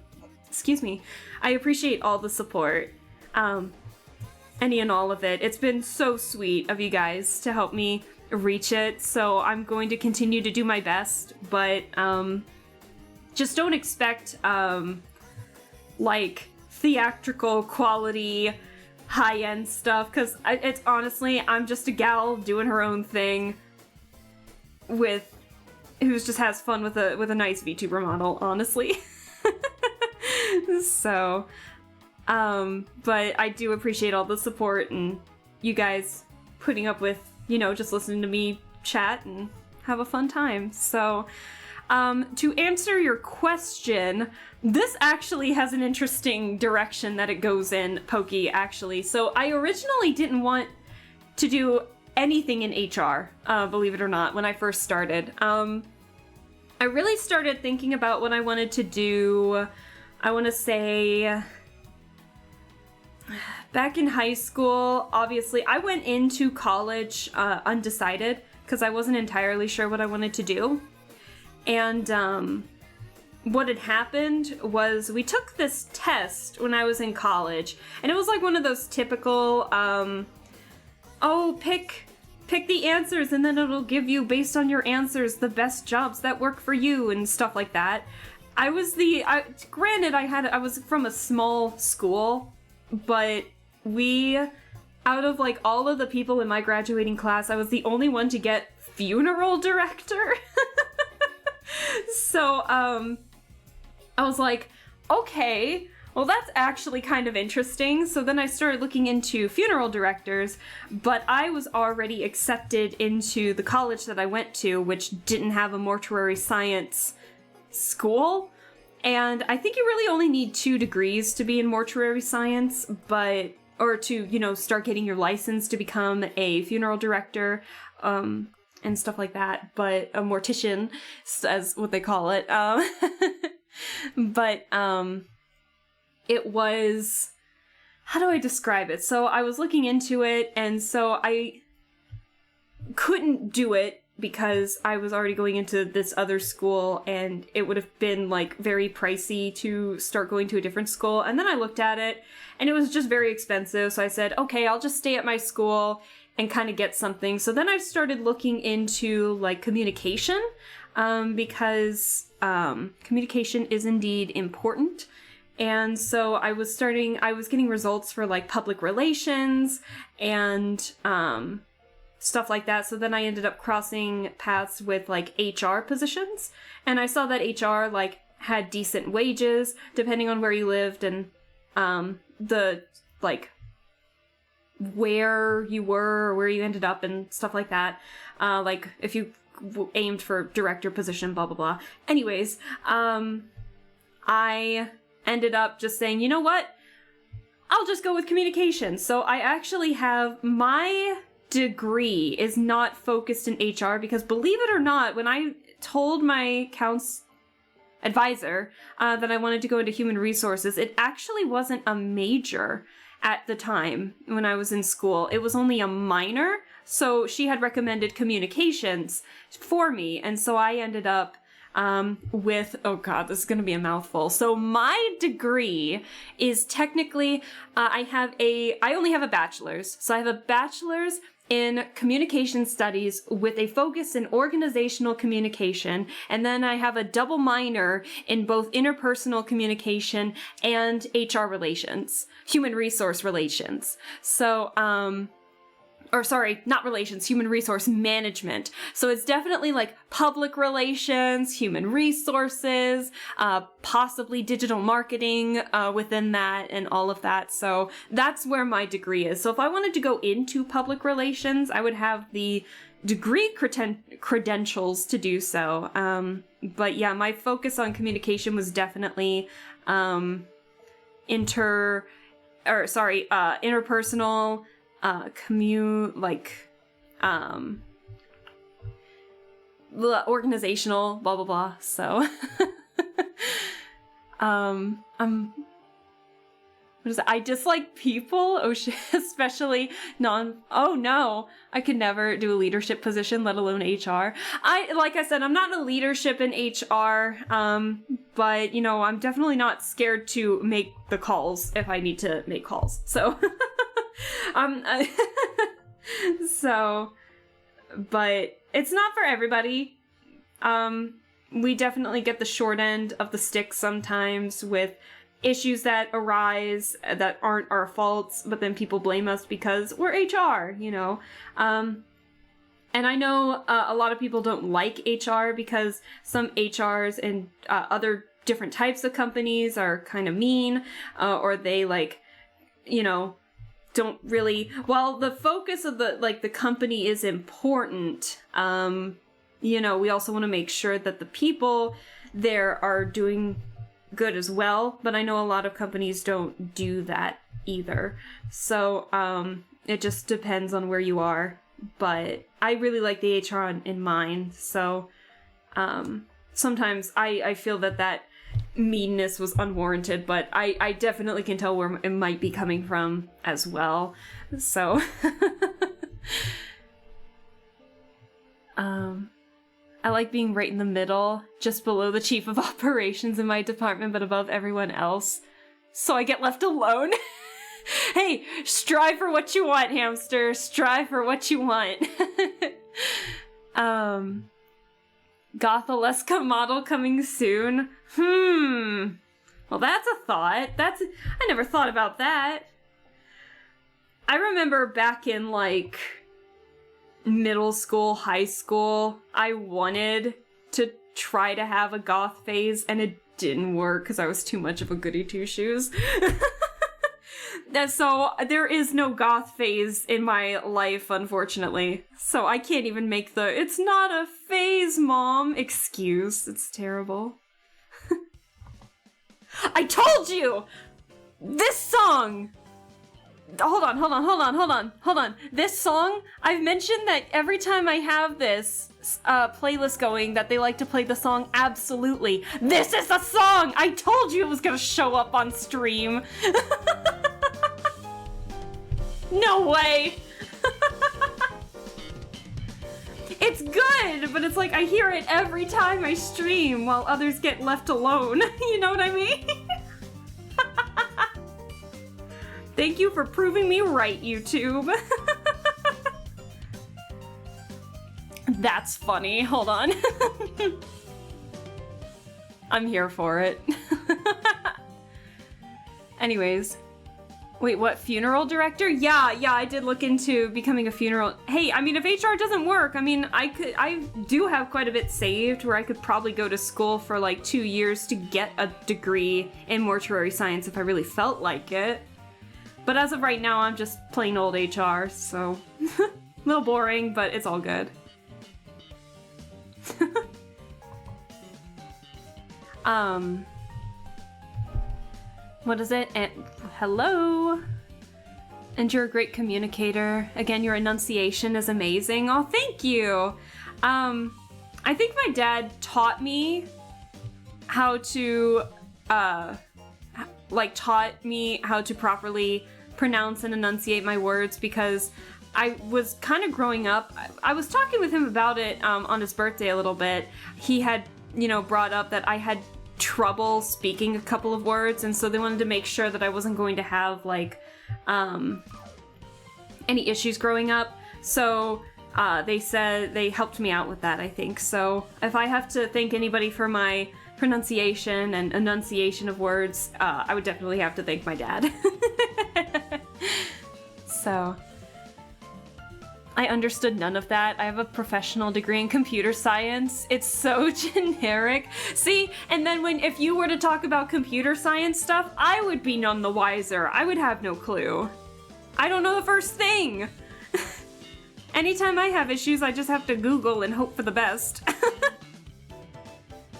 I appreciate all the support, any and all of it. It's been so sweet of you guys to help me reach it, so I'm going to continue to do my best, but just don't expect like theatrical quality high-end stuff, because it's honestly, I'm just a gal doing her own thing who just has fun with a nice VTuber model, honestly. So, but I do appreciate all the support and you guys putting up with, just listening to me chat and have a fun time. So, to answer your question, this actually has an interesting direction that it goes in, Pokey, actually. So I originally didn't want to do anything in HR, believe it or not, when I first started. I really started thinking about what I wanted to do, I want to say, back in high school. Obviously, I went into college undecided because I wasn't entirely sure what I wanted to do. And what had happened was we took this test when I was in college, and it was like one of those typical, pick the answers and then it'll give you, based on your answers, the best jobs that work for you and stuff like that. Granted, I was from a small school, but out of like all of the people in my graduating class, I was the only one to get funeral director. So, I was like, okay, well that's actually kind of interesting. So then I started looking into funeral directors, but I was already accepted into the college that I went to, which didn't have a mortuary science school. And I think you really only need 2 degrees to be in mortuary science, or to, start getting your license to become a funeral director, and stuff like that, but a mortician, as what they call it. But it was, how do I describe it? So I was looking into it, and so I couldn't do it because I was already going into this other school and it would have been like very pricey to start going to a different school. And then I looked at it and it was just very expensive. So I said, okay, I'll just stay at my school and kind of get something. So then I started looking into like communication, because communication is indeed important. And so I was getting results for like public relations and stuff like that. So then I ended up crossing paths with like HR positions. And I saw that HR like had decent wages depending on where you lived and the like where you were or where you ended up and stuff like that. Like if you aimed for director position, blah, blah, blah. Anyways, I ended up just saying, you know what? I'll just go with communication. So I actually have my degree is not focused in HR because believe it or not, when I told my advisor that I wanted to go into human resources, it actually wasn't a major at the time when I was in school. It was only a minor. So she had recommended communications for me. And so I ended up with, oh god, this is going to be a mouthful. So my degree is technically, I only have a bachelor's. So I have a bachelor's in communication studies with a focus in organizational communication. And then I have a double minor in both interpersonal communication and HR relations, human resource relations. So, or sorry, not relations, human resource management. So it's definitely like public relations, human resources, possibly digital marketing within that and all of that. So that's where my degree is. So if I wanted to go into public relations, I would have the degree credentials to do so. But yeah, my focus on communication was definitely interpersonal, organizational, blah, blah, blah. So, what is it? I dislike people, especially oh no, I could never do a leadership position, let alone HR. Like I said, I'm not in a leadership in HR, but, you know, I'm definitely not scared to make the calls if I need to make calls. So, but it's not for everybody. We definitely get the short end of the stick sometimes with issues that arise that aren't our faults, but then people blame us because we're HR, you know. And I know a lot of people don't like HR because some HRs and other different types of companies are kind of mean, or they like, you know, don't really, while the focus of the company is important, you know, we also want to make sure that the people there are doing good as well, but I know a lot of companies don't do that either. So, it just depends on where you are, but I really like the HR in mine, so, sometimes I feel that meanness was unwarranted, but I definitely can tell where it might be coming from as well, so, I like being right in the middle, just below the chief of operations in my department, but above everyone else. So I get left alone. Hey, strive for what you want, hamster. Strive for what you want. Gothaleska model coming soon. Well, that's a thought. I never thought about that. I remember back in, like, middle school, high school, I wanted to try to have a goth phase, and it didn't work because I was too much of a goody two-shoes. So there is no goth phase in my life, unfortunately. So I can't even make the "it's not a phase, Mom" excuse. It's terrible. I told you! This song! Hold on. This song, I've mentioned that every time I have this playlist going that they like to play the song Absolutely. This is the song! I told you it was gonna show up on stream. No way! It's good, but it's like I hear it every time I stream while others get left alone. You know what I mean? Thank you for proving me right, YouTube. That's funny. Hold on. I'm here for it. Anyways. Wait, what? Funeral director? Yeah, I did look into becoming a funeral. Hey, I mean, if HR doesn't work, I mean, I do have quite a bit saved where I could probably go to school for like 2 years to get a degree in mortuary science if I really felt like it. But as of right now, I'm just plain old HR, so a little boring, but it's all good. What is it? Hello? And you're a great communicator. Again, your enunciation is amazing. Oh, thank you. I think my dad taught me how to, taught me how to properly pronounce and enunciate my words because I was kind of growing up. I was talking with him about it on his birthday a little bit. He had, brought up that I had trouble speaking a couple of words, and so they wanted to make sure that I wasn't going to have any issues growing up. So they said they helped me out with that, I think. So if I have to thank anybody for my pronunciation and enunciation of words, I would definitely have to thank my dad. So I understood none of that. I have a professional degree in computer science. It's so generic. See, and then if you were to talk about computer science stuff, I would be none the wiser. I would have no clue. I don't know the first thing. Anytime I have issues, I just have to Google and hope for the best.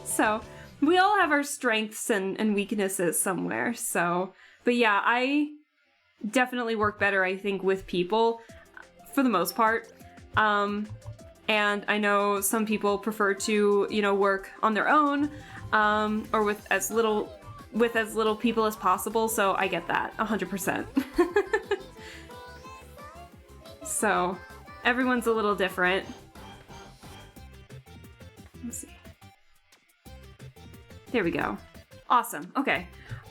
So, we all have our strengths and weaknesses somewhere, so. But yeah, I definitely work better, I think, with people. For the most part. And I know some people prefer to, work on their own, or with as little people as possible, so I get that, 100%. So, everyone's a little different. Let's see. There we go. Awesome, okay.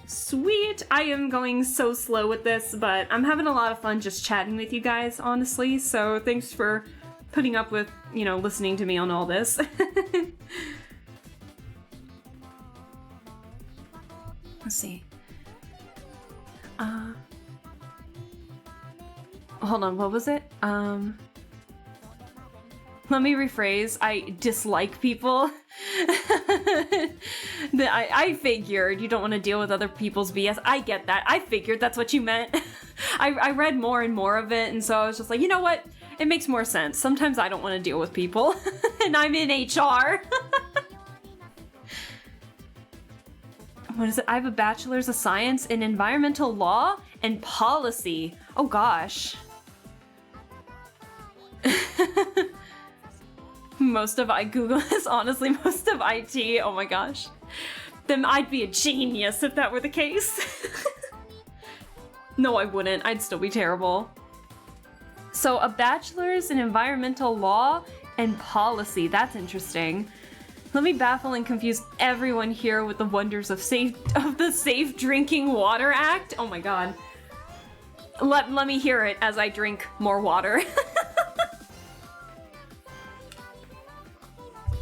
Sweet! I am going so slow with this, but I'm having a lot of fun just chatting with you guys, honestly, so thanks for putting up with, listening to me on all this. Let's see. Hold on, what was it? Let me rephrase. I dislike people. I figured you don't want to deal with other people's BS. I get that. I figured that's what you meant. I read more and more of it, and so I was just like, you know what? It makes more sense. Sometimes I don't want to deal with people, and I'm in HR. What is it? I have a bachelor's of science in environmental law and policy. Oh gosh. Google is honestly most of IT. Oh my gosh. Then I'd be a genius if that were the case. No, I wouldn't. I'd still be terrible. So a bachelor's in environmental law and policy. That's interesting. Let me baffle and confuse everyone here with the wonders of the Safe Drinking Water Act. Oh my god. Let me hear it as I drink more water.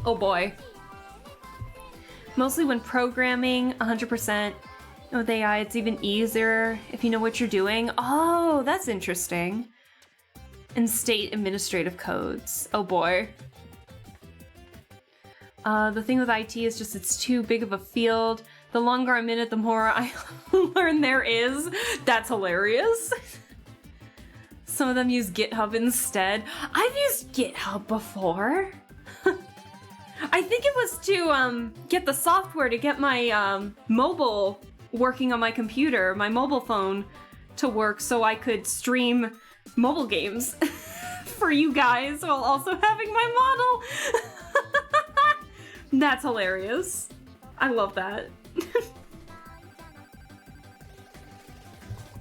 Oh boy. Mostly when programming, 100%. With AI, it's even easier if you know what you're doing. Oh, that's interesting. And state administrative codes. Oh boy. The thing with IT is just it's too big of a field. The longer I'm in it, the more I learn there is. That's hilarious. Some of them use GitHub instead. I've used GitHub before. I think it was to get the software to get my mobile working on my computer, my mobile phone to work so I could stream mobile games for you guys while also having my model. That's hilarious. I love that.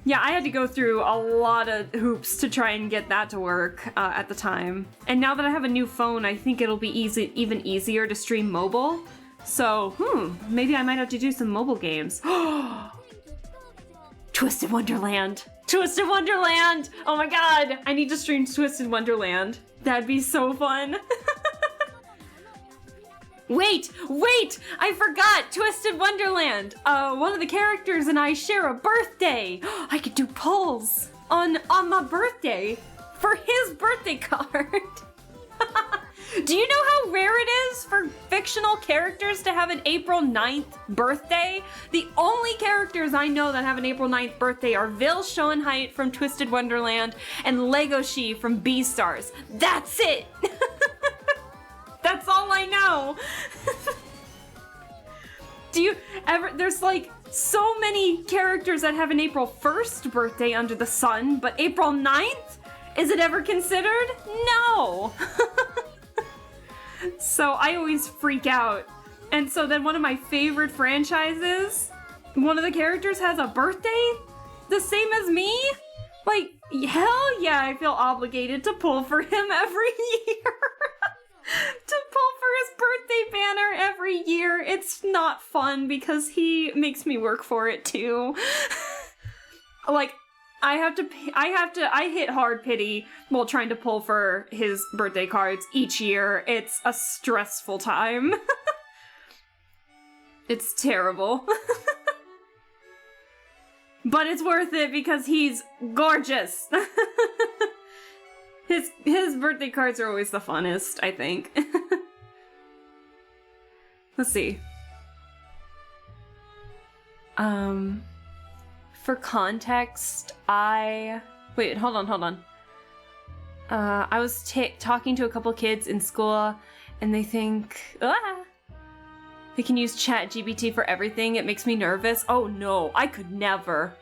Yeah, I had to go through a lot of hoops to try and get that to work at the time. And now that I have a new phone, I think it'll be even easier to stream mobile. So, maybe I might have to do some mobile games. Twisted Wonderland! Twisted Wonderland! Oh my god! I need to stream Twisted Wonderland. That'd be so fun. Wait! I forgot! Twisted Wonderland! One of the characters and I share a birthday! I could do polls on my birthday for his birthday card. Do you know how rare it is for fictional characters to have an April 9th birthday? The only characters I know that have an April 9th birthday are Vil Schoenheit from Twisted Wonderland and Legoshi from Beastars. That's it! That's all I know. Do you ever, there's like so many characters that have an April 1st birthday under the sun, but April 9th? Is it ever considered? No. So I always freak out. And so then one of my favorite franchises, one of the characters has a birthday the same as me? Like, hell yeah, I feel obligated to pull for him every year. To pull for his birthday banner every year. It's not fun because he makes me work for it too. Like, I hit hard pity while trying to pull for his birthday cards each year. It's a stressful time. It's terrible. But it's worth it because he's gorgeous. His birthday cards are always the funnest, I think. Let's see. For context, wait, hold on. I was talking to a couple kids in school, and they think, they can use ChatGPT for everything. It makes me nervous. Oh no, I could never.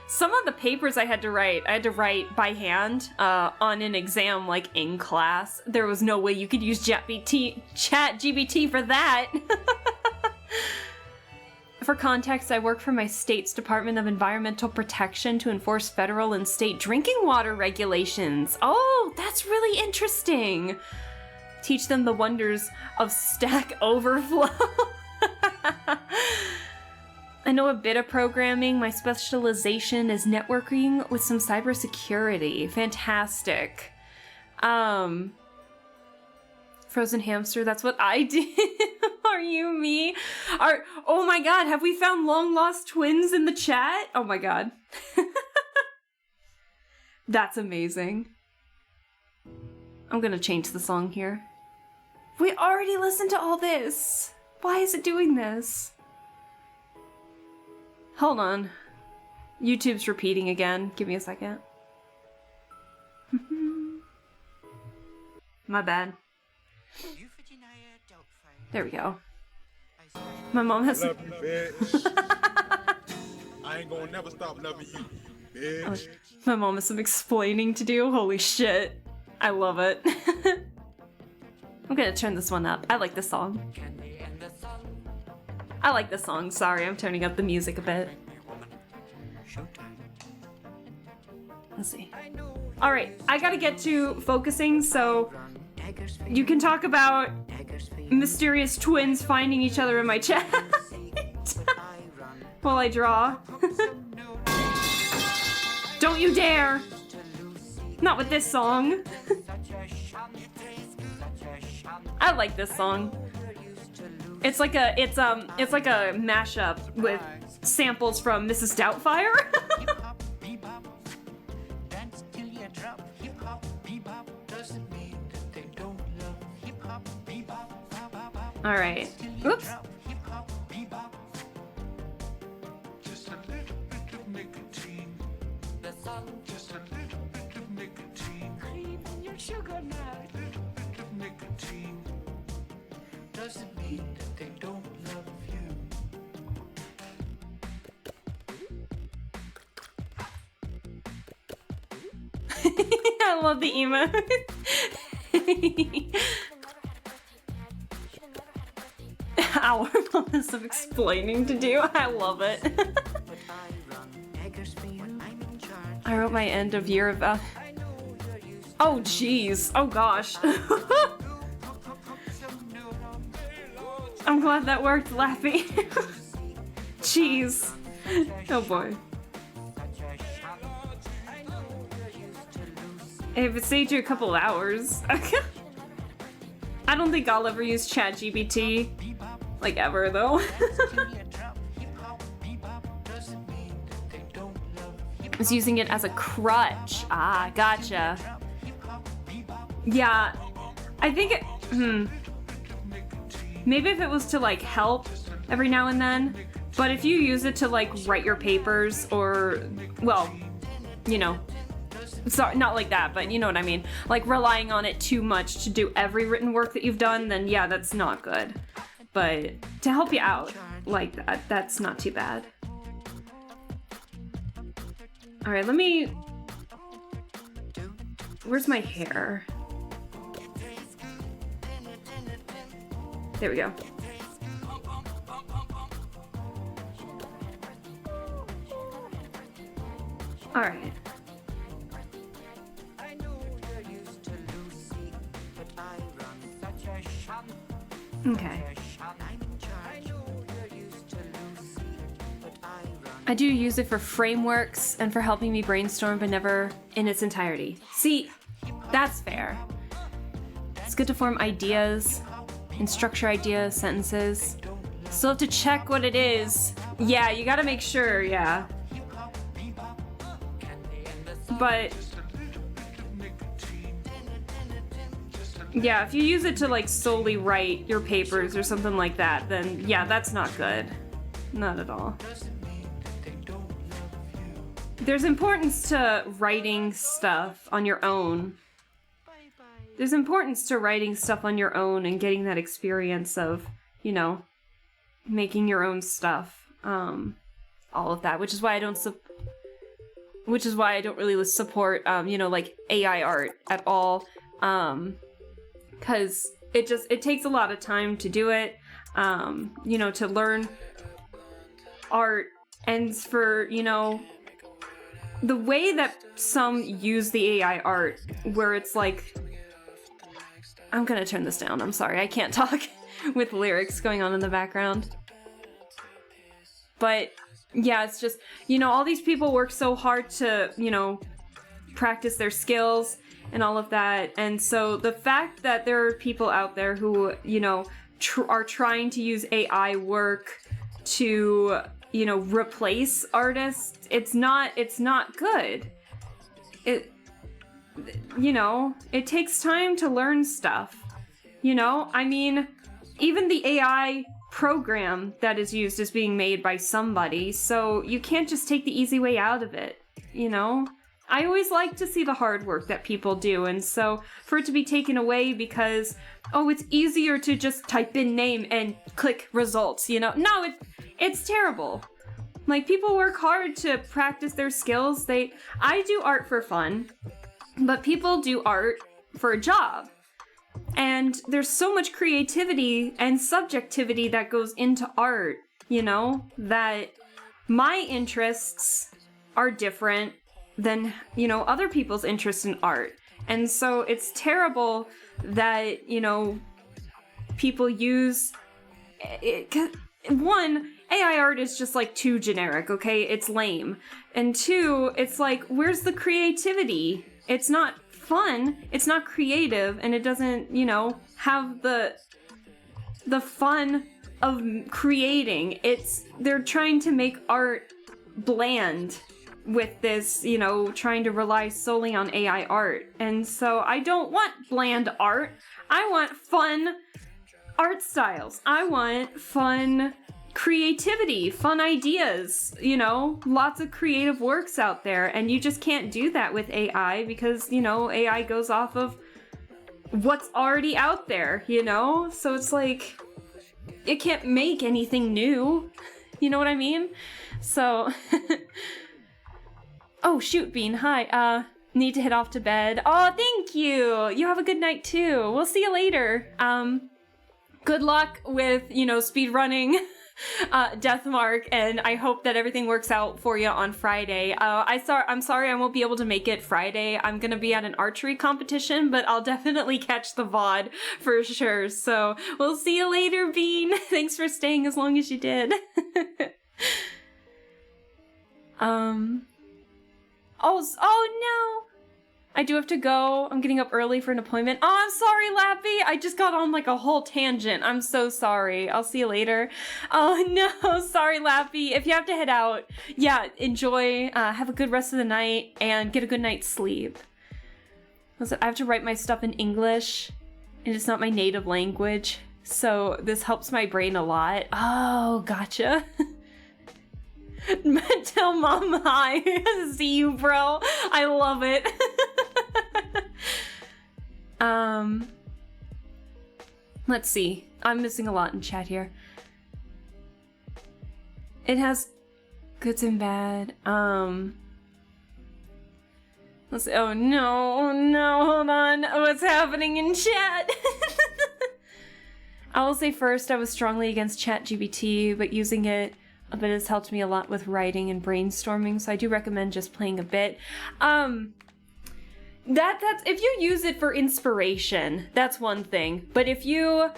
Some of the papers I had to write by hand on an exam, like in class. There was no way you could use ChatGPT for that. For context, I work for my state's Department of Environmental Protection to enforce federal and state drinking water regulations. Oh, that's really interesting. Teach them the wonders of Stack Overflow. I know a bit of programming. My specialization is networking with some cybersecurity. Fantastic. Frozen hamster, that's what I do. Are you me? Oh my god, have we found long lost twins in the chat? Oh my god. That's amazing. I'm gonna change the song here. We already listened to all this. Why is it doing this? Hold on. YouTube's repeating again. Give me a second. My bad. There we go. My mom has. Love you, bitch. I ain't gonna never stop loving you, bitch. My mom has some explaining to do. Holy shit. I love it. I'm gonna turn this one up. I like this song. Sorry, I'm turning up the music a bit. Let's see. Alright, I gotta get to focusing, so you can talk about mysterious twins finding each other in my chat while I draw. Don't you dare! Not with this song. I like this song. It's like a mashup with samples from Mrs. Doubtfire. All right. Oops. I love the emote. Our mom has some explaining to do. I love it. I wrote my end of year of... Oh, jeez. Oh, gosh. I'm glad that worked, Laffy. Jeez. Oh, boy. If it saved you a couple of hours. I don't think I'll ever use ChatGPT. Like, ever, though. I was using it as a crutch. Ah, gotcha. Yeah, I think it... Maybe if it was to, like, help every now and then. But if you use it to, like, write your papers or... Well, you know... Sorry, not like that, but you know what I mean. Like, relying on it too much to do every written work that you've done, then yeah, that's not good. But to help you out like that, that's not too bad. Alright, let me... Where's my hair? There we go. Alright. Okay. I do use it for frameworks and for helping me brainstorm, but never in its entirety. See, that's fair. It's good to form ideas and structure ideas, sentences. Still have to check what it is. Yeah, you gotta make sure, yeah. But... yeah, if you use it to, like, solely write your papers or something like that, then, yeah, that's not good. Not at all. There's importance to writing stuff on your own. There's importance to writing stuff on your own and getting that experience of, you know, making your own stuff. All of that, which is why I don't really support, you know, like, AI art at all. Because it takes a lot of time to do it, you know, to learn art, and for, you know, the way that some use the AI art, where it's like, I'm gonna turn this down, I'm sorry, I can't talk with lyrics going on in the background. But, yeah, it's just, you know, all these people work so hard to, you know, practice their skills, and all of that, and so the fact that there are people out there who, you know, are trying to use AI work to, you know, replace artists, it's not good. You know, it takes time to learn stuff. You know, I mean, even the AI program that is used is being made by somebody, so you can't just take the easy way out of it, you know? I always like to see the hard work that people do, and so for it to be taken away because, oh, it's easier to just type in name and click results, you know? No, it's terrible. Like, people work hard to practice their skills. I do art for fun, but people do art for a job. And there's so much creativity and subjectivity that goes into art, you know, that my interests are different than, you know, other people's interest in art. And so it's terrible that, you know, people use it. One, AI art is just like too generic, okay? It's lame. And two, it's like, where's the creativity? It's not fun, it's not creative, and it doesn't, you know, have the fun of creating. They're trying to make art bland with this, you know, trying to rely solely on AI art. And so I don't want bland art. I want fun art styles. I want fun creativity, fun ideas, you know, lots of creative works out there. And you just can't do that with AI because, you know, AI goes off of what's already out there, you know? So it's like, it can't make anything new. You know what I mean? So... Oh, shoot, Bean. Hi. Need to head off to bed. Oh, thank you. You have a good night, too. We'll see you later. Good luck with, you know, speed running Deathmark, and I hope that everything works out for you on Friday. I'm sorry I won't be able to make it Friday. I'm gonna be at an archery competition, but I'll definitely catch the VOD for sure. So we'll see you later, Bean. Thanks for staying as long as you did. Oh no! I do have to go. I'm getting up early for an appointment. Oh, I'm sorry, Lappy. I just got on like a whole tangent. I'm so sorry. I'll see you later. Oh no, sorry, Lappy. If you have to head out, yeah, enjoy. Have a good rest of the night and get a good night's sleep. Listen, I have to write my stuff in English, and it's not my native language, so this helps my brain a lot. Oh, gotcha. Tell Mom hi. See you, bro. I love it. Let's see. I'm missing a lot in chat here. It has goods and bad. Let's see. Oh no, hold on. What's happening in chat? I will say first, I was strongly against ChatGPT, but using it a bit has helped me a lot with writing and brainstorming, so I do recommend just playing a bit. That's if you use it for inspiration, that's one thing. But if you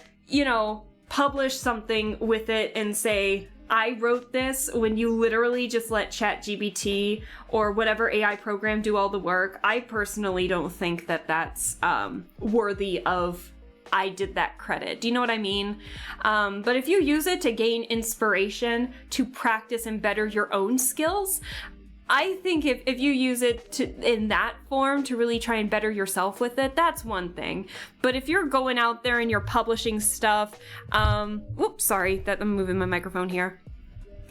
publish something with it and say, I wrote this, when you literally just let ChatGPT or whatever AI program do all the work, I personally don't think that that's worthy of I did that credit. Do you know what I mean? But if you use it to gain inspiration, to practice and better your own skills, I think if you use it in that form to really try and better yourself with it, that's one thing. But if you're going out there and you're publishing stuff, whoops, sorry, that I'm moving my microphone here.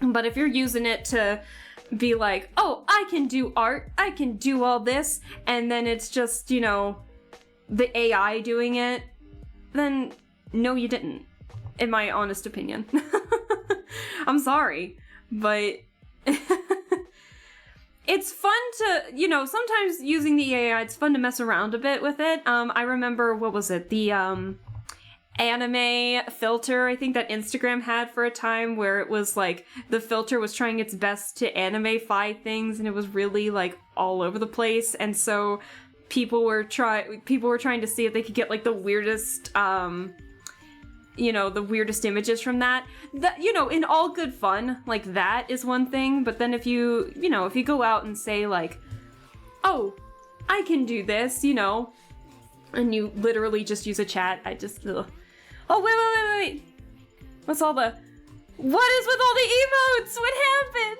But if you're using it to be like, oh, I can do art, I can do all this, and then it's just, the AI doing it, then no, you didn't, in my honest opinion. I'm sorry, but it's fun to, sometimes using the AI, it's fun to mess around a bit with it. I remember, what was it? The anime filter, I think that Instagram had for a time, where it was like the filter was trying its best to anime-fy things, and it was really like all over the place. And so people were trying to see if they could get like the weirdest the weirdest images from that. In all good fun, like that is one thing. But then if you go out and say like, oh, I can do this, and you literally just use a chat, I just, ugh. Oh, wait. What is with all the emotes? What happened?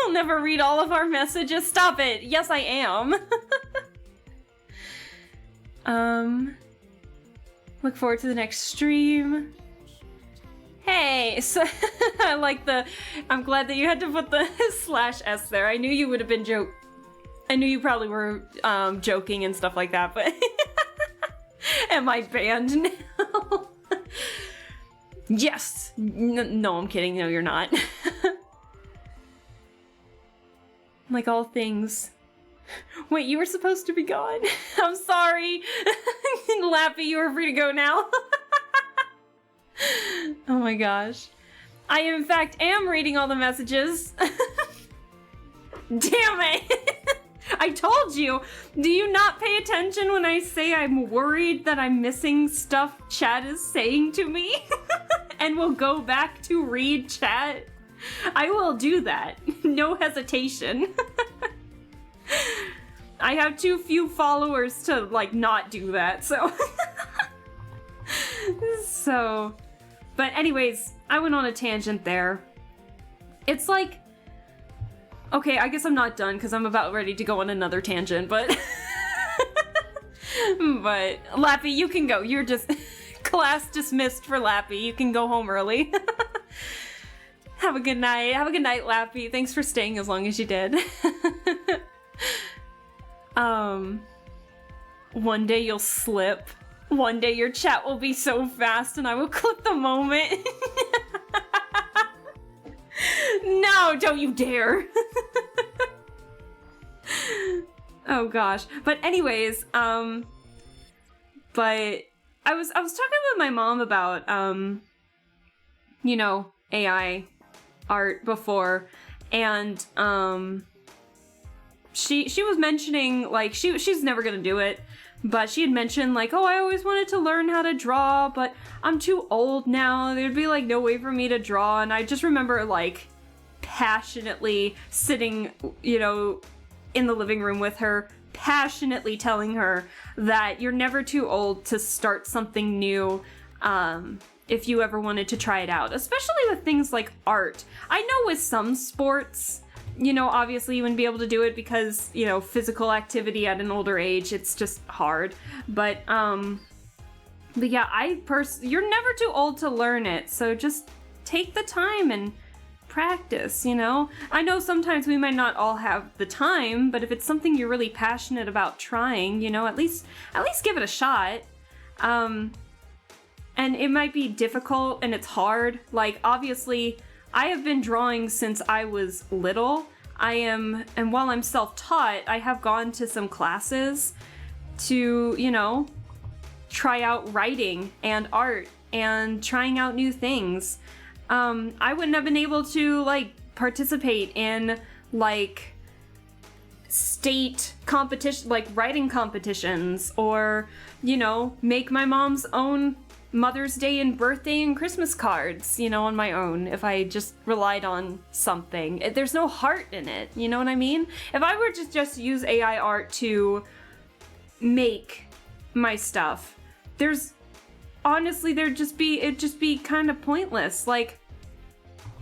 I'll never read all of our messages. Stop it. Yes, I am. Look forward to the next stream. Hey, so I'm glad that you had to put the /s there. I knew you would have been I knew you probably were joking and stuff like that, but am I banned now? Yes. No, I'm kidding. No, you're not. Like all things. Wait, you were supposed to be gone? I'm sorry. Lappy, you are free to go now. Oh my gosh. I, in fact, am reading all the messages. Damn it! I told you! Do you not pay attention when I say I'm worried that I'm missing stuff chat is saying to me? And will go back to read chat? I will do that. No hesitation. I have too few followers to, not do that, so... But anyways, I went on a tangent there. It's like... Okay, I guess I'm not done, because I'm about ready to go on another tangent, but... But, Lappy, you can go. You're just... Class dismissed for Lappy. You can go home early. Have a good night. Have a good night, Lappy. Thanks for staying as long as you did. One day you'll slip. One day your chat will be so fast and I will clip the moment. No, don't you dare. Oh gosh. But anyways, but I was talking with my mom about AI art before, and she was mentioning, like, she's never gonna do it, but she had mentioned, like, oh, I always wanted to learn how to draw, but I'm too old now. There'd be, like, no way for me to draw. And I just remember, like, passionately sitting, in the living room with her, passionately telling her that you're never too old to start something new, if you ever wanted to try it out, especially with things like art. I know with some sports, obviously you wouldn't be able to do it because, physical activity at an older age, it's just hard. But yeah, you're never too old to learn it, so just take the time and practice, I know sometimes we might not all have the time, but if it's something you're really passionate about trying, at least give it a shot. And it might be difficult and it's hard. Like, obviously, I have been drawing since I was little. And while I'm self-taught, I have gone to some classes to, try out writing and art and trying out new things. I wouldn't have been able to, like, participate in, like, state competition, like, writing competitions, or, make my mom's own Mother's Day and birthday and Christmas cards, on my own, if I just relied on something. There's no heart in it, you know what I mean? If I were to just use AI art to make my stuff, it'd just be kind of pointless. Like,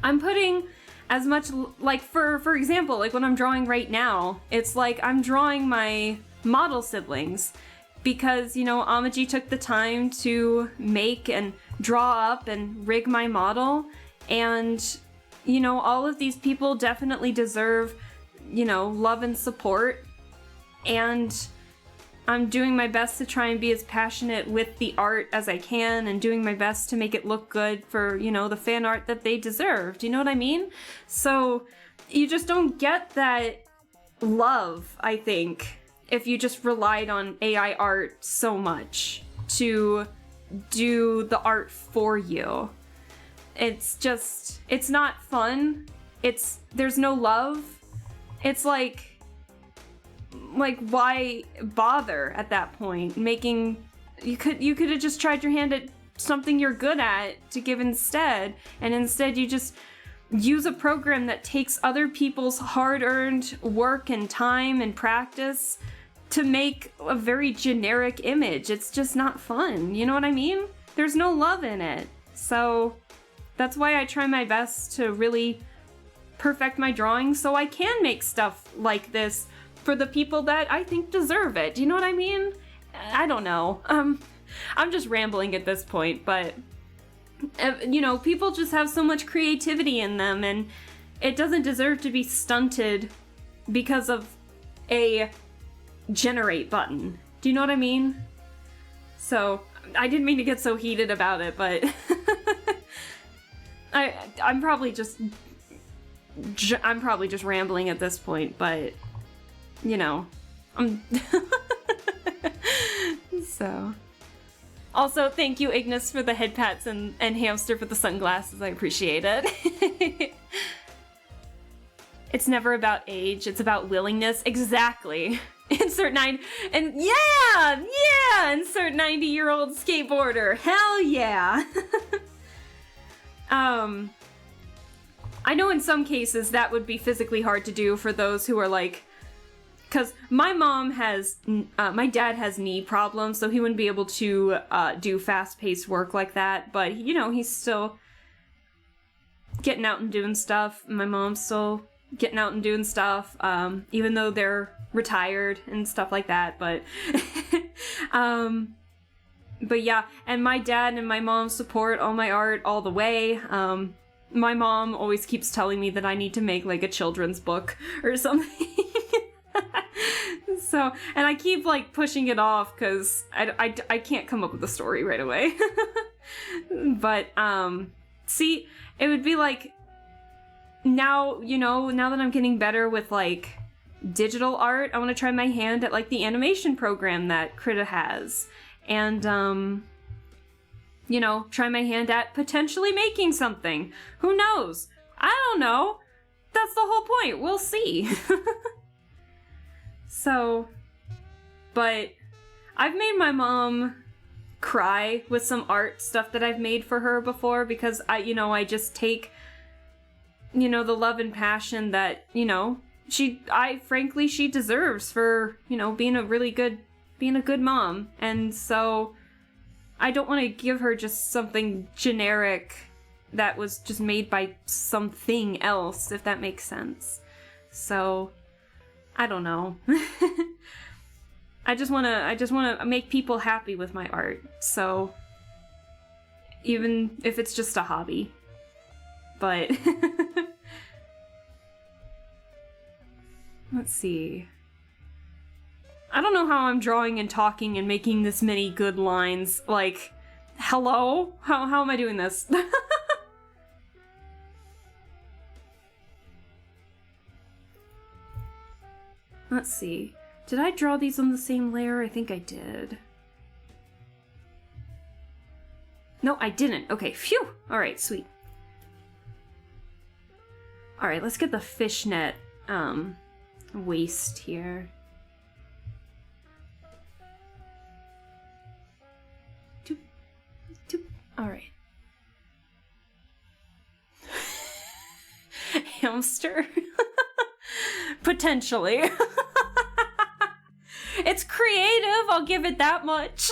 I'm putting as much, like, for example, like when I'm drawing right now, it's like I'm drawing my model siblings, because, Amaji took the time to make and draw up and rig my model, and, all of these people definitely deserve, love and support, and I'm doing my best to try and be as passionate with the art as I can, and doing my best to make it look good for, the fan art that they deserve. Do you know what I mean? So you just don't get that love, I think, if you just relied on AI art so much to do the art for you. It's not fun. There's no love. It's like, why bother at that point? You could have just tried your hand at something you're good at to give instead, and instead you just use a program that takes other people's hard-earned work and time and practice to make a very generic image. It's just not fun, you know what I mean? There's no love in it. So that's why I try my best to really perfect my drawing so I can make stuff like this for the people that I think deserve it. Do you know what I mean? I don't know. I'm just rambling at this point, but people just have so much creativity in them, and it doesn't deserve to be stunted because of a generate button. Do you know what I mean? So, I didn't mean to get so heated about it, but I'm probably just rambling at this point, but so. Also, thank you, Ignis, for the head pats, and Hamster for the sunglasses. I appreciate it. It's never about age, it's about willingness. Exactly. Insert 90-year-old skateboarder. Hell yeah. I know in some cases that would be physically hard to do for those who are like, because my dad has knee problems, so he wouldn't be able to do fast-paced work like that, but, he's still getting out and doing stuff. My mom's still getting out and doing stuff, even though they're retired and stuff like that, but yeah, and my dad and my mom support all my art all the way. My mom always keeps telling me that I need to make, like, a children's book or something. So, and I keep, like, pushing it off because I can't come up with a story right away. But, see, it would be like, now that I'm getting better with, like, digital art, I want to try my hand at, like, the animation program that Krita has. And, you know, try my hand at potentially making something. Who knows? I don't know. That's the whole point. We'll see. So, but I've made my mom cry with some art stuff that I've made for her before because I just take, the love and passion that, frankly, she deserves for, being a good mom. And so I don't want to give her just something generic that was just made by something else, if that makes sense. So, I don't know. I just want to make people happy with my art. So, even if it's just a hobby. But let's see. I don't know how I'm drawing and talking and making this many good lines. Like, hello? How am I doing this? Let's see. Did I draw these on the same layer? I think I did. No, I didn't. Okay, phew! Alright, sweet. Alright, let's get the fishnet, waist here. Doop, doop. Alright. Hamster? Potentially. It's creative, I'll give it that much.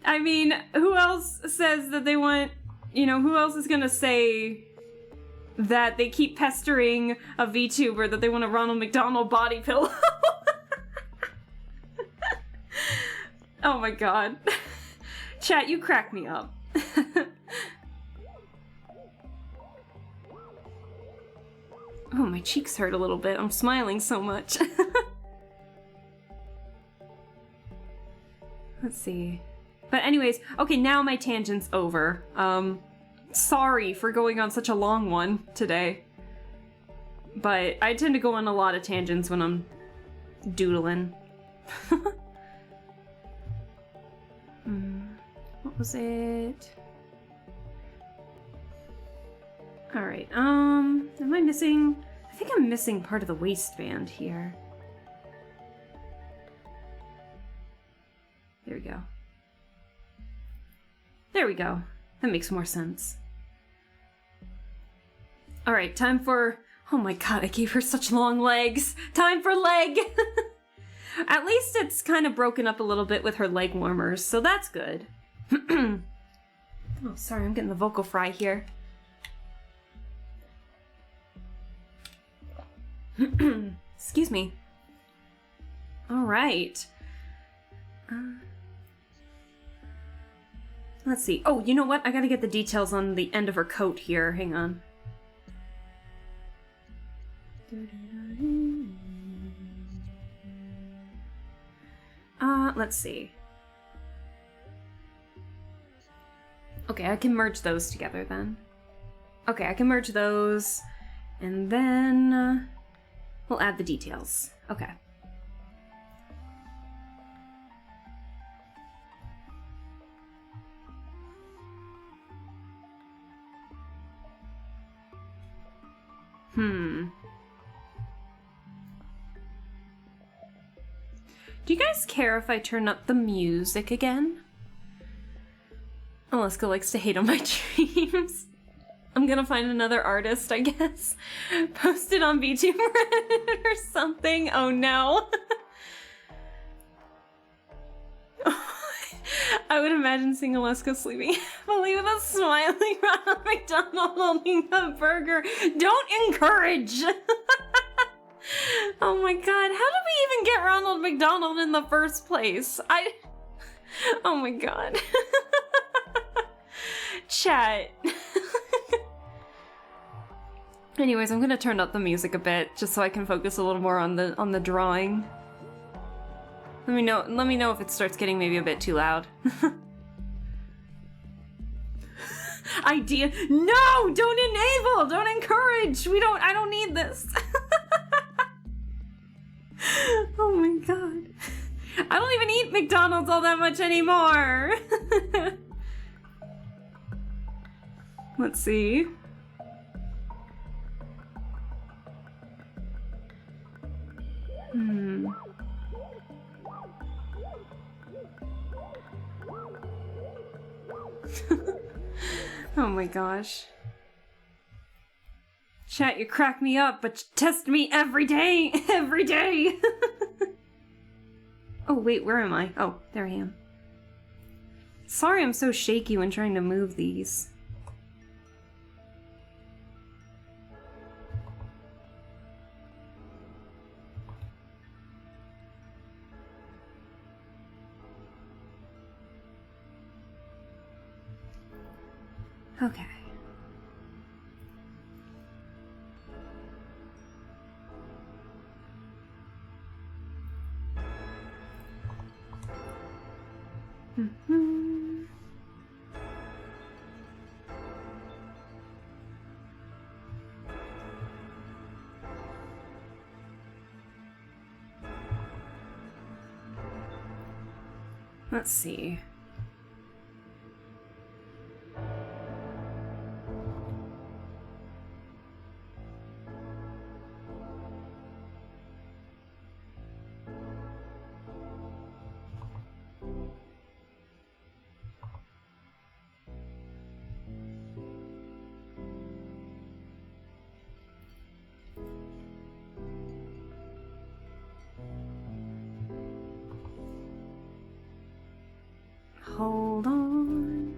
I mean, who else says that they want, who else is gonna say that they keep pestering a VTuber that they want a Ronald McDonald body pillow? Oh my god. Chat, you crack me up. Oh, my cheeks hurt a little bit. I'm smiling so much. Let's see. But anyways, okay, now my tangent's over. Sorry for going on such a long one today. But I tend to go on a lot of tangents when I'm doodling. What was it? Alright, am I missing? I think I'm missing part of the waistband here. There we go. There we go. That makes more sense. Alright, time for... Oh my god, I gave her such long legs! Time for leg! At least it's kind of broken up a little bit with her leg warmers, so that's good. Oh, sorry, I'm getting the vocal fry here. Excuse me. Alright. Let's see. Oh, you know what? I gotta get the details on the end of her coat here. Hang on. Let's see. Okay, I can merge those together then. Okay, I can merge those, and then we'll add the details. Okay. Do you guys care if I turn up the music again? Alaska likes to hate on my dreams. I'm gonna find another artist, I guess. Post it on VTuber or something. Oh no. I would imagine seeing Alaska sleeping happily with a smiling Ronald McDonald holding a burger. Don't encourage! Oh my god, how did we even get Ronald McDonald in the first place? Oh my god. Chat. Anyways, I'm gonna turn up the music a bit just so I can focus a little more on the drawing. Let me know if it starts getting maybe a bit too loud. Idea. No! Don't enable! Don't encourage! I don't need this. Oh my god. I don't even eat McDonald's all that much anymore. Let's see. Oh my gosh. Chat, you crack me up, but you test me every day! Every day! Oh, wait, where am I? Oh, there I am. Sorry I'm so shaky when trying to move these. Okay. Let's see. Hold on.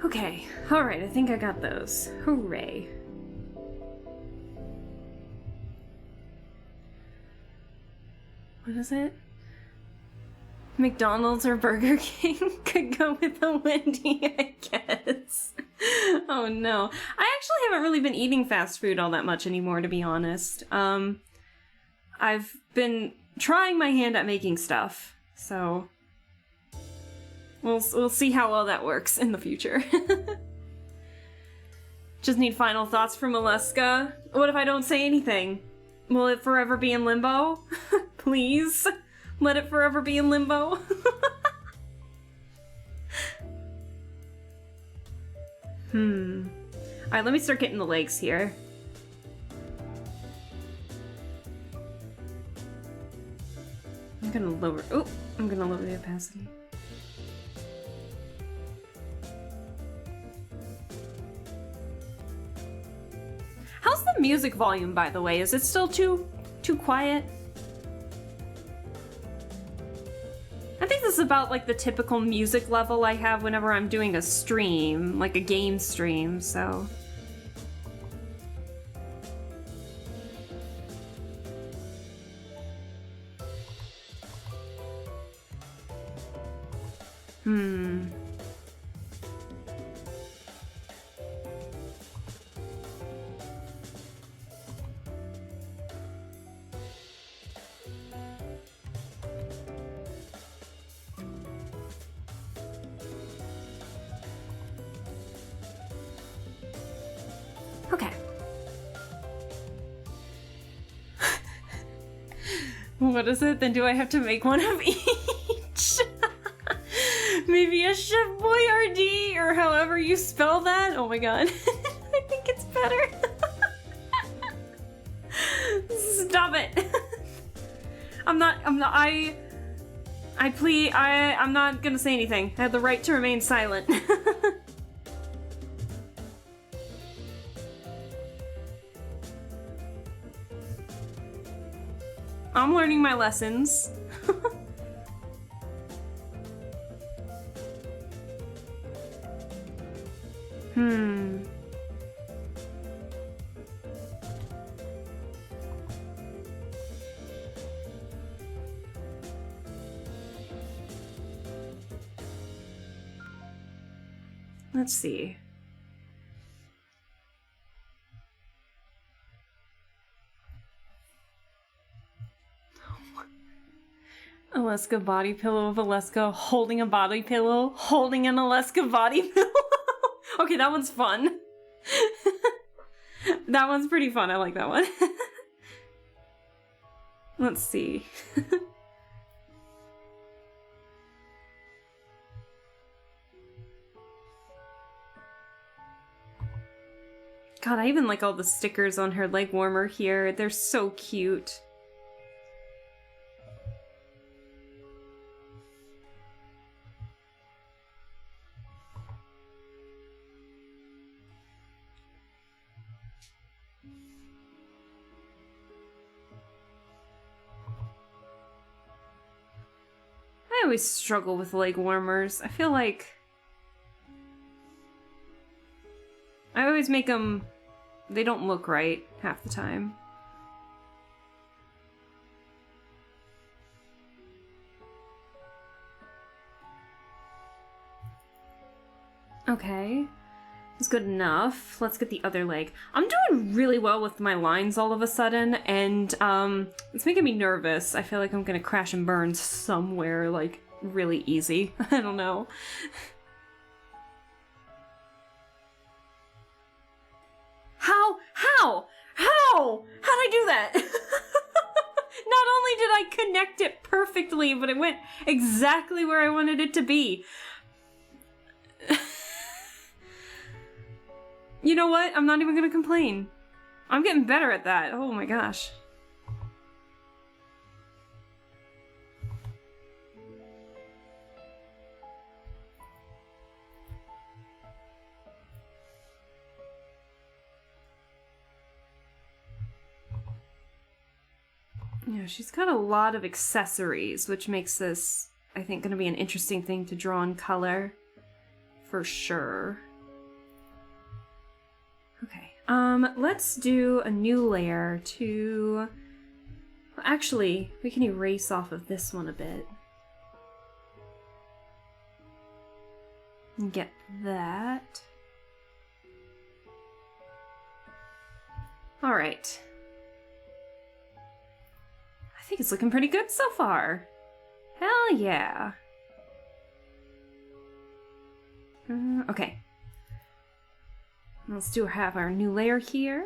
Okay, alright, I think I got those. Hooray. What is it? McDonald's or Burger King could go with a Wendy, I guess. Oh no. I actually haven't really been eating fast food all that much anymore, to be honest. I've been trying my hand at making stuff, so we'll see how well that works in the future. Just need final thoughts from Alaska. What if I don't say anything? Will it forever be in limbo? Please? Let it forever be in limbo. Alright, let me start getting the legs here. I'm gonna lower the opacity. How's the music volume, by the way? Is it still too quiet? I think this is about like the typical music level I have whenever I'm doing a stream, like a game stream, so. Okay. What is it? Then do I have to make one of each? Maybe a Chef Boyardee, or however you spell that. Oh my god. I think it's better. Stop it. I'm not gonna say anything. I have the right to remain silent. I'm learning my lessons. Let's see. Alaska body pillow of Alaska holding a body pillow, holding an Alaska body pillow. Okay, that one's fun. That one's pretty fun. I like that one. Let's see. God, I even like all the stickers on her leg warmer here. They're so cute. I always struggle with leg warmers. I feel like I always make them, they don't look right half the time. Okay, that's good enough. Let's get the other leg. I'm doing really well with my lines all of a sudden, and it's making me nervous. I feel like I'm gonna crash and burn somewhere, like, really easy. I don't know. How'd I do that? Not only did I connect it perfectly, but it went exactly where I wanted it to be. You know what? I'm not even gonna complain. I'm getting better at that. Oh my gosh. Yeah, she's got a lot of accessories, which makes this, I think, gonna be an interesting thing to draw in color. For sure. Okay, let's do a new layer to... Actually, we can erase off of this one a bit. And get that. Alright. I think it's looking pretty good so far. Hell yeah. Okay. Let's have our new layer here.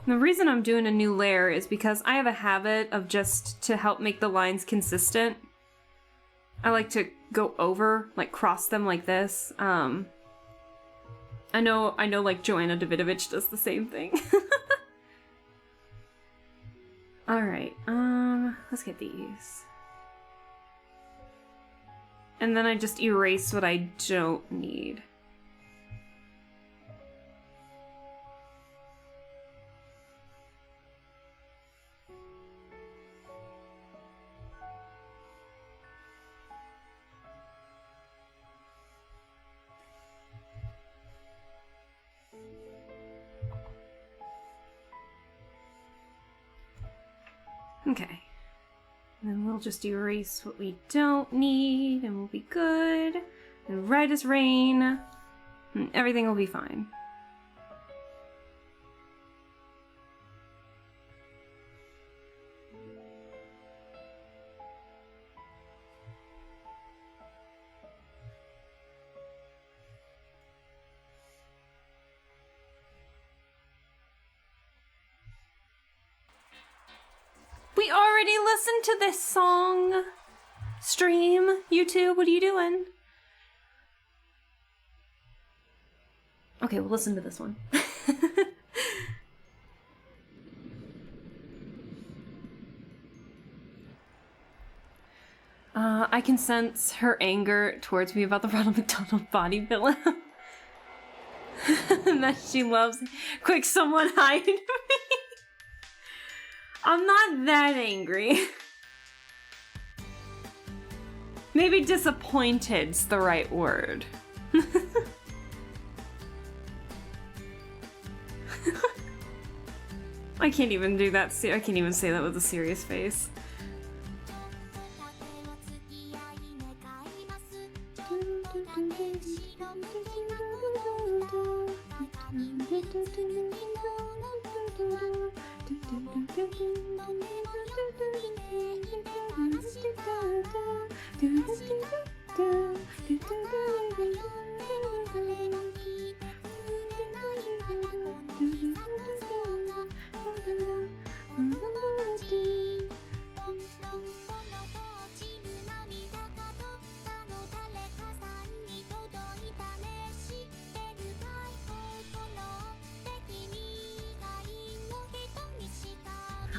The reason I'm doing a new layer is because I have a habit of just to help make the lines consistent. I like to go over, like cross them like this. I know like Joanna Davidovich does the same thing. Alright, let's get these. And then I just erase what I don't need. Okay. And then we'll just erase what we don't need, and we'll be good. And right as rain, and everything will be fine. We already listened to this song. Stream, YouTube, what are you doing? Okay, we'll listen to this one. I can sense her anger towards me about the Ronald McDonald body pillow. That she loves. Quick, someone hide me. I'm not that angry. Maybe disappointed's the right word. I can't even do that. I can't even say that with a serious face.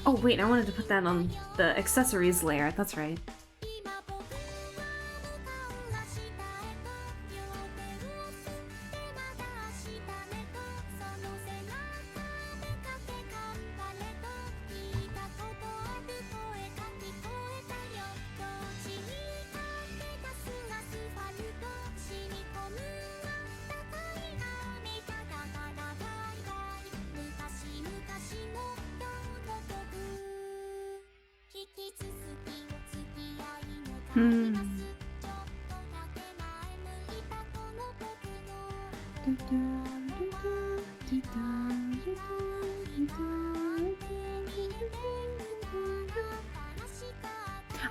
Oh wait, I wanted to put that on the accessories layer, that's right.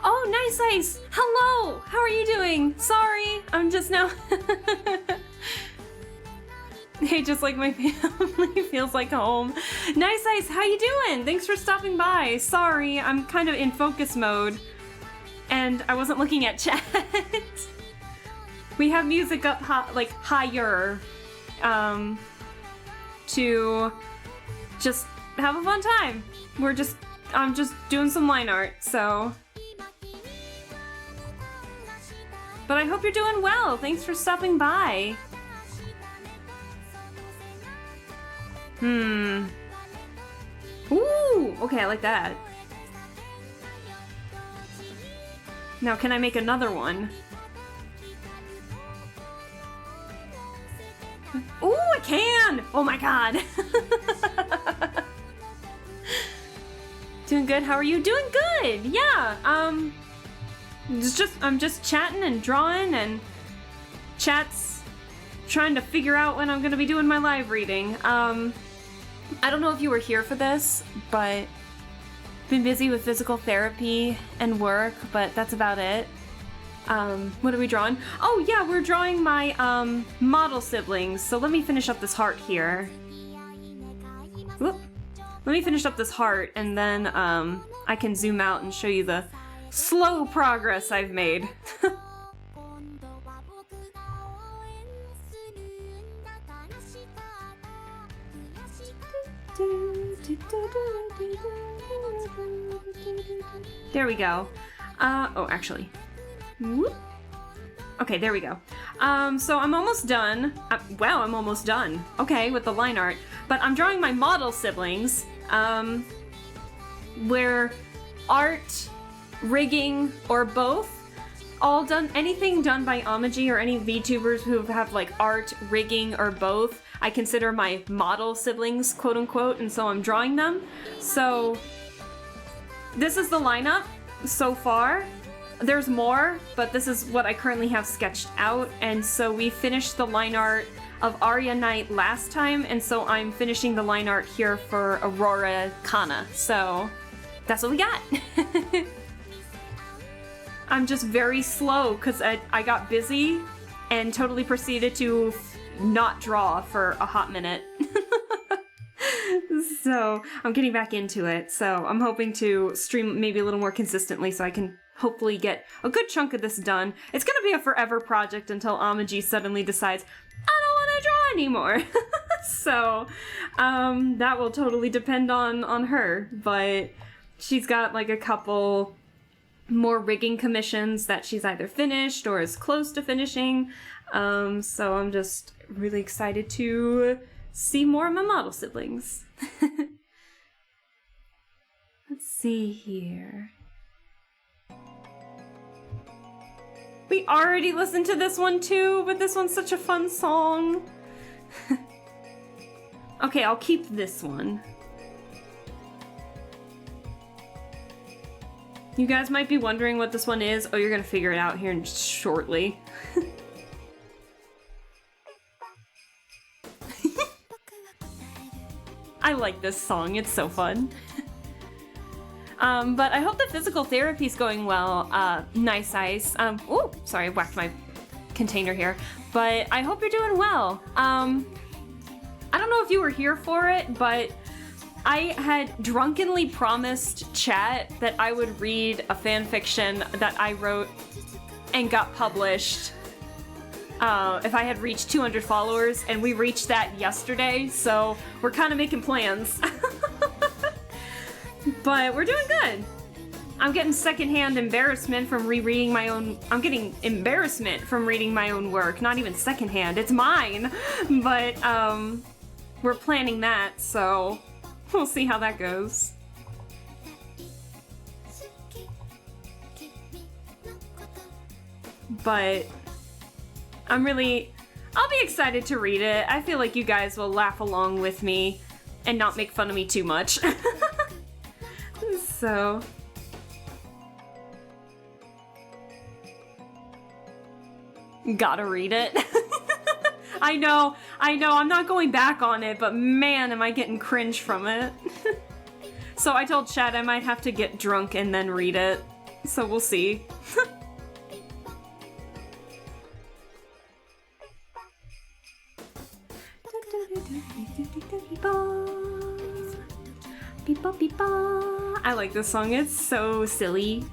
Oh, Nice Ice! Hello! How are you doing? Sorry, I'm just now... Hey, just like my family feels like home. Nice Ice, how you doing? Thanks for stopping by. Sorry, I'm kind of in focus mode. And I wasn't looking at chat. We have music up like higher. To just have a fun time. I'm just doing some line art, so. But I hope you're doing well. Thanks for stopping by. Ooh, okay, I like that. Now, can I make another one? Ooh, I can! Oh my god! Doing good, how are you? Doing good! Yeah, I'm just chatting and drawing, and chat's trying to figure out when I'm gonna be doing my live reading. I don't know if you were here for this, but been busy with physical therapy and work, but that's about it. What are we drawing? Oh yeah, we're drawing my model siblings. So let me finish up this heart here. Whoop. Let me finish up this heart, and then I can zoom out and show you the slow progress I've made. There we go. Oh, actually. Whoop. Okay, there we go. So I'm almost done. Wow, I'm almost done. Okay, with the line art. But I'm drawing my model siblings, where art, rigging, or both, all done, anything done by Amaji or any VTubers who have like art, rigging, or both, I consider my model siblings, quote unquote, and so I'm drawing them. So this is the lineup so far. There's more, but this is what I currently have sketched out, and so we finished the line art of Arya Knight last time, and so I'm finishing the line art here for Aurora Kana, so that's what we got. I'm just very slow because I got busy and totally proceeded to not draw for a hot minute. So I'm getting back into it, so I'm hoping to stream maybe a little more consistently so I can hopefully get a good chunk of this done. It's gonna be a forever project until Amaji suddenly decides, I don't want to draw anymore. So that will totally depend on her, but she's got like a couple more rigging commissions that she's either finished or is close to finishing. So I'm just really excited to see more of my model siblings. Let's see here. We already listened to this one too, but this one's such a fun song. Okay, I'll keep this one. You guys might be wondering what this one is. Oh, you're gonna figure it out here shortly. I like this song, it's so fun. But I hope the physical therapy's going well, Nice Ice. Oh, sorry, I whacked my container here. But I hope you're doing well. I don't know if you were here for it, but I had drunkenly promised chat that I would read a fan fiction that I wrote and got published if I had reached 200 followers, and we reached that yesterday, so we're kind of making plans. But we're doing good. I'm getting secondhand embarrassment from rereading my own... I'm getting embarrassment from reading my own work. Not even secondhand, it's mine. But, we're planning that, so we'll see how that goes. But I'll be excited to read it. I feel like you guys will laugh along with me and not make fun of me too much. So... Gotta read it. I know, I'm not going back on it, but man, am I getting cringe from it. So I told Chad I might have to get drunk and then read it. So we'll see. I like this song, it's so silly.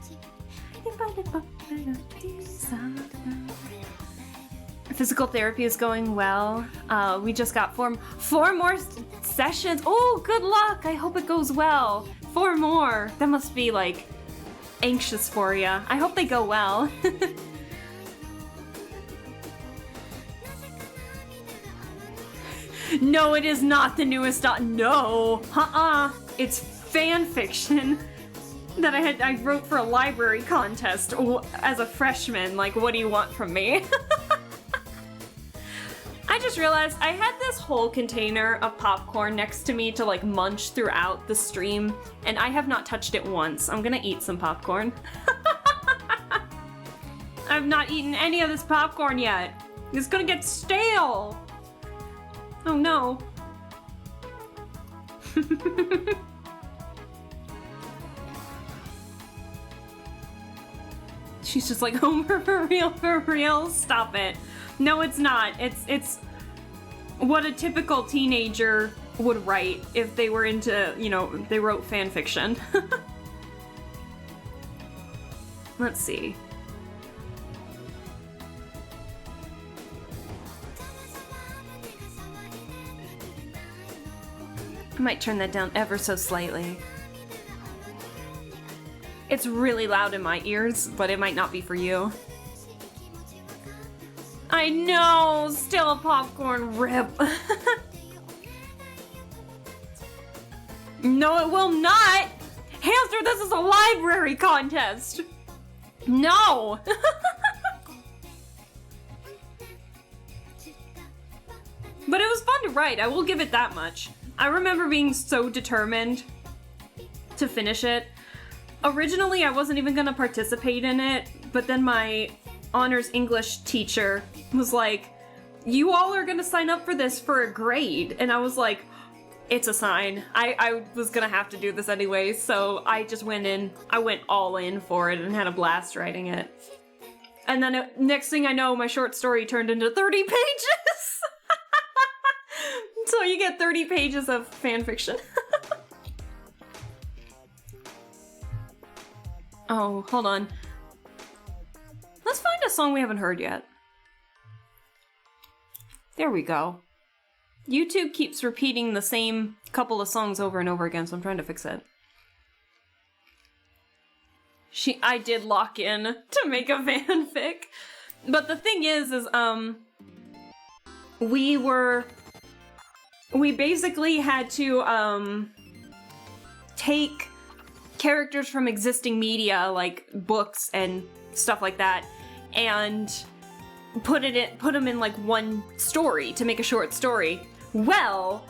Physical therapy is going well. We just got four more sessions. Oh, good luck! I hope it goes well. 4 more. That must be, like, anxious for you. I hope they go well. No, it is not the newest. No. It's fan fiction that I wrote for a library contest as a freshman. Like, what do you want from me? I just realized I had this whole container of popcorn next to me to like munch throughout the stream, and I have not touched it once. I'm gonna eat some popcorn. I've not eaten any of this popcorn yet. It's gonna get stale. Oh no. She's just like, Homer, for real, stop it. No, it's not. It's what a typical teenager would write if they were into, you know, they wrote fan fiction. Let's see. I might turn that down ever so slightly. It's really loud in my ears, but it might not be for you. I know! Still a popcorn rip. No, it will not! Hamster, this is a library contest! No! But it was fun to write, I will give it that much. I remember being so determined to finish it. Originally, I wasn't even gonna participate in it, but then my honors English teacher was like, you all are gonna sign up for this for a grade. And I was like, it's a sign. I was gonna have to do this anyway, so I just went all in for it and had a blast writing it. And then next thing I know, my short story turned into 30 pages! So you get 30 pages of fanfiction. Oh, hold on. Let's find a song we haven't heard yet. There we go. YouTube keeps repeating the same couple of songs over and over again, so I'm trying to fix it. I did lock in to make a fanfic. But the thing is we basically had to, take characters from existing media, like books and stuff like that, and put them in like one story to make a short story. Well,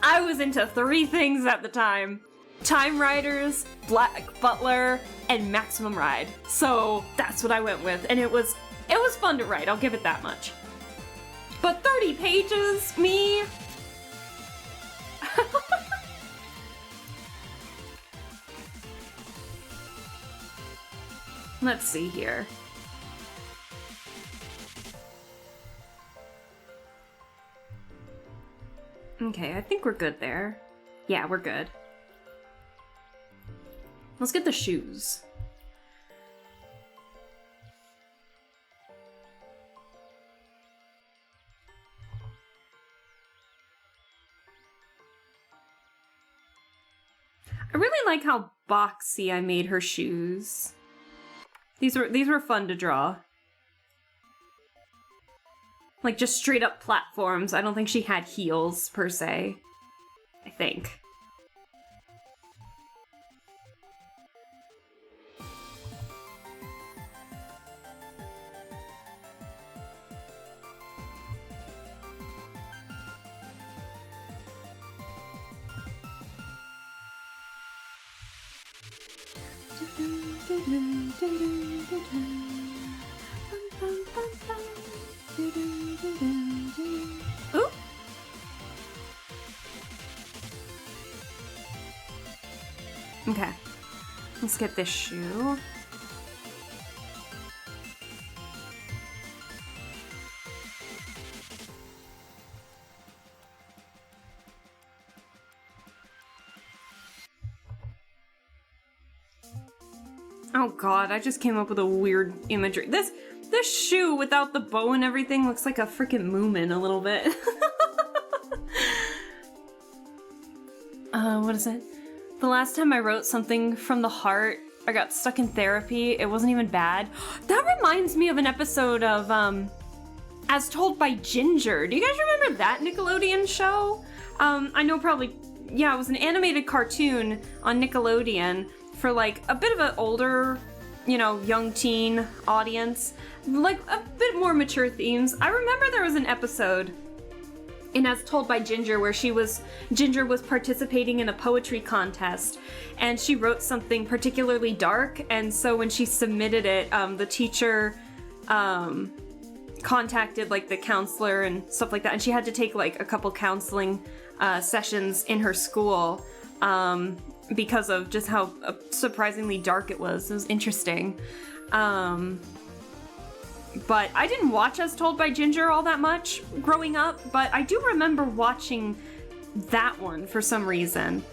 I was into 3 things at the time: Time Riders, Black Butler, and Maximum Ride. So that's what I went with, and it was fun to write, I'll give it that much. But 30 pages, me? Let's see here. Okay, I think we're good there. Yeah, we're good. Let's get the shoes. I really like how boxy I made her shoes. These were fun to draw. Like, just straight up platforms. I don't think she had heels, per se. I think. Ooh. Okay. Let's get this shoe. Oh god, I just came up with a weird imagery. This shoe without the bow and everything looks like a freaking Moomin a little bit. What is it? The last time I wrote something from the heart, I got stuck in therapy. It wasn't even bad. That reminds me of an episode of, As Told by Ginger. Do you guys remember that Nickelodeon show? I know probably, yeah, it was an animated cartoon on Nickelodeon for like a bit of an older, you know, young teen audience, like a bit more mature themes. I remember there was an episode in As Told by Ginger where Ginger was participating in a poetry contest and she wrote something particularly dark, and so when she submitted it, the teacher contacted like the counselor and stuff like that, and she had to take like a couple counseling sessions in her school because of just how surprisingly dark it was. It was interesting. But I didn't watch As Told by Ginger all that much growing up, but I do remember watching that one for some reason.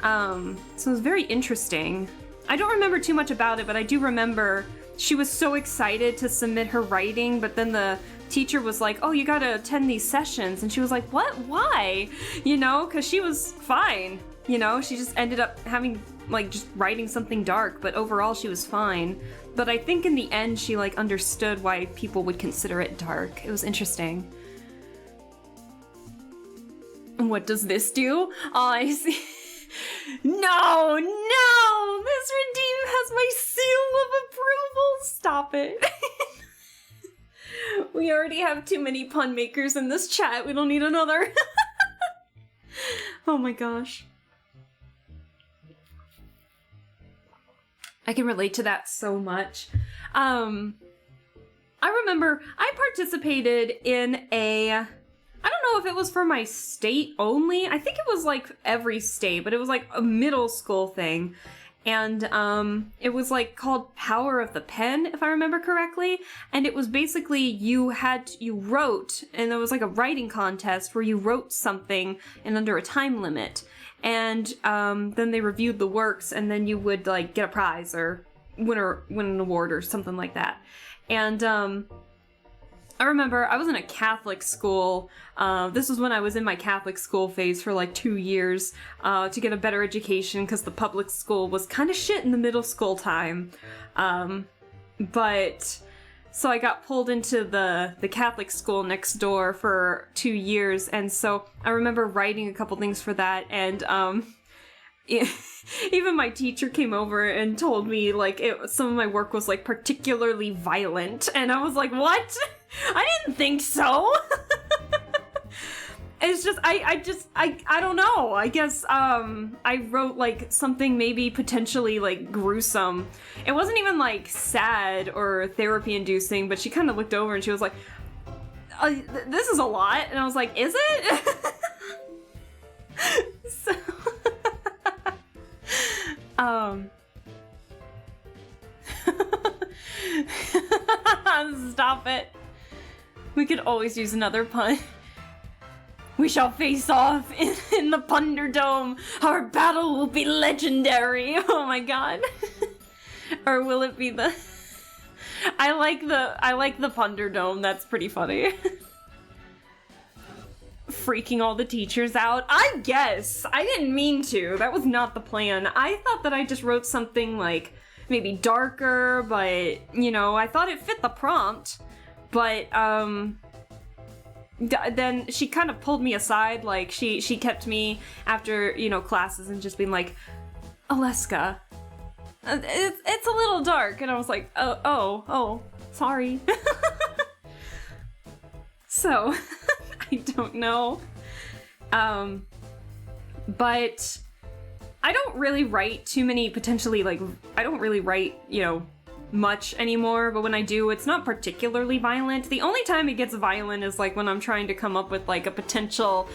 So it was very interesting. I don't remember too much about it, but I do remember she was so excited to submit her writing, but then the teacher was like, oh, you gotta attend these sessions. And she was like, what? Why? You know, because she was fine. You know, she just ended up having, like, just writing something dark, but overall she was fine. But I think in the end she, like, understood why people would consider it dark. It was interesting. What does this do? Oh, I see. No! This redeem has my seal of approval! Stop it. We already have too many pun makers in this chat. We don't need another. Oh my gosh. I can relate to that so much. I remember I participated in I don't know if it was for my state only. I think it was like every state, but it was like a middle school thing. And it was like called Power of the Pen, if I remember correctly. And it was basically you wrote, and there was like a writing contest where you wrote something and under a time limit. And then they reviewed the works, and then you would like get a prize or win an award or something like that. And I remember I was in a Catholic school. This was when I was in my Catholic school phase for like 2 years to get a better education because the public school was kind of shit in the middle school time. But so I got pulled into the Catholic school next door for 2 years, and so I remember writing a couple things for that, and even my teacher came over and told me like some of my work was like particularly violent, and I was like, what? I didn't think so. It's just I don't know. I guess I wrote like something maybe potentially like gruesome. It wasn't even like sad or therapy inducing, but she kind of looked over and she was like, this is a lot. And I was like, is it? So Stop it. We could always use another pun. We shall face off in the Punderdome. Our battle will be legendary. Oh my god. Or will it be the... I like the Punderdome. That's pretty funny. Freaking all the teachers out. I guess. I didn't mean to. That was not the plan. I thought that I just wrote something like maybe darker, but you know, I thought it fit the prompt. But then she kind of pulled me aside, like she kept me after, you know, classes and just being like, Aleska, it's a little dark, and I was like, oh, sorry. So, I don't know. But I don't really write too many potentially, like, I don't really write, you know, much anymore, but when I do, it's not particularly violent. The only time it gets violent is like when I'm trying to come up with like a potential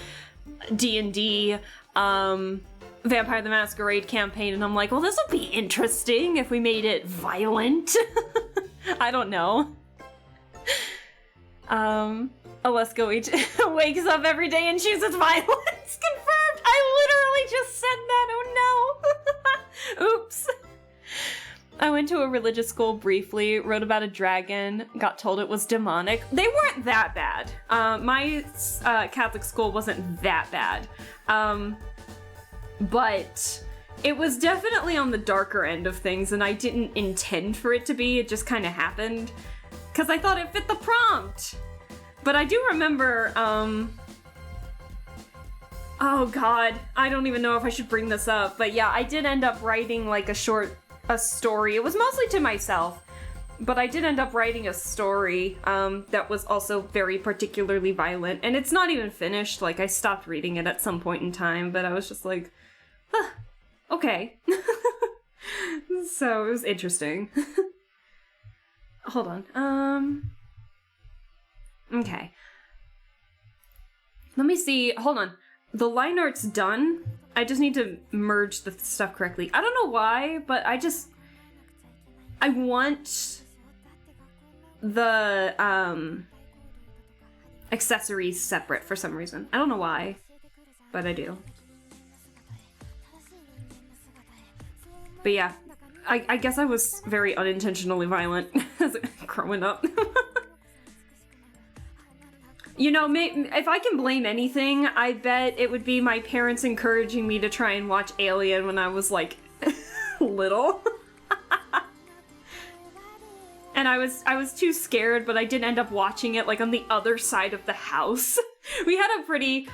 D&D Vampire the Masquerade campaign, and I'm like, well, this would be interesting if we made it violent. I don't know. Aleska wakes up every day and chooses violence. Confirmed! I literally just said that, oh no! Oops. I went to a religious school briefly, wrote about a dragon, got told it was demonic. They weren't that bad. My Catholic school wasn't that bad. But it was definitely on the darker end of things, and I didn't intend for it to be. It just kind of happened. Because I thought it fit the prompt. But I do remember, oh god, I don't even know if I should bring this up. But yeah, I did end up writing like a story. It was mostly to myself, but I did end up writing a story that was also very particularly violent, and it's not even finished. Like, I stopped reading it at some point in time, but I was just like, huh, okay. So it was interesting. Hold on. Okay. Let me see. Hold on. The line art's done. I just need to merge the stuff correctly. I don't know why, but I want the accessories separate for some reason. I don't know why, but I do. But yeah, I guess I was very unintentionally violent growing up. You know, if I can blame anything, I bet it would be my parents encouraging me to try and watch Alien when I was, like, little. And I was too scared, but I did end up watching it, like, on the other side of the house. We had a pretty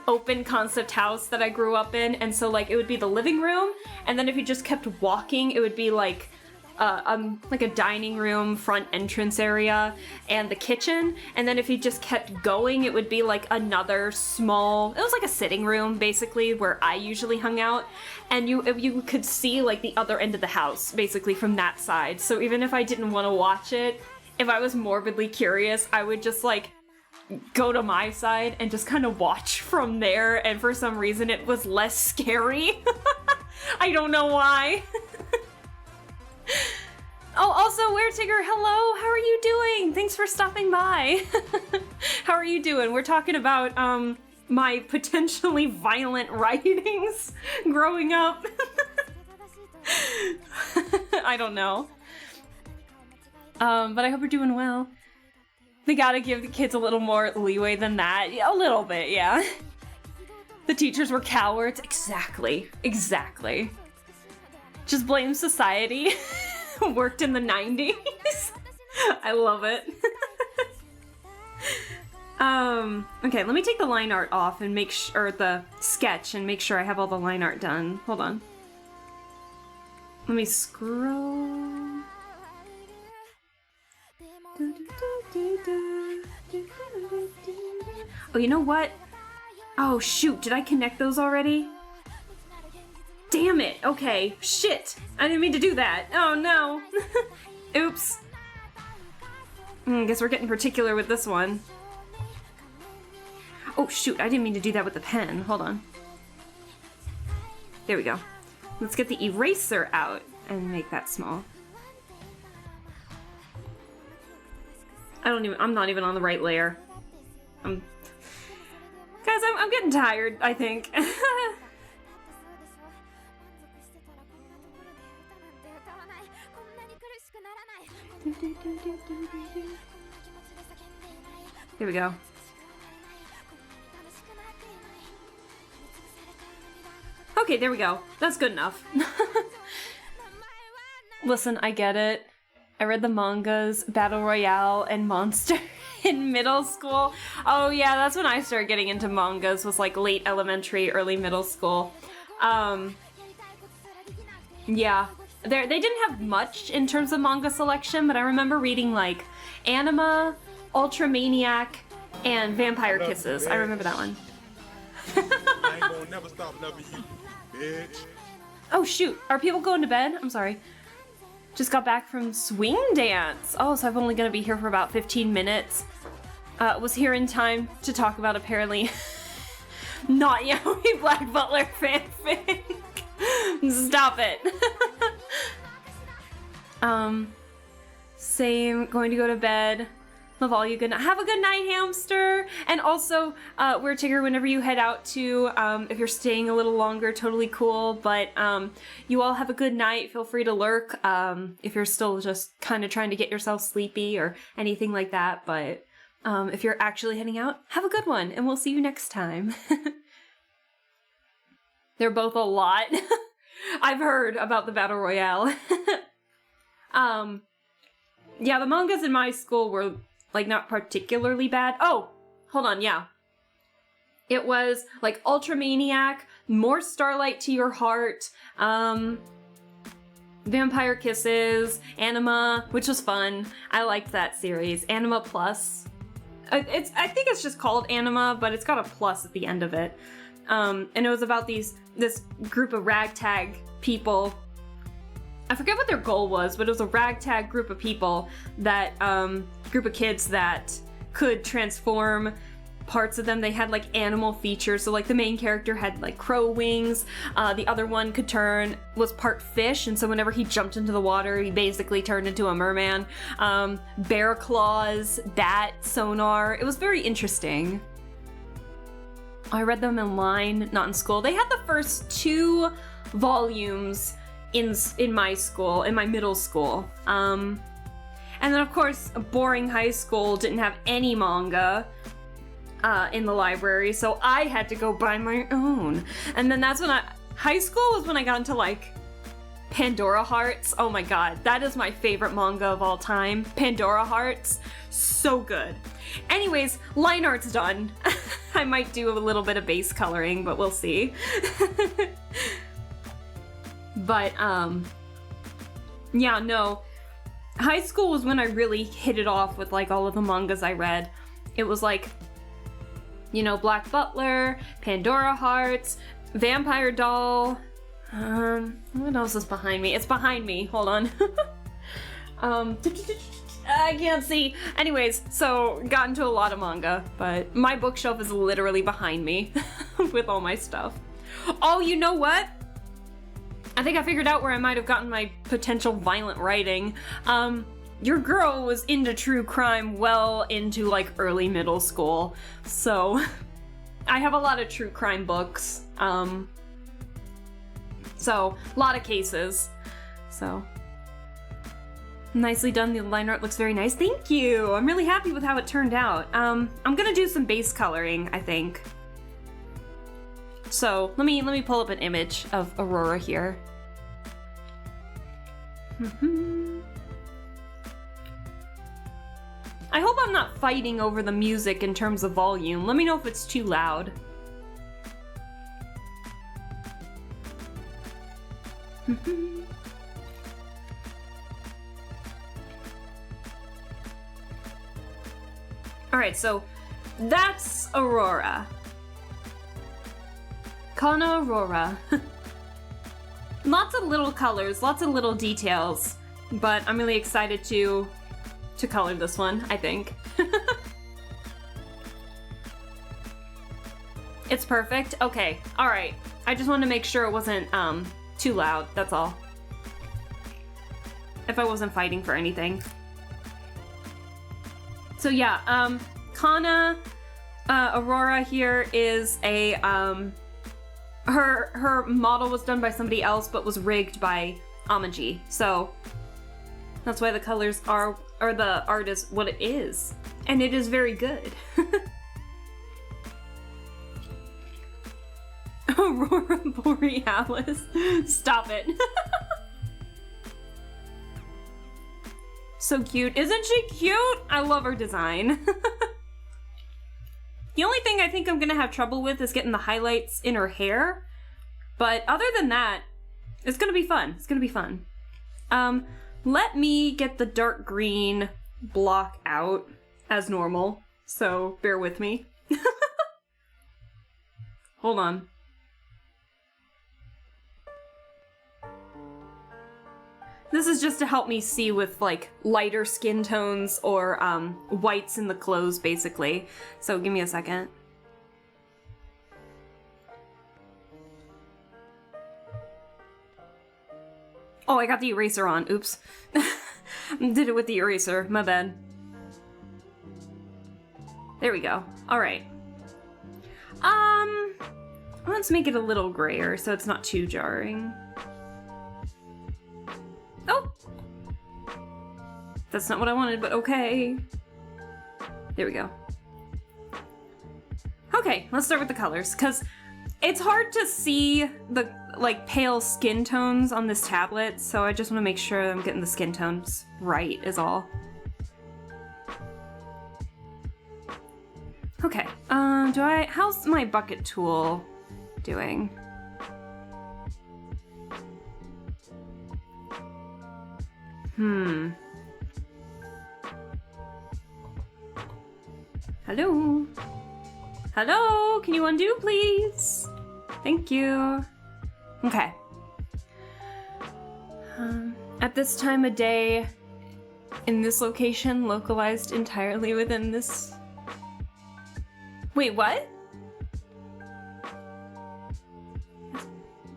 open concept house that I grew up in, and so, like, it would be the living room, and then if you just kept walking, it would be, like a dining room front entrance area and the kitchen, and then if you just kept going, it would be like another small, it was like a sitting room basically where I usually hung out, and you could see like the other end of the house basically from that side. So even if I didn't want to watch it, if I was morbidly curious, I would just like go to my side and just kind of watch from there, and for some reason it was less scary. I don't know why. Oh, also, Weretigger, hello! How are you doing? Thanks for stopping by. How are you doing? We're talking about, my potentially violent writings growing up. I don't know. But I hope you're doing well. They gotta give the kids a little more leeway than that. A little bit, yeah. The teachers were cowards. Exactly. Exactly. Just blame society. Worked in the 90s. I love it. Okay, let me take the line art off and make sure, or the sketch, and make sure I have all the line art done. Hold on. Let me scroll. Oh, you know what? Oh, shoot, did I connect those already? Damn it! Okay, shit! I didn't mean to do that. Oh no! Oops. Guess we're getting particular with this one. Oh shoot, I didn't mean to do that with the pen. Hold on. There we go. Let's get the eraser out and make that small. I'm not even on the right layer. Guys, I'm getting tired, I think. Here we go. Okay, there we go. That's good enough. Listen, I get it. I read the mangas, Battle Royale, and Monster in middle school. Oh yeah, that's when I started getting into mangas, was like late elementary, early middle school. Yeah. They didn't have much in terms of manga selection, but I remember reading like Anima, Ultramaniac, and Vampire Kisses. I remember that one. I ain't gonna never stop loving you, bitch. Oh shoot, are people going to bed? I'm sorry. Just got back from swing dance. Oh, so I'm only gonna be here for about 15 minutes. Was here in time to talk about apparently not Yaoi Black Butler fanfic. Stop it. Same, going to go to bed. Love all you. Good night. Have a good night, hamster. And also, Weird Tigger, whenever you head out to, if you're staying a little longer, totally cool. But you all have a good night. Feel free to lurk if you're still just kind of trying to get yourself sleepy or anything like that. But if you're actually heading out, have a good one, and we'll see you next time. They're both a lot. I've heard about the Battle Royale. Yeah, the mangas in my school were, like, not particularly bad. Oh, hold on, yeah. It was, like, Ultramaniac, More Starlight to Your Heart, Vampire Kisses, Anima, which was fun. I liked that series. Anima Plus. I think it's just called Anima, but it's got a plus at the end of it. And it was about this group of ragtag people. I forget what their goal was, but it was a ragtag group of people that, group of kids that could transform parts of them. They had like animal features, so like the main character had like crow wings, the other one was part fish, and so whenever he jumped into the water, he basically turned into a merman. Bear claws, bat, sonar. It was very interesting. I read them in line, not in school. They had the first 2 volumes in my school, in my middle school. And then of course, a boring high school didn't have any manga in the library, so I had to go buy my own. And then that's when high school was when I got into like Pandora Hearts. Oh my god, that is my favorite manga of all time. Pandora Hearts, so good. Anyways, line art's done. I might do a little bit of base coloring, but we'll see. But, yeah, no. High school was when I really hit it off with, like, all of the mangas I read. It was, like, you know, Black Butler, Pandora Hearts, Vampire Doll. What else is behind me? It's behind me. Hold on. I can't see. Anyways, so got into a lot of manga, but my bookshelf is literally behind me with all my stuff. Oh, you know what? I think I figured out where I might have gotten my potential violent writing. Your girl was into true crime well into like early middle school, so I have a lot of true crime books. So a lot of cases. So nicely done. The line art looks very nice. Thank you. I'm really happy with how it turned out. I'm gonna do some base coloring, I think. So let me pull up an image of Aurora here. I hope I'm not fighting over the music in terms of volume. Let me know if it's too loud. Alright, so that's Aurora. Kana Aurora. Lots of little colors, lots of little details, but I'm really excited to color this one, I think. It's perfect? Okay, alright. I just wanted to make sure it wasn't too loud, that's all. If I wasn't fighting for anything. So yeah, Kana Aurora here is a, her model was done by somebody else but was rigged by Amaji. So that's why the colors are, or the art is what it is. And it is very good. Aurora Borealis. Stop it. So cute. Isn't she cute? I love her design. The only thing I think I'm gonna have trouble with is getting the highlights in her hair. But other than that, it's gonna be fun. It's gonna be fun. Let me get the dark green block out as normal. So bear with me. Hold on. This is just to help me see with like lighter skin tones or whites in the clothes basically. So give me a second. Oh, I got the eraser on. Oops. Did it with the eraser. My bad. There we go. All right. Let's make it a little grayer so it's not too jarring. Oh! That's not what I wanted, but okay. There we go. Okay, let's start with the colors, because it's hard to see the, like, pale skin tones on this tablet, so I just want to make sure I'm getting the skin tones right, is all. Okay, how's my bucket tool doing? Hello? Hello? Can you undo, please? Thank you. Okay. At this time of day, in this location, localized entirely within this... Wait, what?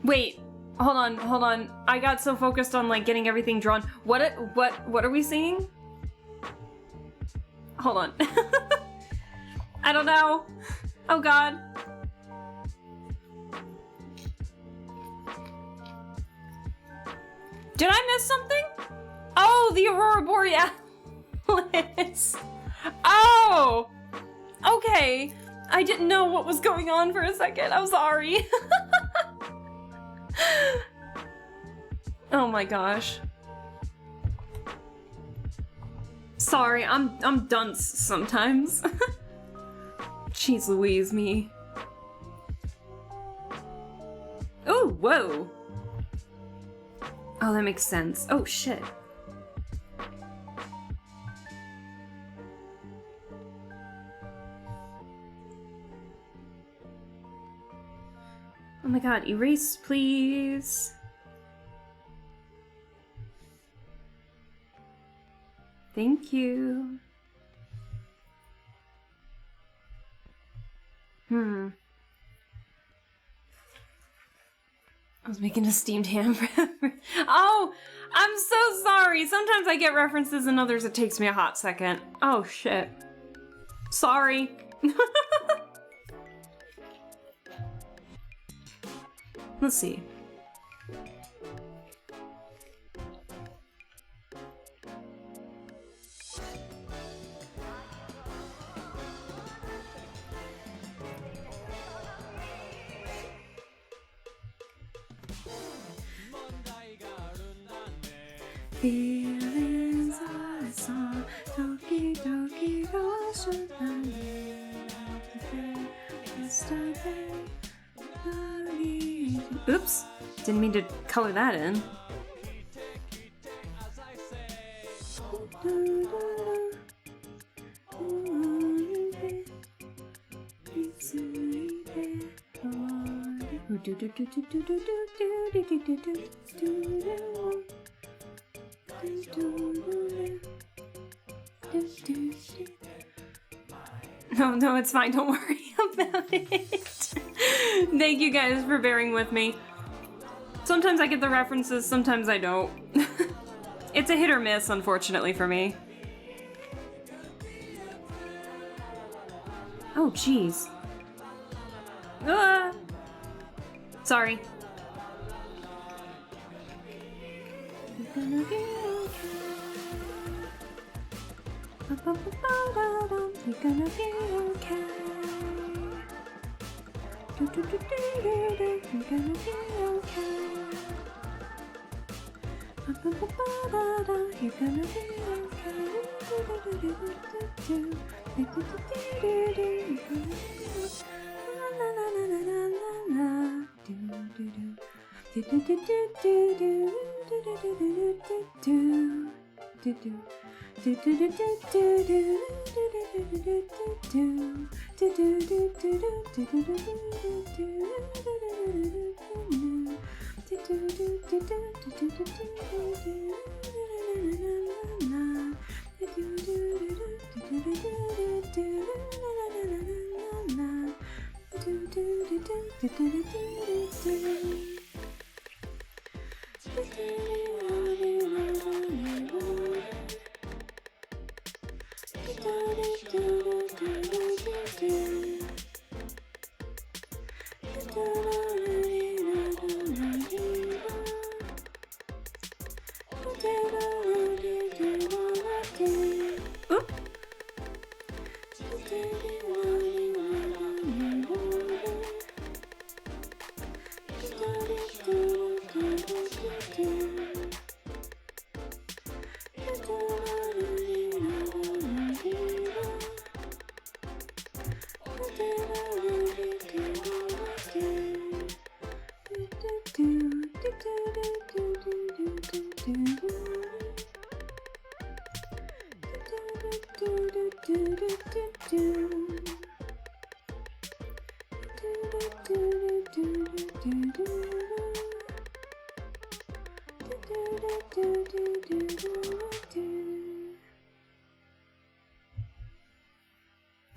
Wait, hold on. I got so focused on like getting everything drawn. What are we seeing? Hold on. I don't know. Oh god. Did I miss something? Oh, the Aurora Borealis. Oh! Okay. I didn't know what was going on for a second. I'm sorry. Oh my gosh. Sorry, I'm dunce sometimes. Jeez Louise me. Oh, whoa. Oh, that makes sense. Oh, shit. Oh my god, erase, please. Thank you. I was making a steamed ham. Oh, I'm so sorry. Sometimes I get references and others it takes me a hot second. Oh, shit. Sorry. Let's see. Feelings I saw, Toki Toki Ocean yesterday. Oops, didn't mean to color that in. No, it's fine. Don't worry about it. Thank you guys for bearing with me. Sometimes I get the references, sometimes I don't. It's a hit or miss, unfortunately, for me. Oh, jeez. Sorry. You're gonna be okay. You're gonna be okay. You're gonna be okay. You're gonna be okay.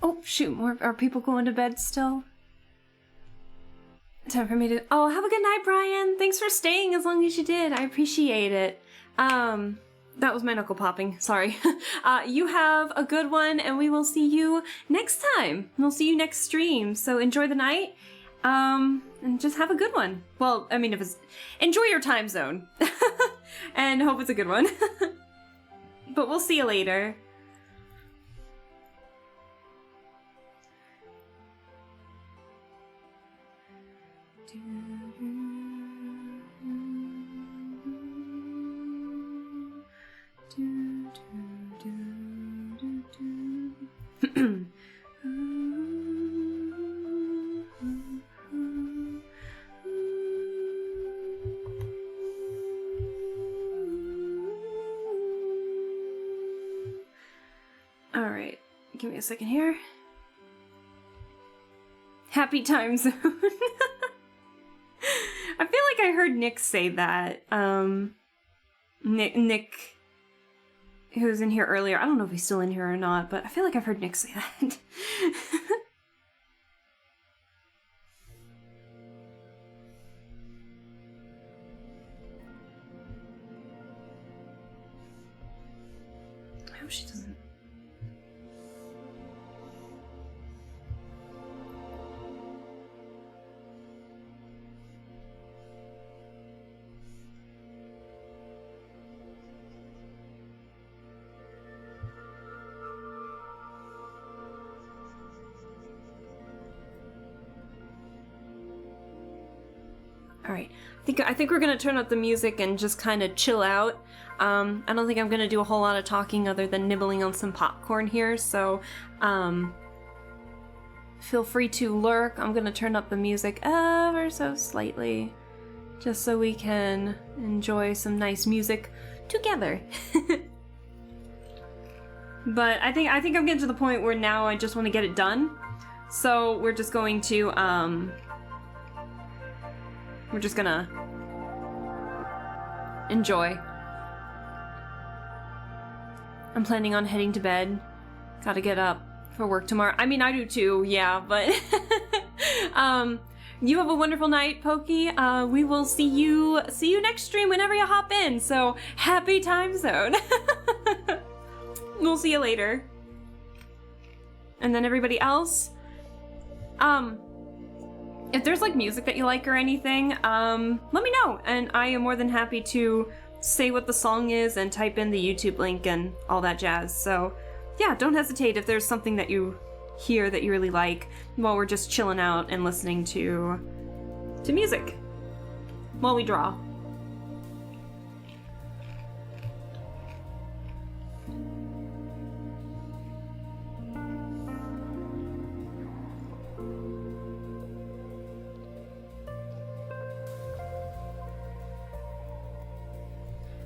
Oh, shoot, more are people going to bed still? Time for me to... Oh, have a good night, Brian. Thanks for staying as long as you did. I appreciate it. That was my knuckle popping. Sorry. You have a good one, and we will see you next time. We'll see you next stream. So enjoy the night, and just have a good one. Well, I mean, if it's... Enjoy your time zone. And hope it's a good one. But we'll see you later. All right, give me a second here. Happy time zone. I feel like I heard Nick say that. Nick, who was in here earlier. I don't know if he's still in here or not, but I feel like I've heard Nick say that. I hope she doesn't. Alright, I think we're gonna turn up the music and just kind of chill out. I don't think I'm gonna do a whole lot of talking other than nibbling on some popcorn here, so feel free to lurk. I'm gonna turn up the music ever so slightly, just so we can enjoy some nice music together. But I think I'm getting to the point where now I just want to get it done. So we're just going to we're just gonna enjoy. I'm planning on heading to bed. Gotta get up for work tomorrow. I mean, I do too, yeah, but you have a wonderful night, Pokey. We will see you next stream whenever you hop in. So happy time zone. We'll see you later. And then everybody else, If there's like music that you like or anything, let me know, and I am more than happy to say what the song is and type in the YouTube link and all that jazz. So yeah, don't hesitate if there's something that you hear that you really like while we're just chilling out and listening to music while we draw.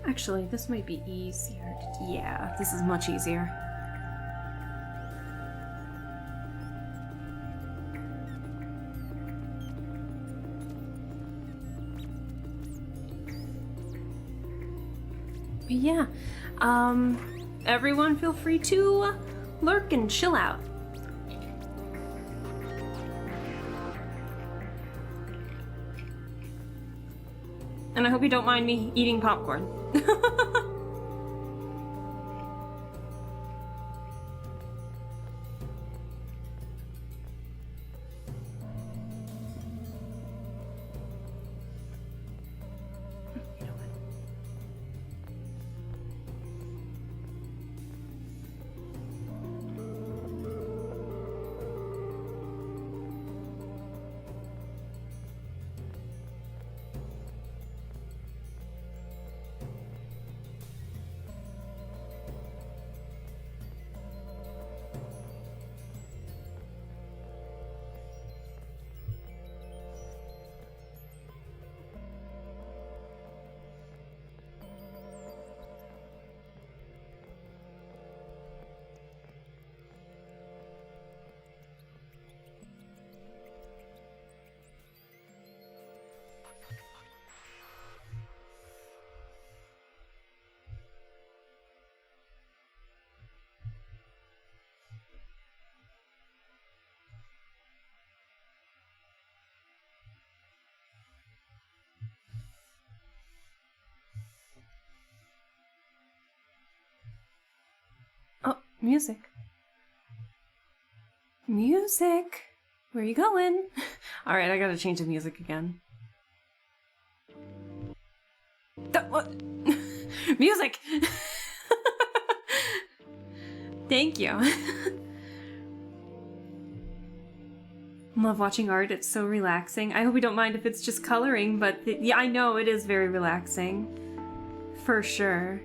Actually, this might be easier. Yeah, this is much easier. But yeah, everyone feel free to lurk and chill out. And I hope you don't mind me eating popcorn. Oh, music. Music! Where are you going? Alright, I gotta change the music again. What? Music! Thank you. Love watching art, it's so relaxing. I hope you don't mind if it's just coloring, but yeah, I know it is very relaxing. For sure.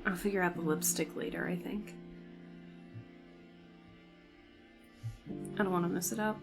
I'll figure out the lipstick later, I think. I don't want to mess it up.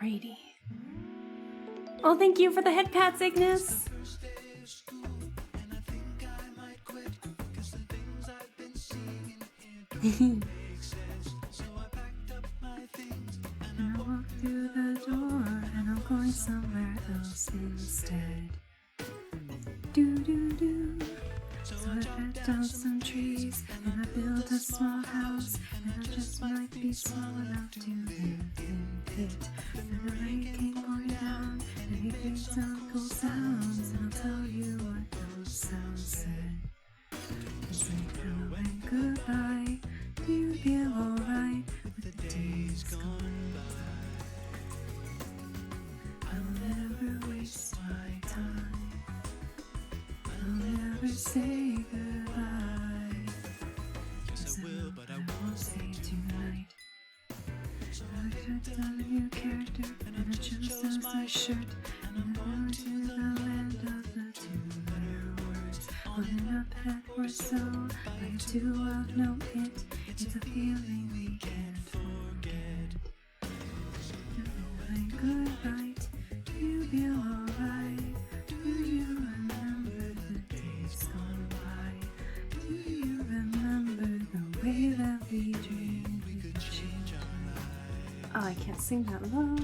Alrighty. Oh, thank you for the head pats, Ignis. And I walk through the door and I'm going somewhere else instead. Do do do. So I cut down some trees and I built a small house, and I just might be small enough to live in it. And the rain came pouring down and he made some cool sounds, and I'll tell you what those sounds said. It's like hello and goodbye. Do you feel alright with the days gone by? I'll never waste my time. I'll never say goodbye. Yes, I will, but I won't say tonight. I cut down a new character and I chose as my shirt, and I went to the land of the two-letter words. On and up that word so, like a two of no hit. It's a feeling we can't forget. Hello and goodnight. Do you feel alright? Do you remember the days gone by? Do you remember the way that we dreamed we could change our lives? Oh, I can't sing that low.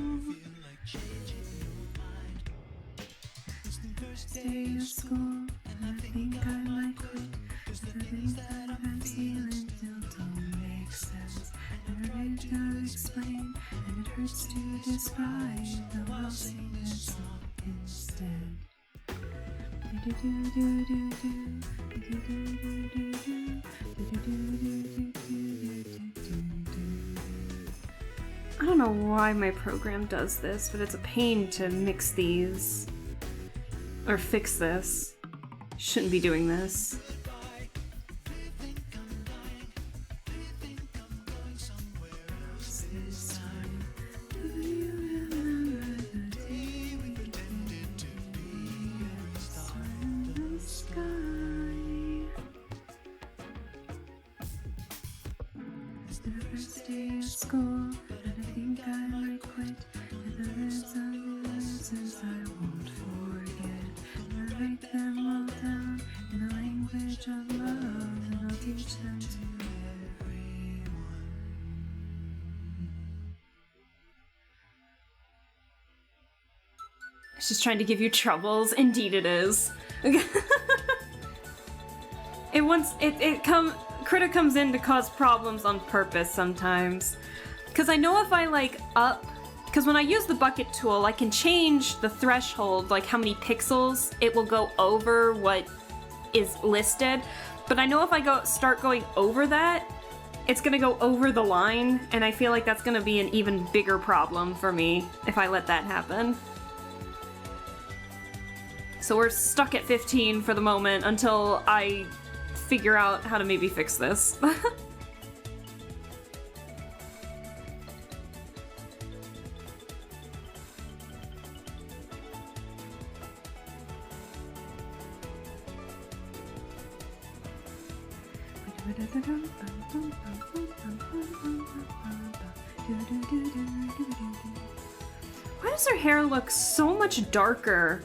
It's the first day of school, and I think I might quit. The things that I'm feeling still don't make sense, and I need to explain, and it hurts to describe. Though I'll sing this song insteed. I don't know why my program does this, but it's a pain to mix these. Or fix this. Shouldn't be doing this. It's just trying to give you troubles. Indeed it is. Critter comes in to cause problems on purpose sometimes. Cause I know if I cause when I use the bucket tool, I can change the threshold, like how many pixels it will go over what is listed. But I know if I start going over that, it's gonna go over the line, and I feel like that's gonna be an even bigger problem for me if I let that happen. So we're stuck at 15 for the moment until I figure out how to maybe fix this. Why does her hair look so much darker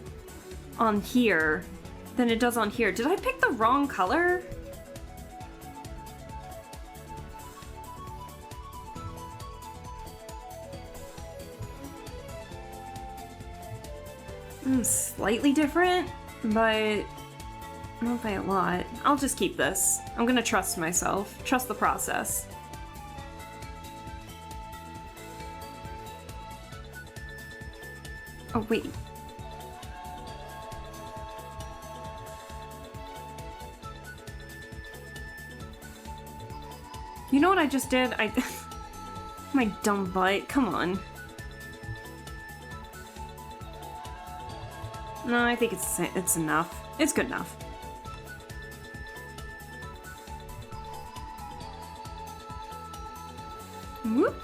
on here than it does on here? Did I pick the wrong color? Slightly different, but not by a lot. I'll just keep this. I'm gonna trust myself. Trust the process. Oh, wait. You know what I just did? My dumb butt. Come on. No, I think it's enough. It's good enough. Whoop.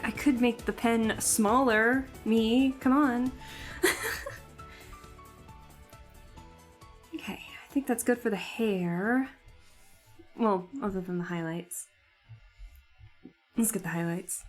I could make the pen smaller. Me, come on. Okay, I think that's good for the hair. Well, other than the highlights. Let's get the highlights.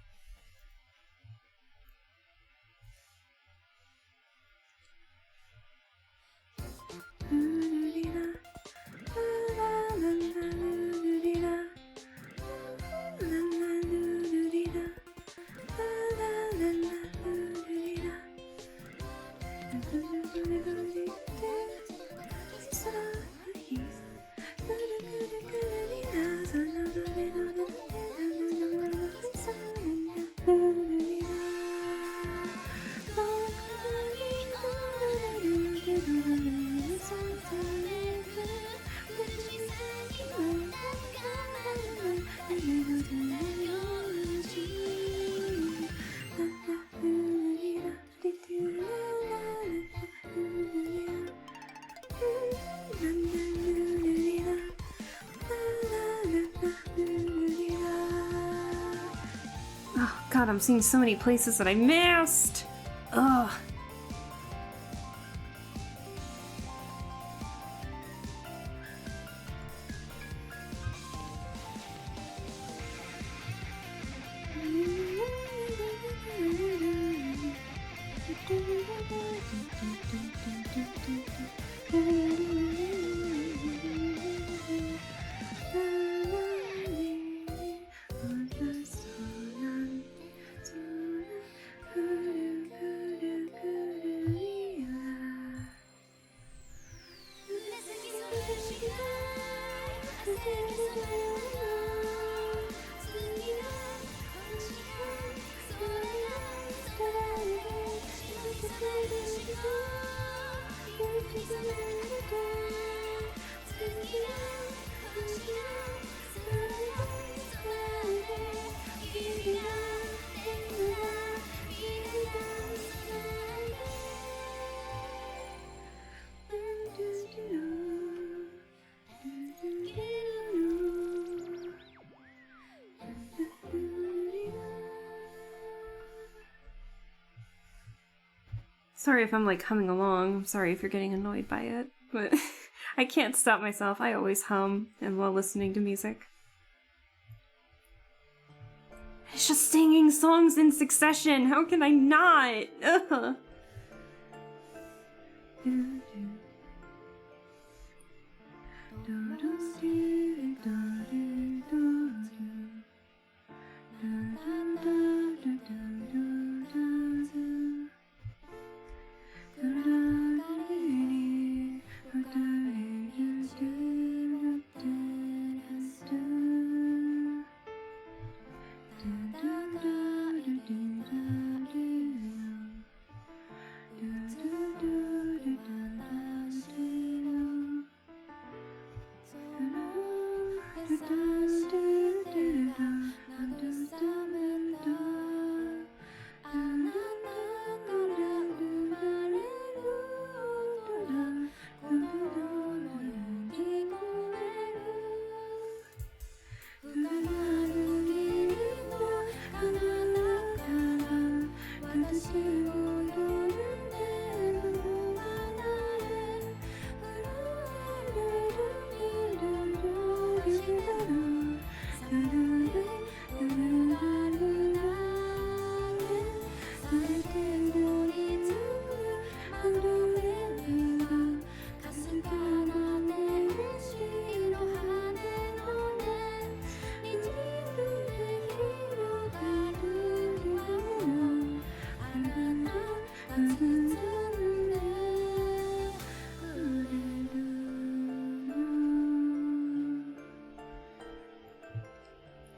God, I'm seeing so many places that I missed! Ugh. Sorry if I'm like humming along. I'm sorry if you're getting annoyed by it, but I can't stop myself. I always hum and while listening to music. It's just singing songs in succession. How can I not? Ugh.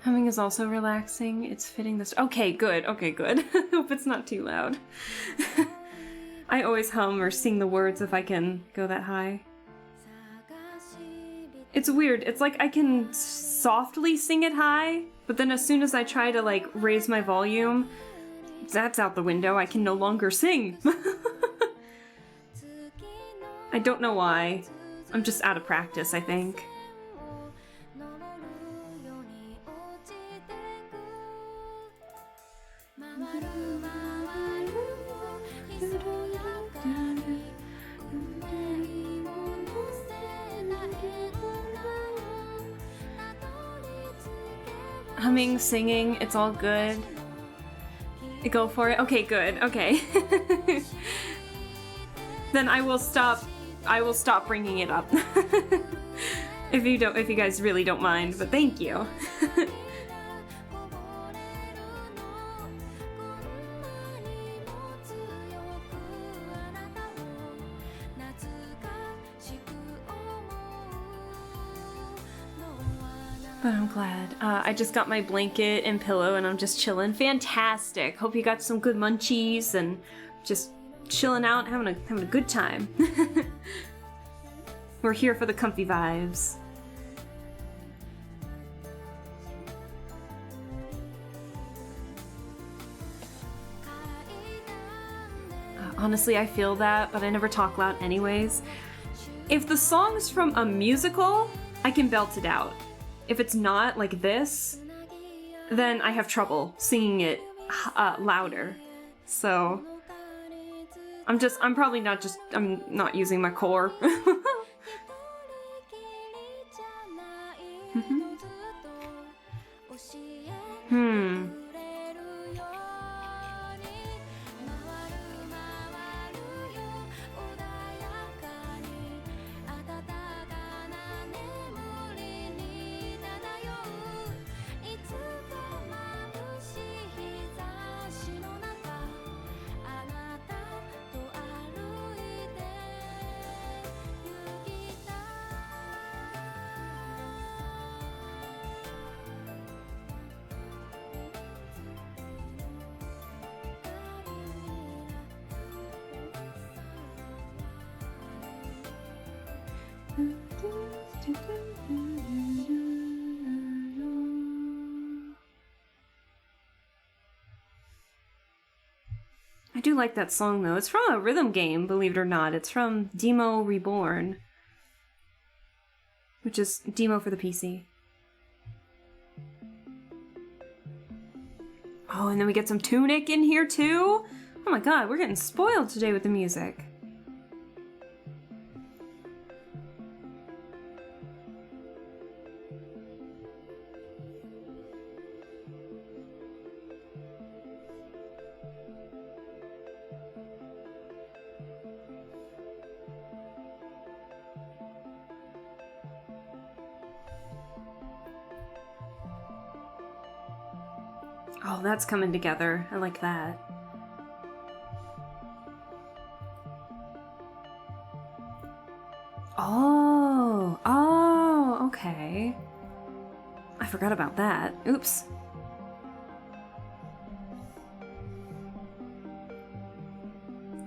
Humming is also relaxing. It's fitting this. Okay, good. Okay, good. Hope it's not too loud. I always hum or sing the words if I can go that high. It's weird. It's like I can softly sing it high, but then as soon as I try to like raise my volume, that's out the window. I can no longer sing. I don't know why. I'm just out of practice, I think. humming, singing, it's all good. Go for it. Okay, good. Okay. Then I will stop bringing it up. if you guys really don't mind, but thank you. But I'm glad. I just got my blanket and pillow and I'm just chilling. Fantastic. Hope you got some good munchies and just chilling out, having a good time. We're here for the comfy vibes. Honestly, I feel that, but I never talk loud anyways. If the song's from a musical, I can belt it out. If it's not, like this, then I have trouble singing it louder. So, I'm not using my core. I do like that song though. It's from a rhythm game, believe it or not. It's from Demo Reborn, which is Demo for the PC. Oh, and then we get some Twtich in here too? Oh my god, we're getting spoiled today with the music. Oh, that's coming together. I like that. Oh, okay. I forgot about that. Oops.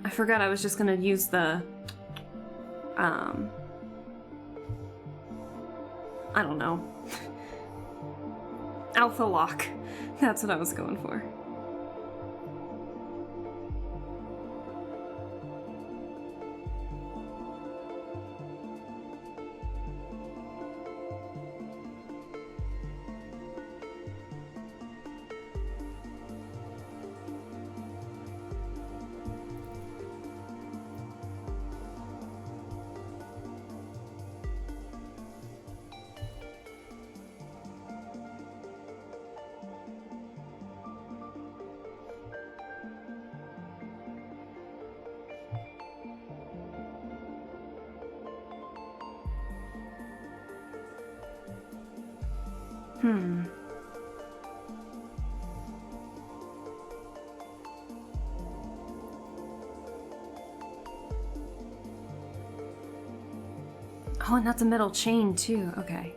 I forgot I was just gonna use the, I don't know. Alpha lock. That's what I was going for. Oh, and that's a metal chain too. Okay.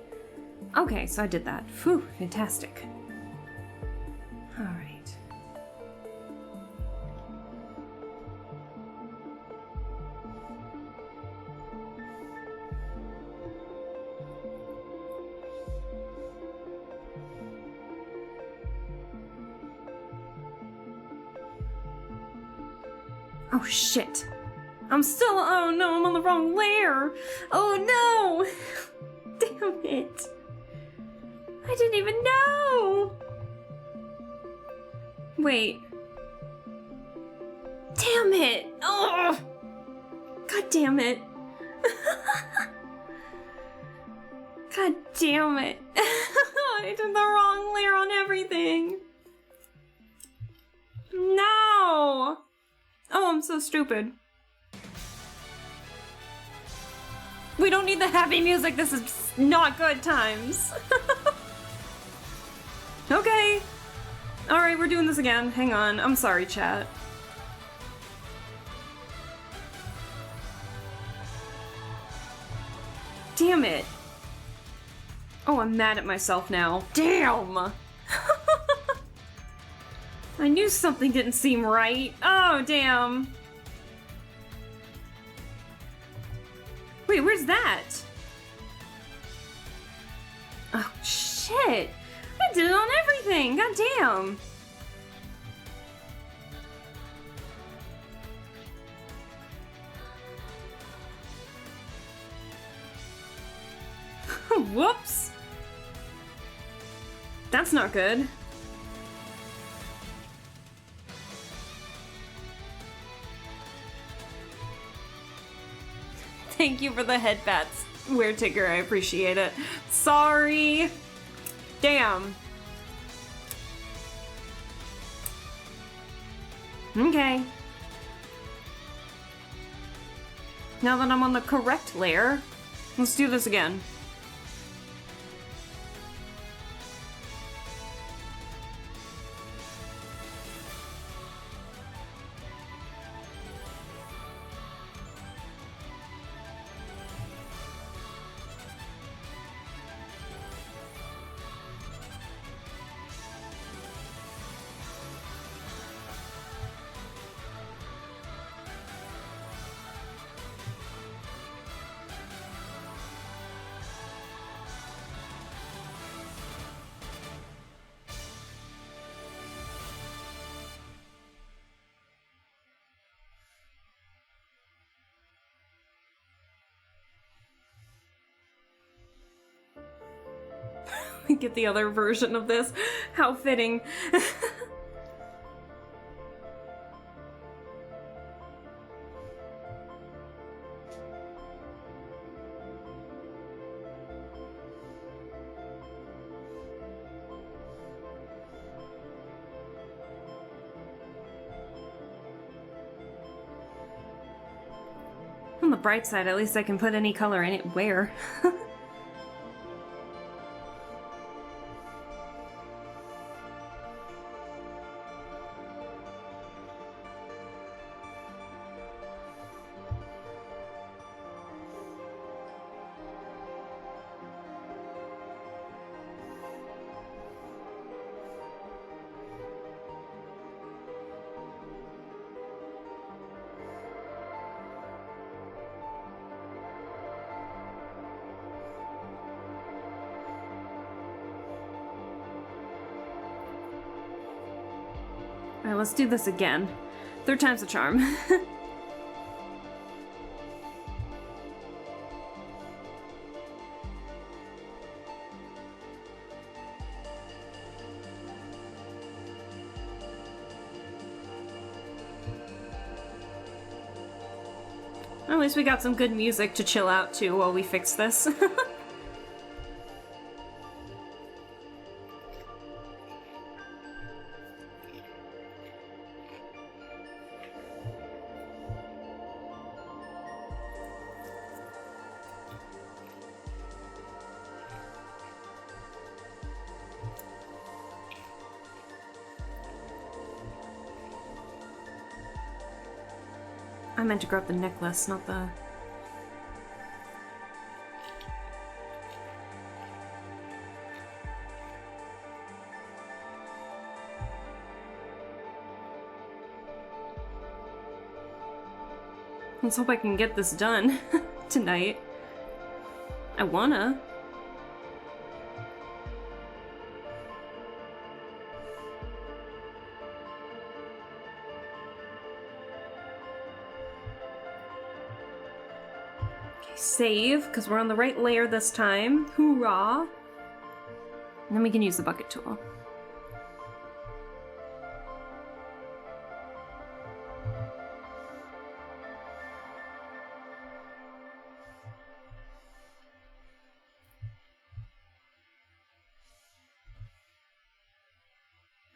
Okay, so I did that. Phew, fantastic. Alright. Oh shit. Oh no, I'm on the wrong layer. Oh no. Damn it. I didn't even know. Wait. Damn it. Oh. God damn it. God damn it. I I did the wrong layer on everything. No! Oh, I'm so stupid. We don't need the happy music. This is not good times. Okay. Alright, we're doing this again. Hang on. I'm sorry, chat. Damn it. Oh, I'm mad at myself now. Damn! I knew something didn't seem right. Oh, damn. Wait, where's that? Oh, shit. I did it on everything. God damn. Whoops. That's not good. Thank you for the head pats, Weird Tigger. I appreciate it. Sorry. Damn. Okay. Now that I'm on the correct layer, let's do this again. Get the other version of this. How fitting. On the bright side, at least I can put any color in it where. Alright, let's do this again. Third time's a charm. At least we got some good music to chill out to while we fix this. I meant to grab the necklace, not the... Let's hope I can get this done tonight. I wanna. Save, because we're on the right layer this time. Hoorah! And then we can use the bucket tool.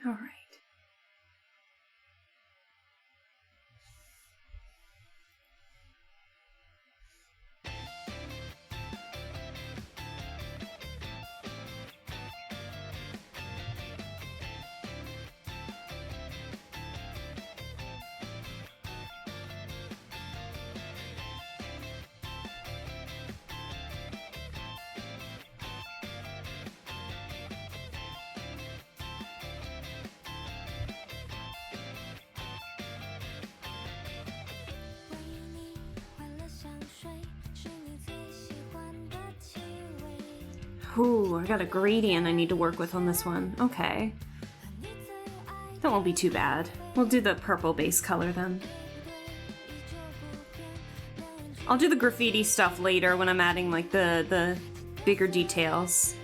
All right. Ooh, I got a gradient I need to work with on this one. Okay. That won't be too bad. We'll do the purple base color then. I'll do the graffiti stuff later when I'm adding like the bigger details.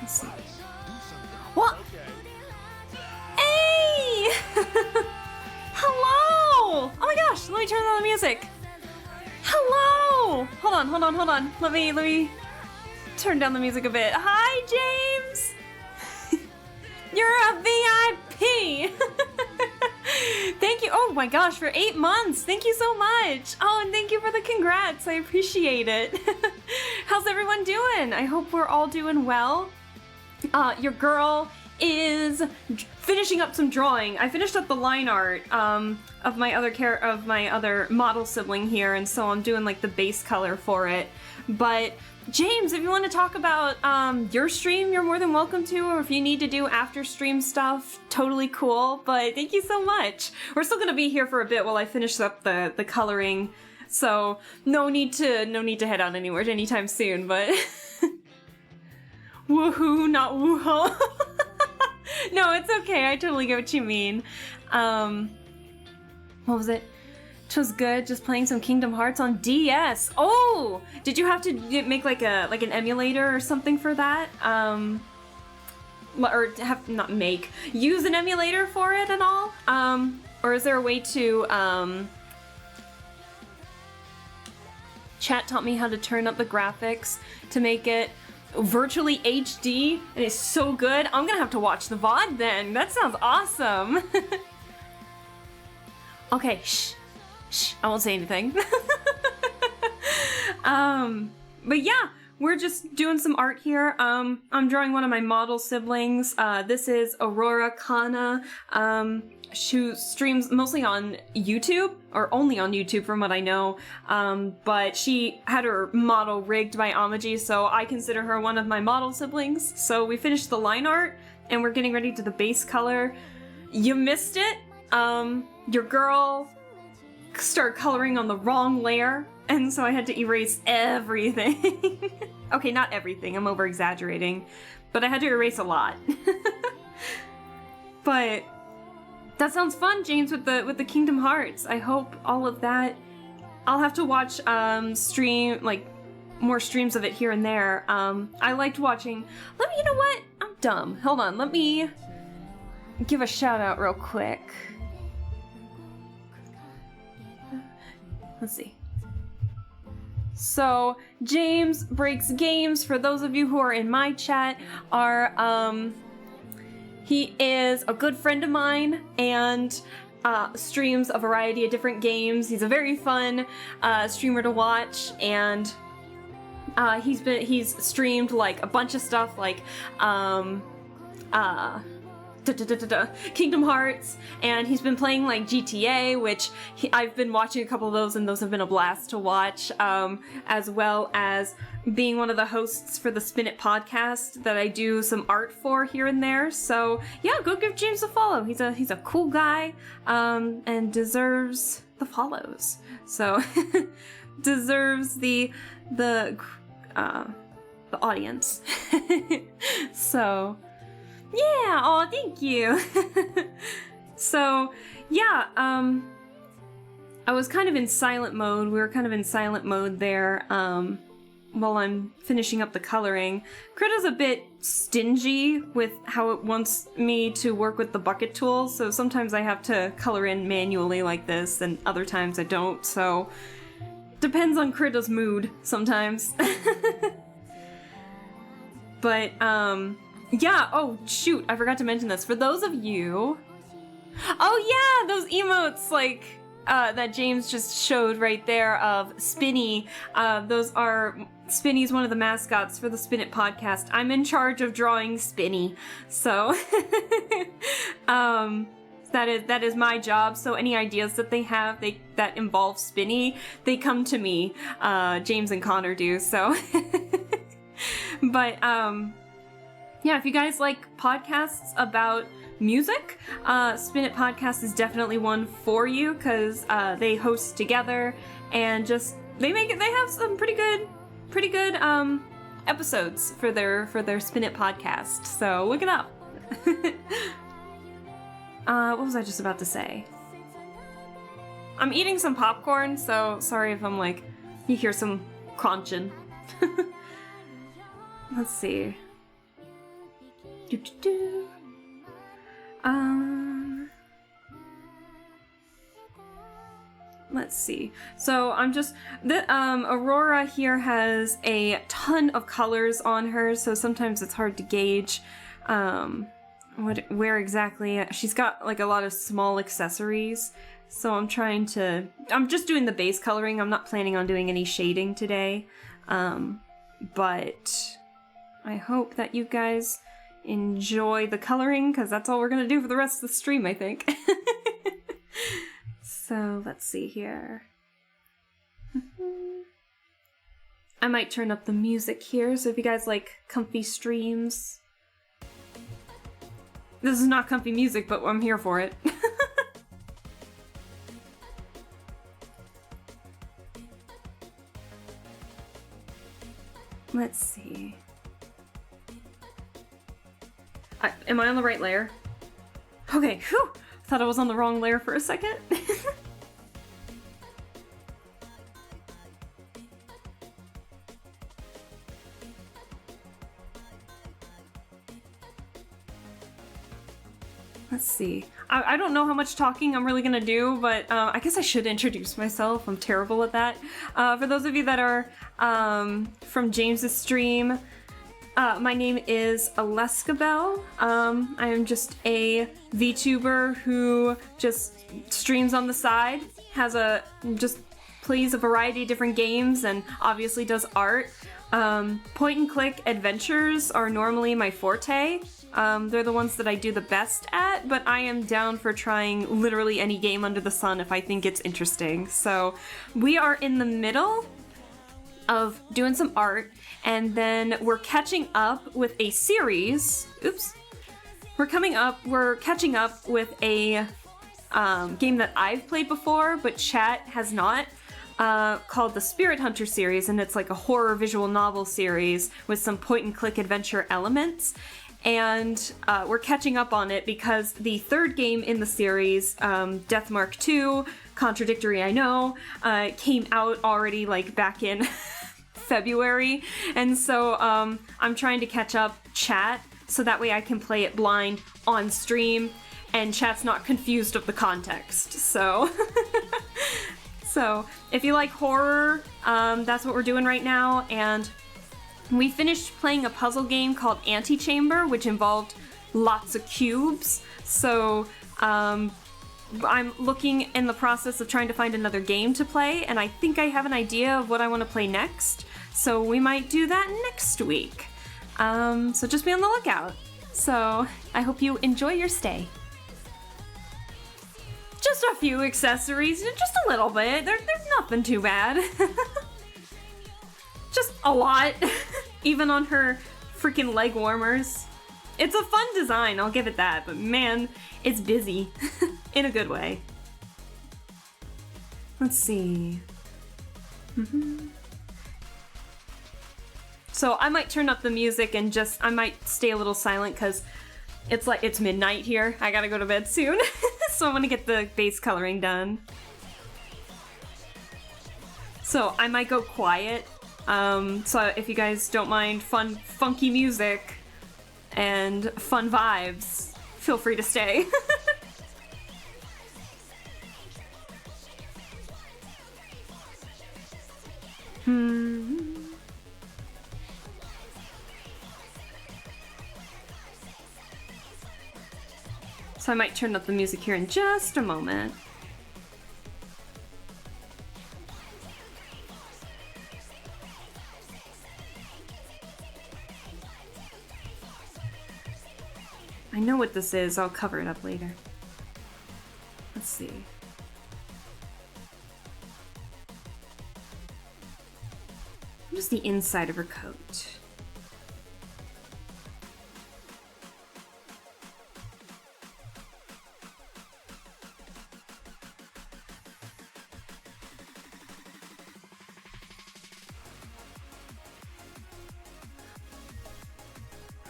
Let's see. What? Hey! Hello! Oh my gosh, let me turn on the music. Hello! Hold on. Let me turn down the music a bit. Hi, James! You're a VIP! Thank you. Oh my gosh, for 8 months. Thank you so much. Oh, and thank you for the congrats. I appreciate it. How's everyone doing? I hope we're all doing well. Your girl is finishing up some drawing. I finished up the line art of my other model sibling here, and so I'm doing like the base color for it. But James, if you want to talk about your stream, you're more than welcome to, or if you need to do after stream stuff, totally cool. But thank you so much. We're still gonna be here for a bit while I finish up the coloring, so no need to head out anywhere anytime soon. But woohoo, not woohoo. No, it's okay. I totally get what you mean. What was it? It was good. Just playing some Kingdom Hearts on DS. Oh, did you have to make like an emulator or something for that? Or use an emulator for it and all? Or is there a way to Chat taught me how to turn up the graphics to make it virtually HD, and it's so good. I'm gonna have to watch the VOD then. That sounds awesome. Okay, shh, I won't say anything. But yeah, we're just doing some art here. I'm drawing one of my model siblings. This is Aurora Kana. She streams mostly on YouTube, or only on YouTube from what I know, but she had her model rigged by Amaji, so I consider her one of my model siblings. So we finished the line art, and we're getting ready to the base color. You missed it. Your girl started coloring on the wrong layer, and so I had to erase everything. Okay, not everything, I'm over-exaggerating, but I had to erase a lot. But that sounds fun, James, with the Kingdom Hearts. I hope all of that. I'll have to watch more streams of it here and there. I liked watching. You know what? I'm dumb. Hold on. Let me give a shout out real quick. Let's see. So James Breaks Games, for those of you who are in my chat, he is a good friend of mine and streams a variety of different games. He's a very fun streamer to watch, and he's streamed like a bunch of stuff like Kingdom Hearts, and he's been playing like GTA, which I've been watching a couple of those, and those have been a blast to watch, as well as being one of the hosts for the Spin It podcast that I do some art for here and there. So yeah, go give James a follow. He's a cool guy, and deserves the follows. So deserves the audience. So yeah, oh, thank you. So, yeah, I was kind of in silent mode. We were kind of in silent mode there, while I'm finishing up the coloring. Krita's a bit stingy with how it wants me to work with the bucket tool, so sometimes I have to color in manually like this, and other times I don't, so depends on Krita's mood sometimes. But, yeah, oh shoot, I forgot to mention this. For those of you... Oh yeah, those emotes, like, that James just showed right there of Spinny. Those are... Spinny's one of the mascots for the Spin It podcast. I'm in charge of drawing Spinny, so... that is my job, so any ideas that they have that involve Spinny, they come to me. James and Connor do, so... But, yeah, if you guys like podcasts about music, Spin It Podcast is definitely one for you, because they host together, and just, they have some pretty good, episodes for their Spin It Podcast, so look it up. What was I just about to say? I'm eating some popcorn, so sorry if I'm like, you hear some crunching. Let's see. Let's see. So I'm just Aurora here has a ton of colors on her, so sometimes it's hard to gauge where exactly. She's got like a lot of small accessories, so I'm just doing the base coloring. I'm not planning on doing any shading today, but I hope that you guys enjoy the coloring, because that's all we're gonna do for the rest of the stream, I think. So, let's see here. I might turn up the music here, so if you guys like comfy streams... This is not comfy music, but I'm here for it. Let's see. Am I on the right layer? Okay, whew! Thought I was on the wrong layer for a second. Let's see. I don't know how much talking I'm really gonna do, but I guess I should introduce myself. I'm terrible at that. For those of you that are from James's stream, my name is Aleskabel. I am just a VTuber who just streams on the side, just plays a variety of different games, and obviously does art. Point and click adventures are normally my forte. They're the ones that I do the best at, but I am down for trying literally any game under the sun if I think it's interesting. So we are in the middle of doing some art, and then we're catching up with a series. Oops. We're catching up with a game that I've played before, but chat has not, called the Spirit Hunter series, and it's like a horror visual novel series with some point-and-click adventure elements. And we're catching up on it because the third game in the series, Deathmark 2, contradictory I know, came out already like back in February, and so I'm trying to catch up chat so that way I can play it blind on stream and chat's not confused of the context. So so if you like horror, that's what we're doing right now. And we finished playing a puzzle game called Antechamber, which involved lots of cubes. So I'm looking in the process of trying to find another game to play, and I think I have an idea of what I want to play next. So we might do that next week. So just be on the lookout. So I hope you enjoy your stay. Just a few accessories, just a little bit. There's nothing too bad. Just a lot. Even on her freaking leg warmers. It's a fun design, I'll give it that, but man, it's busy. In a good way. Let's see. So I might turn up the music and I might stay a little silent because it's midnight here. I gotta go to bed soon. So I want to get the base coloring done. So I might go quiet So if you guys don't mind fun, funky music and fun vibes, feel free to stay. So I might turn up the music here in just a moment. I know what this is, I'll cover it up later. Let's see. What is the inside of her coat?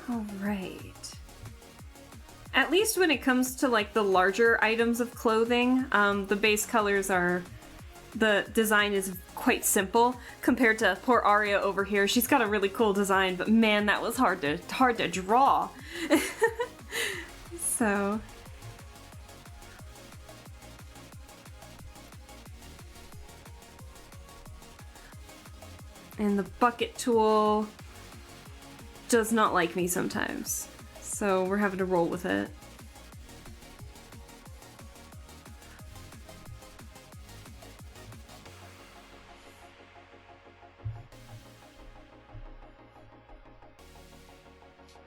All right. At least when it comes to like the larger items of clothing, the base colors are, the design is quite simple compared to poor Aria over here. She's got a really cool design, but man, that was hard to draw. So. And the bucket tool does not like me sometimes. So we're having to roll with it.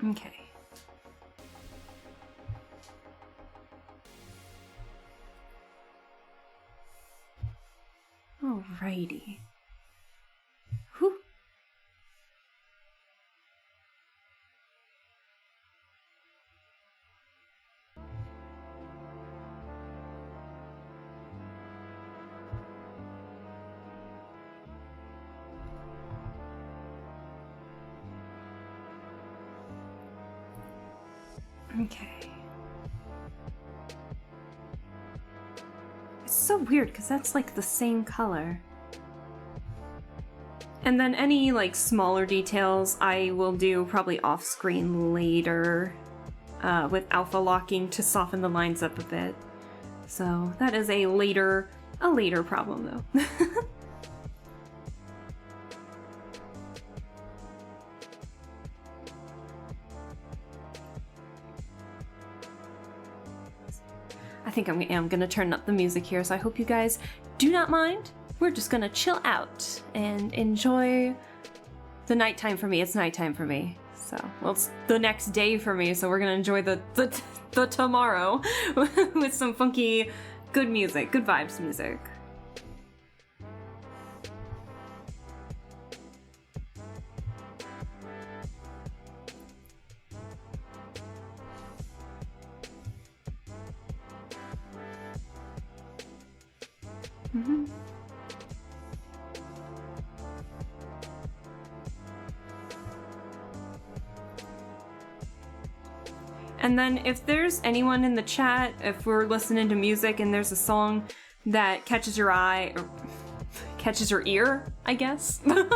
Okay. Alrighty. Whew. Okay. It's so weird because that's like the same color. And then any like smaller details I will do probably off screen later with alpha locking to soften the lines up a bit. So that is a later problem though. I think I am gonna turn up the music here, so I hope you guys do not mind. We're just gonna chill out and enjoy the nighttime for me. It's nighttime for me. So, well, it's the next day for me, so we're gonna enjoy the tomorrow with some funky, good music, good vibes music. And then if there's anyone in the chat, if we're listening to music and there's a song that catches your eye, or catches your ear, I guess, let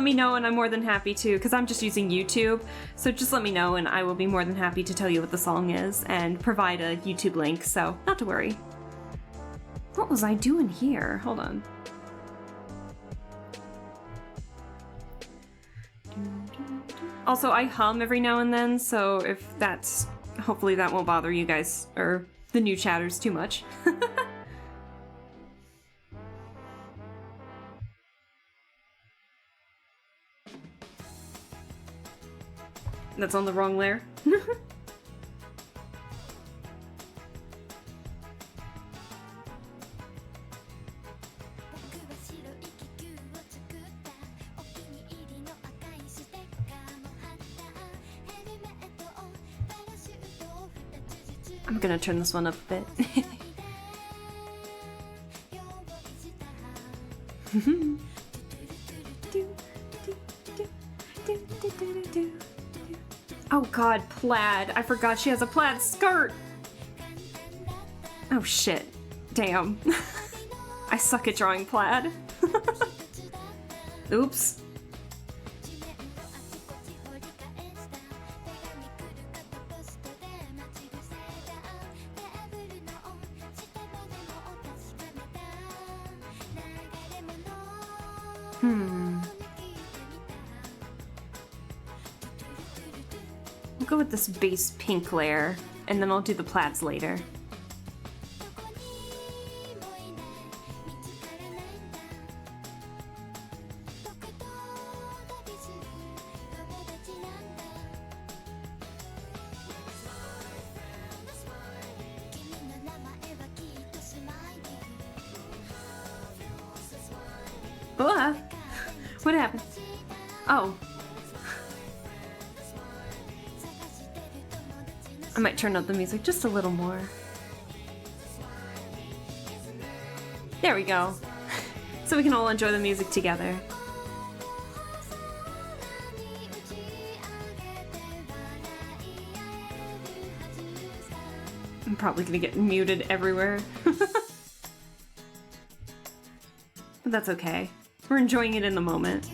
me know and I'm more than happy to, because I'm just using YouTube, so just let me know and I will be more than happy to tell you what the song is and provide a YouTube link, so not to worry. What was I doing here? Hold on. Also, I hum every now and then, so if that's... hopefully that won't bother you guys, or the new chatters too much. That's on the wrong layer. I'm gonna turn this one up a bit. Oh god, plaid. I forgot she has a plaid skirt! Oh shit. Damn. I suck at drawing plaid. Oops. We'll go with this base pink layer, and then I'll do the plaids later. Oh, what happened? Oh. I might turn up the music just a little more. There we go. So we can all enjoy the music together. I'm probably gonna get muted everywhere. But that's okay. We're enjoying it in the moment.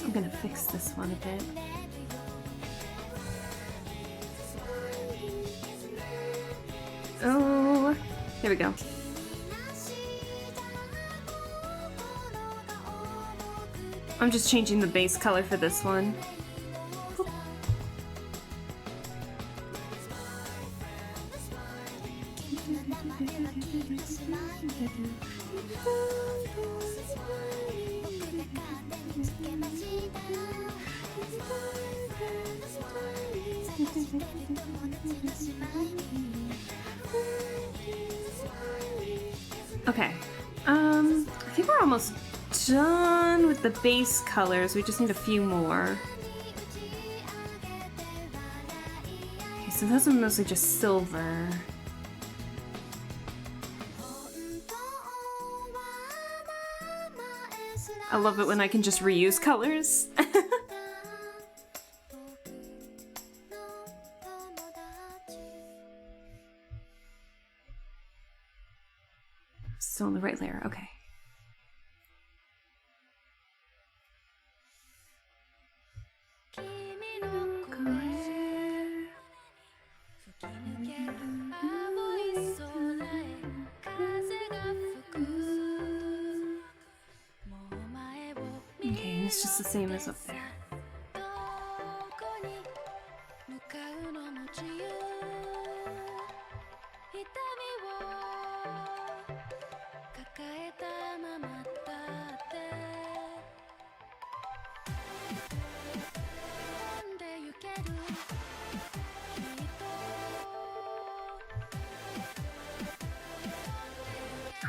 I'm gonna fix this one a bit. Oh, here we go. I'm just changing the base color for this one. Okay, I think we're almost done with the base colors. We just need a few more. Okay, so those are mostly just silver. I love it when I can just reuse colors. Still on the right layer, okay. Okay, it's just the same as up there.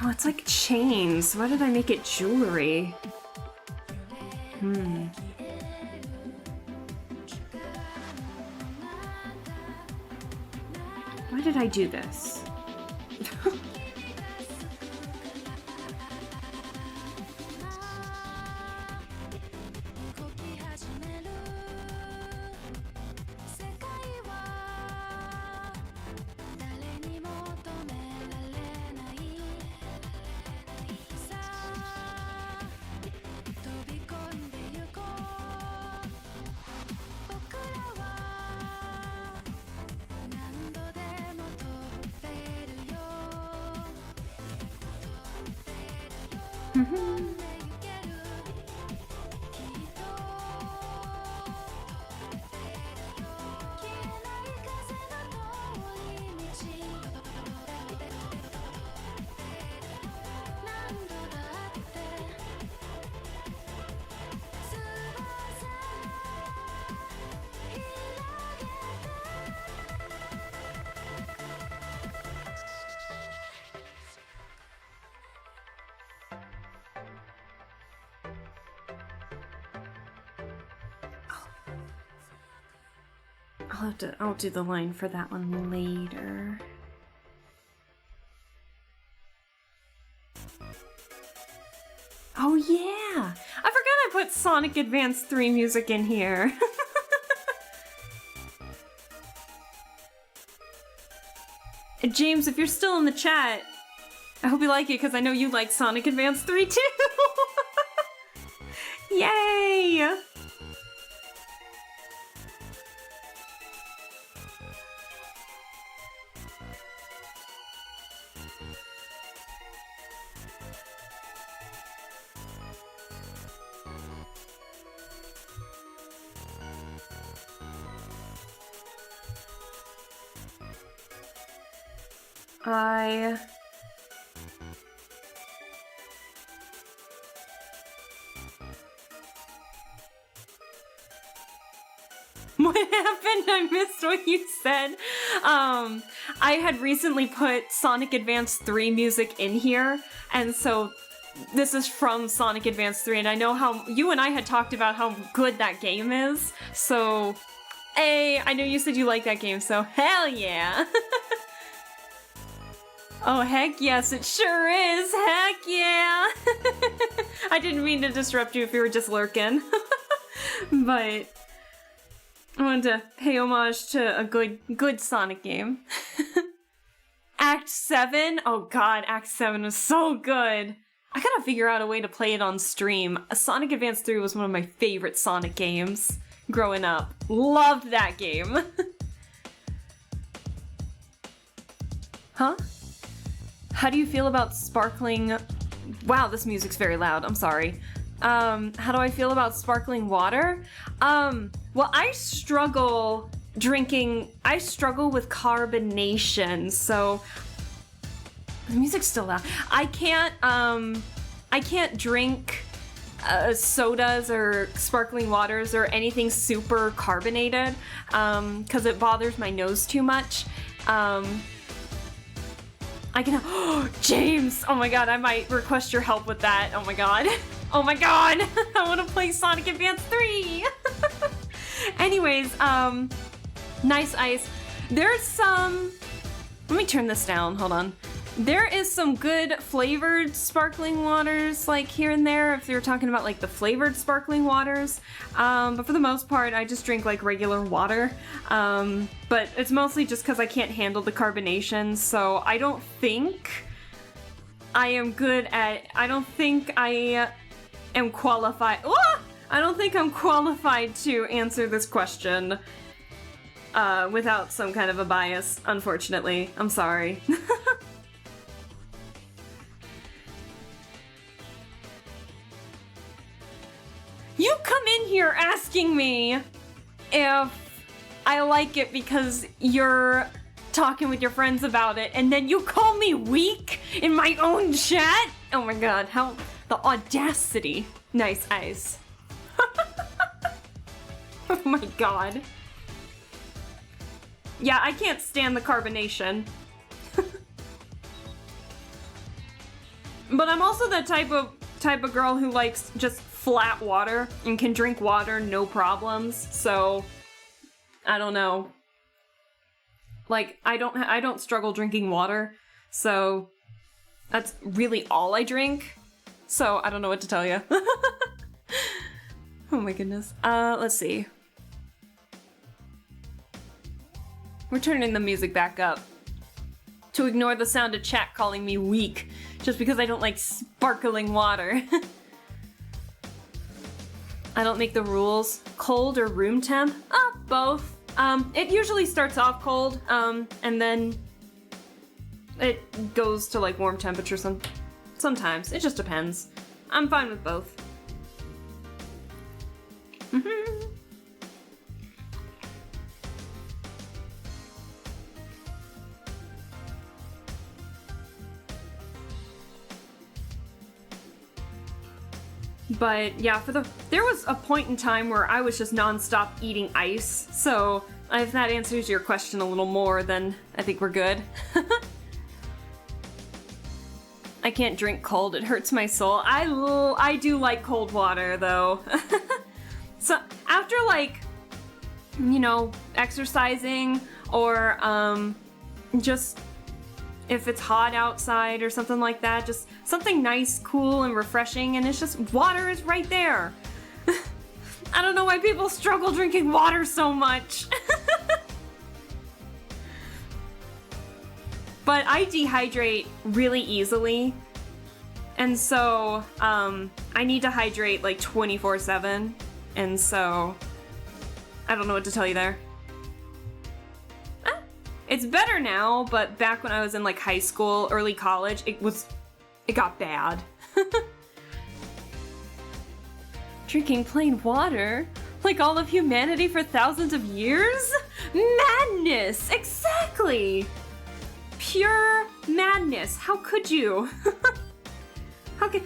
Oh, it's like chains. Why did I make it jewelry? Why did I do this? I'll do the line for that one later. Oh yeah! I forgot I put Sonic Advance 3 music in here. And James, if you're still in the chat, I hope you like it because I know you like Sonic Advance 3 too! Yay! What happened? I missed what you said. I had recently put Sonic Advance 3 music in here, and so this is from Sonic Advance 3, and I know how you and I had talked about how good that game is, so hey, I know you said you like that game, so hell yeah! Oh, heck yes, it sure is! Heck yeah! I didn't mean to disrupt you if you were just lurking. But I wanted to pay homage to a good Sonic game. Act 7? Oh god, Act 7 was so good! I gotta figure out a way to play it on stream. Sonic Advance 3 was one of my favorite Sonic games growing up. Loved that game! Huh? How do you feel about sparkling... Wow, this music's very loud, I'm sorry. How do I feel about sparkling water? Well, I struggle with carbonation, so... The music's still loud. I can't drink sodas or sparkling waters or anything super carbonated, because it bothers my nose too much. I can James! Oh my god, I might request your help with that. Oh my god. Oh my god! I want to play Sonic Advance 3! Anyways, nice ice. There's some... Let me turn this down, hold on. There is some good flavored sparkling waters, like here and there, if you're talking about like the flavored sparkling waters. But for the most part, I just drink like regular water. But it's mostly just because I can't handle the carbonation, so I don't think I am good at... I don't think I am qualified... Ah! I don't think I'm qualified to answer this question without some kind of a bias, unfortunately. I'm sorry. You come in here asking me if I like it because you're talking with your friends about it, and then you call me weak in my own chat? Oh my god, how... the audacity. Nice eyes. Oh my god. Yeah, I can't stand the carbonation. But I'm also the type of girl who likes just flat water and can drink water no problems, so I don't know. Like, I don't struggle drinking water, so that's really all I drink. So I don't know what to tell you. Oh my goodness. Let's see. We're turning the music back up to ignore the sound of chat calling me weak just because I don't like sparkling water. I don't make the rules. Cold or room temp? Both. It usually starts off cold, and then it goes to like warm temperature sometimes. It just depends. I'm fine with both. But yeah, there was a point in time where I was just nonstop eating ice, so if that answers your question a little more, then I think we're good. I can't drink cold, it hurts my soul. I do like cold water, though. So, after, like, you know, exercising, or, just if it's hot outside or something like that, just something nice, cool, and refreshing, and it's just, water is right there. I don't know why people struggle drinking water so much. But I dehydrate really easily, and so, I need to hydrate, like, 24/7, and so, I don't know what to tell you there. It's better now, but back when I was in, like, high school, early college, it got bad. Drinking plain water? Like all of humanity for thousands of years? Madness! Exactly! Pure madness. How could you? How could...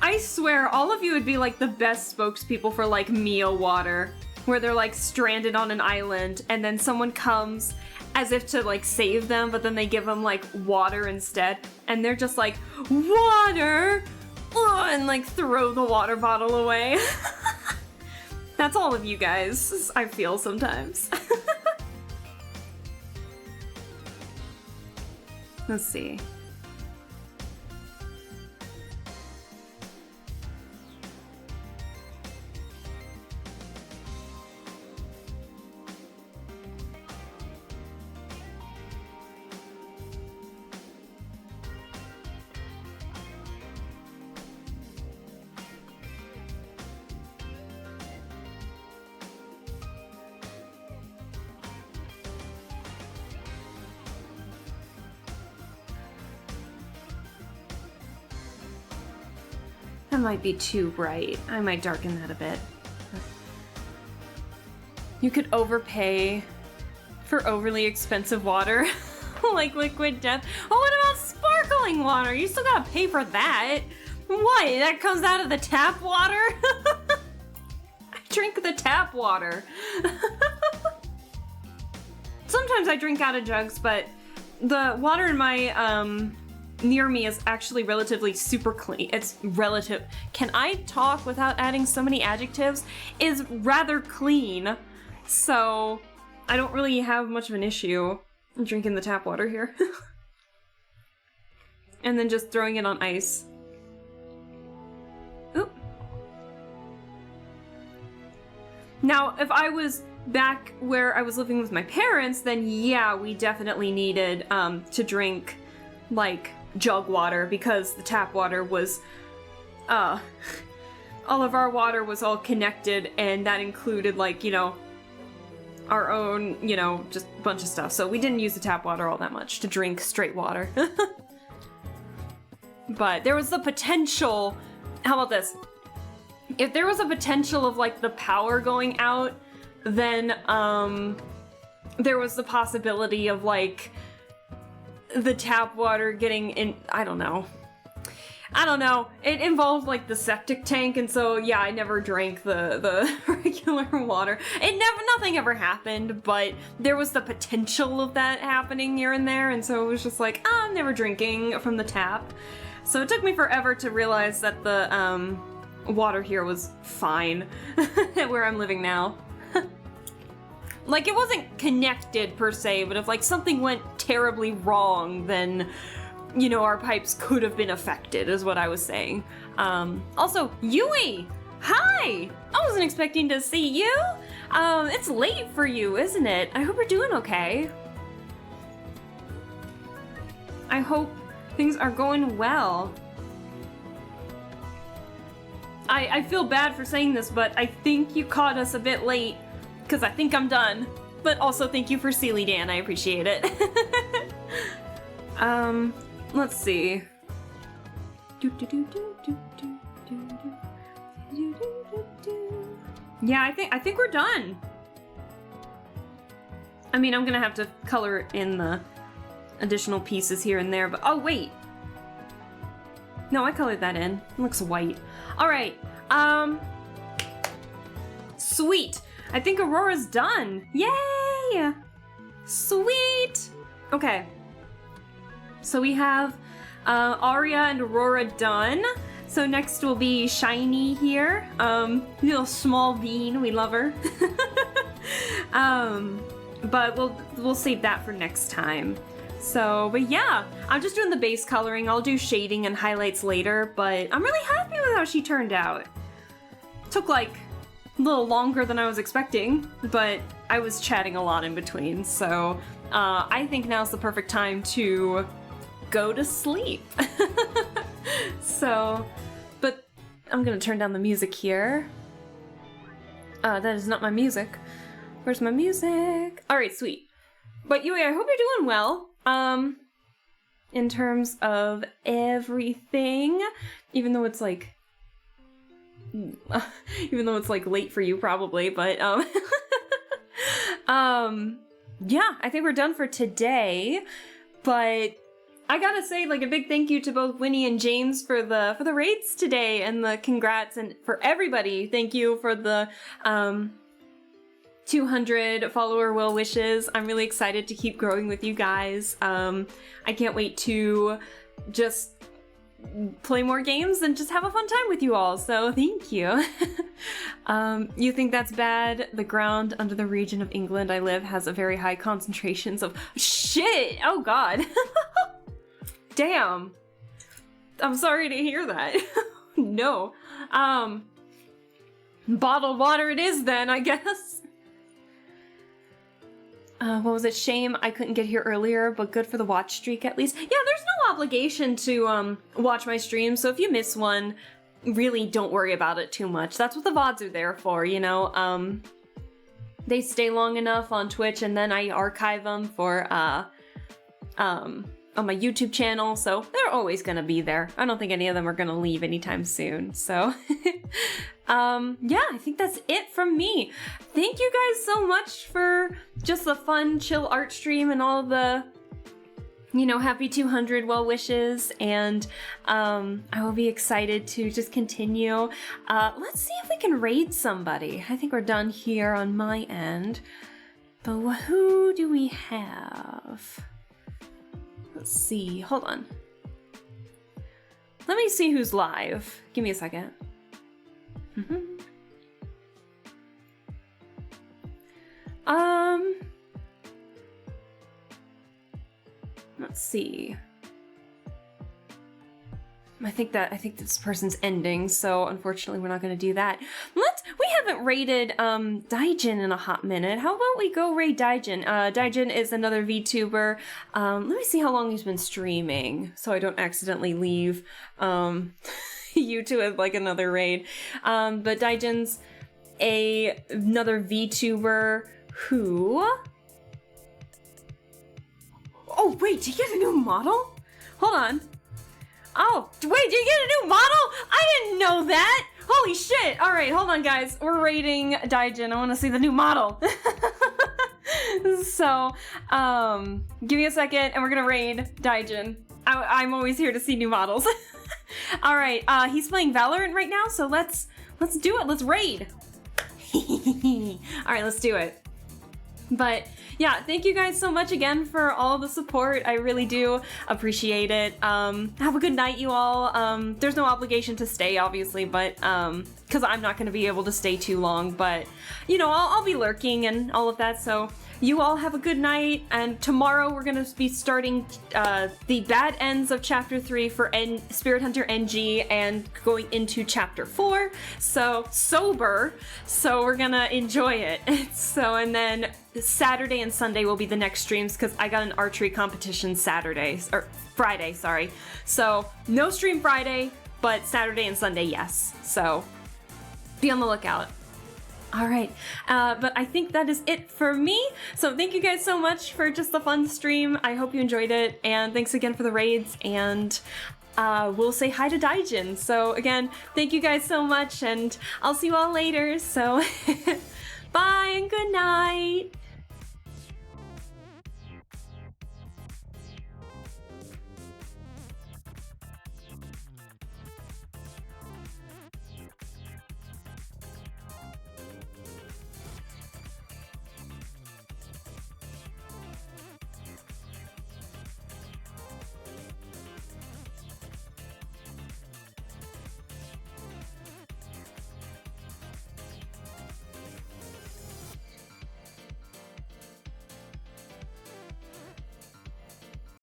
I swear, all of you would be, like, the best spokespeople for, like, Mio water. Where they're, like, stranded on an island, and then someone comes as if to, like, save them, but then they give them, like, water instead. And they're just like, water! Ugh, and, like, throw the water bottle away. That's all of you guys, I feel sometimes. Let's see. That might be too bright. I might darken that a bit. You could overpay for overly expensive water, like liquid death. Oh, what about sparkling water? You still gotta pay for that. What? That comes out of the tap water? I drink the tap water. Sometimes I drink out of jugs, but the water in my, near me is actually relatively super clean. It's relative. Can I talk without adding so many adjectives? Is rather clean. So I don't really have much of an issue drinking the tap water here. And then just throwing it on ice. Oop. Now, if I was back where I was living with my parents, then yeah, we definitely needed to drink, like, jug water, because the tap water was, all of our water was all connected, and that included, like, you know, our own, you know, just a bunch of stuff. So we didn't use the tap water all that much to drink straight water. But there was the potential, how about this? If there was a potential of, like, the power going out, then, there was the possibility of, like, the tap water getting in, I don't know. It involved, like, the septic tank, and so, yeah, I never drank the regular water. Nothing ever happened, but there was the potential of that happening here and there, and so it was just like, I'm never drinking from the tap. So it took me forever to realize that the, water here was fine where I'm living now. Like, it wasn't connected per se, but if, like, something went terribly wrong, then, you know, our pipes could have been affected, is what I was saying. Also, Yui! Hi! I wasn't expecting to see you! It's late for you, isn't it? I hope you're doing okay. I hope things are going well. I feel bad for saying this, but I think you caught us a bit late, because I think I'm done. But also thank you for Sealy Dan, I appreciate it. Let's see. Yeah, I think we're done. I mean, I'm gonna have to color in the additional pieces here and there, but oh wait. No, I colored that in. It looks white. All right. Sweet. I think Aurora's done. Yay! Sweet. Okay. So we have Aria and Aurora done. So next will be Shiny here. Little small bean. We love her. But we'll save that for next time. So, but yeah, I'm just doing the base coloring. I'll do shading and highlights later, but I'm really happy with how she turned out. Took like a little longer than I was expecting, but I was chatting a lot in between, so I think now's the perfect time to go to sleep. So, but I'm gonna turn down the music here. That is not my music. Where's my music? Alright, sweet. But Yui, I hope you're doing well. In terms of everything, even though it's like late for you probably, but yeah, I think we're done for today. But I gotta say, like, a big thank you to both Winnie and James for the raids today and the congrats, and for everybody, thank you for the 200 follower well wishes. I'm really excited to keep growing with you guys. I can't wait to just play more games and just have a fun time with you all, so thank you. You think that's bad? The ground under the region of England I live has a very high concentrations of shit! Oh god. Damn. I'm sorry to hear that. No. Bottled water it is then, I guess. What was it? Shame I couldn't get here earlier, but good for the watch streak at least. Yeah, there's no obligation to watch my streams, so if you miss one, really don't worry about it too much. That's what the VODs are there for, you know? They stay long enough on Twitch, and then I archive them for on my YouTube channel, so they're always gonna be there. I don't think any of them are gonna leave anytime soon, so yeah, I think that's it from me. Thank you guys so much for just the fun, chill art stream and all the, you know, happy 200 well wishes, and I will be excited to just continue. Let's see if we can raid somebody. I think we're done here on my end, but who do we have? Let's see, hold on. Let me see who's live. Give me a second. Let's see. I think this person's ending, so unfortunately we're not gonna do that. We haven't raided Daijin in a hot minute. How about we go raid Daijin? Daijin is another VTuber. Let me see how long he's been streaming, so I don't accidentally leave you to like another raid. But Daijin's another VTuber who... Oh wait, did you get a new model? Hold on. Oh, wait, did you get a new model? I didn't know that! Holy shit! Alright, hold on guys. We're raiding Daijin. I want to see the new model. So, give me a second and we're gonna raid Daijin. I'm always here to see new models. Alright, he's playing Valorant right now, so let's do it. Let's raid. Alright, let's do it. But yeah, thank you guys so much again for all the support. I really do appreciate it. Have a good night, you all. There's no obligation to stay, obviously, but because I'm not going to be able to stay too long. But you know, I'll be lurking and all of that. So you all have a good night. And tomorrow we're going to be starting the bad ends of Chapter 3 for Spirit Hunter NG and going into Chapter 4. So sober. So we're gonna enjoy it. So and then Saturday and Sunday will be the next streams because I got an archery competition Friday, sorry. So no stream Friday, but Saturday and Sunday, yes. So be on the lookout. All right, but I think that is it for me. So thank you guys so much for just the fun stream. I hope you enjoyed it, and thanks again for the raids. And we'll say hi to Daijin. So again, thank you guys so much, and I'll see you all later. So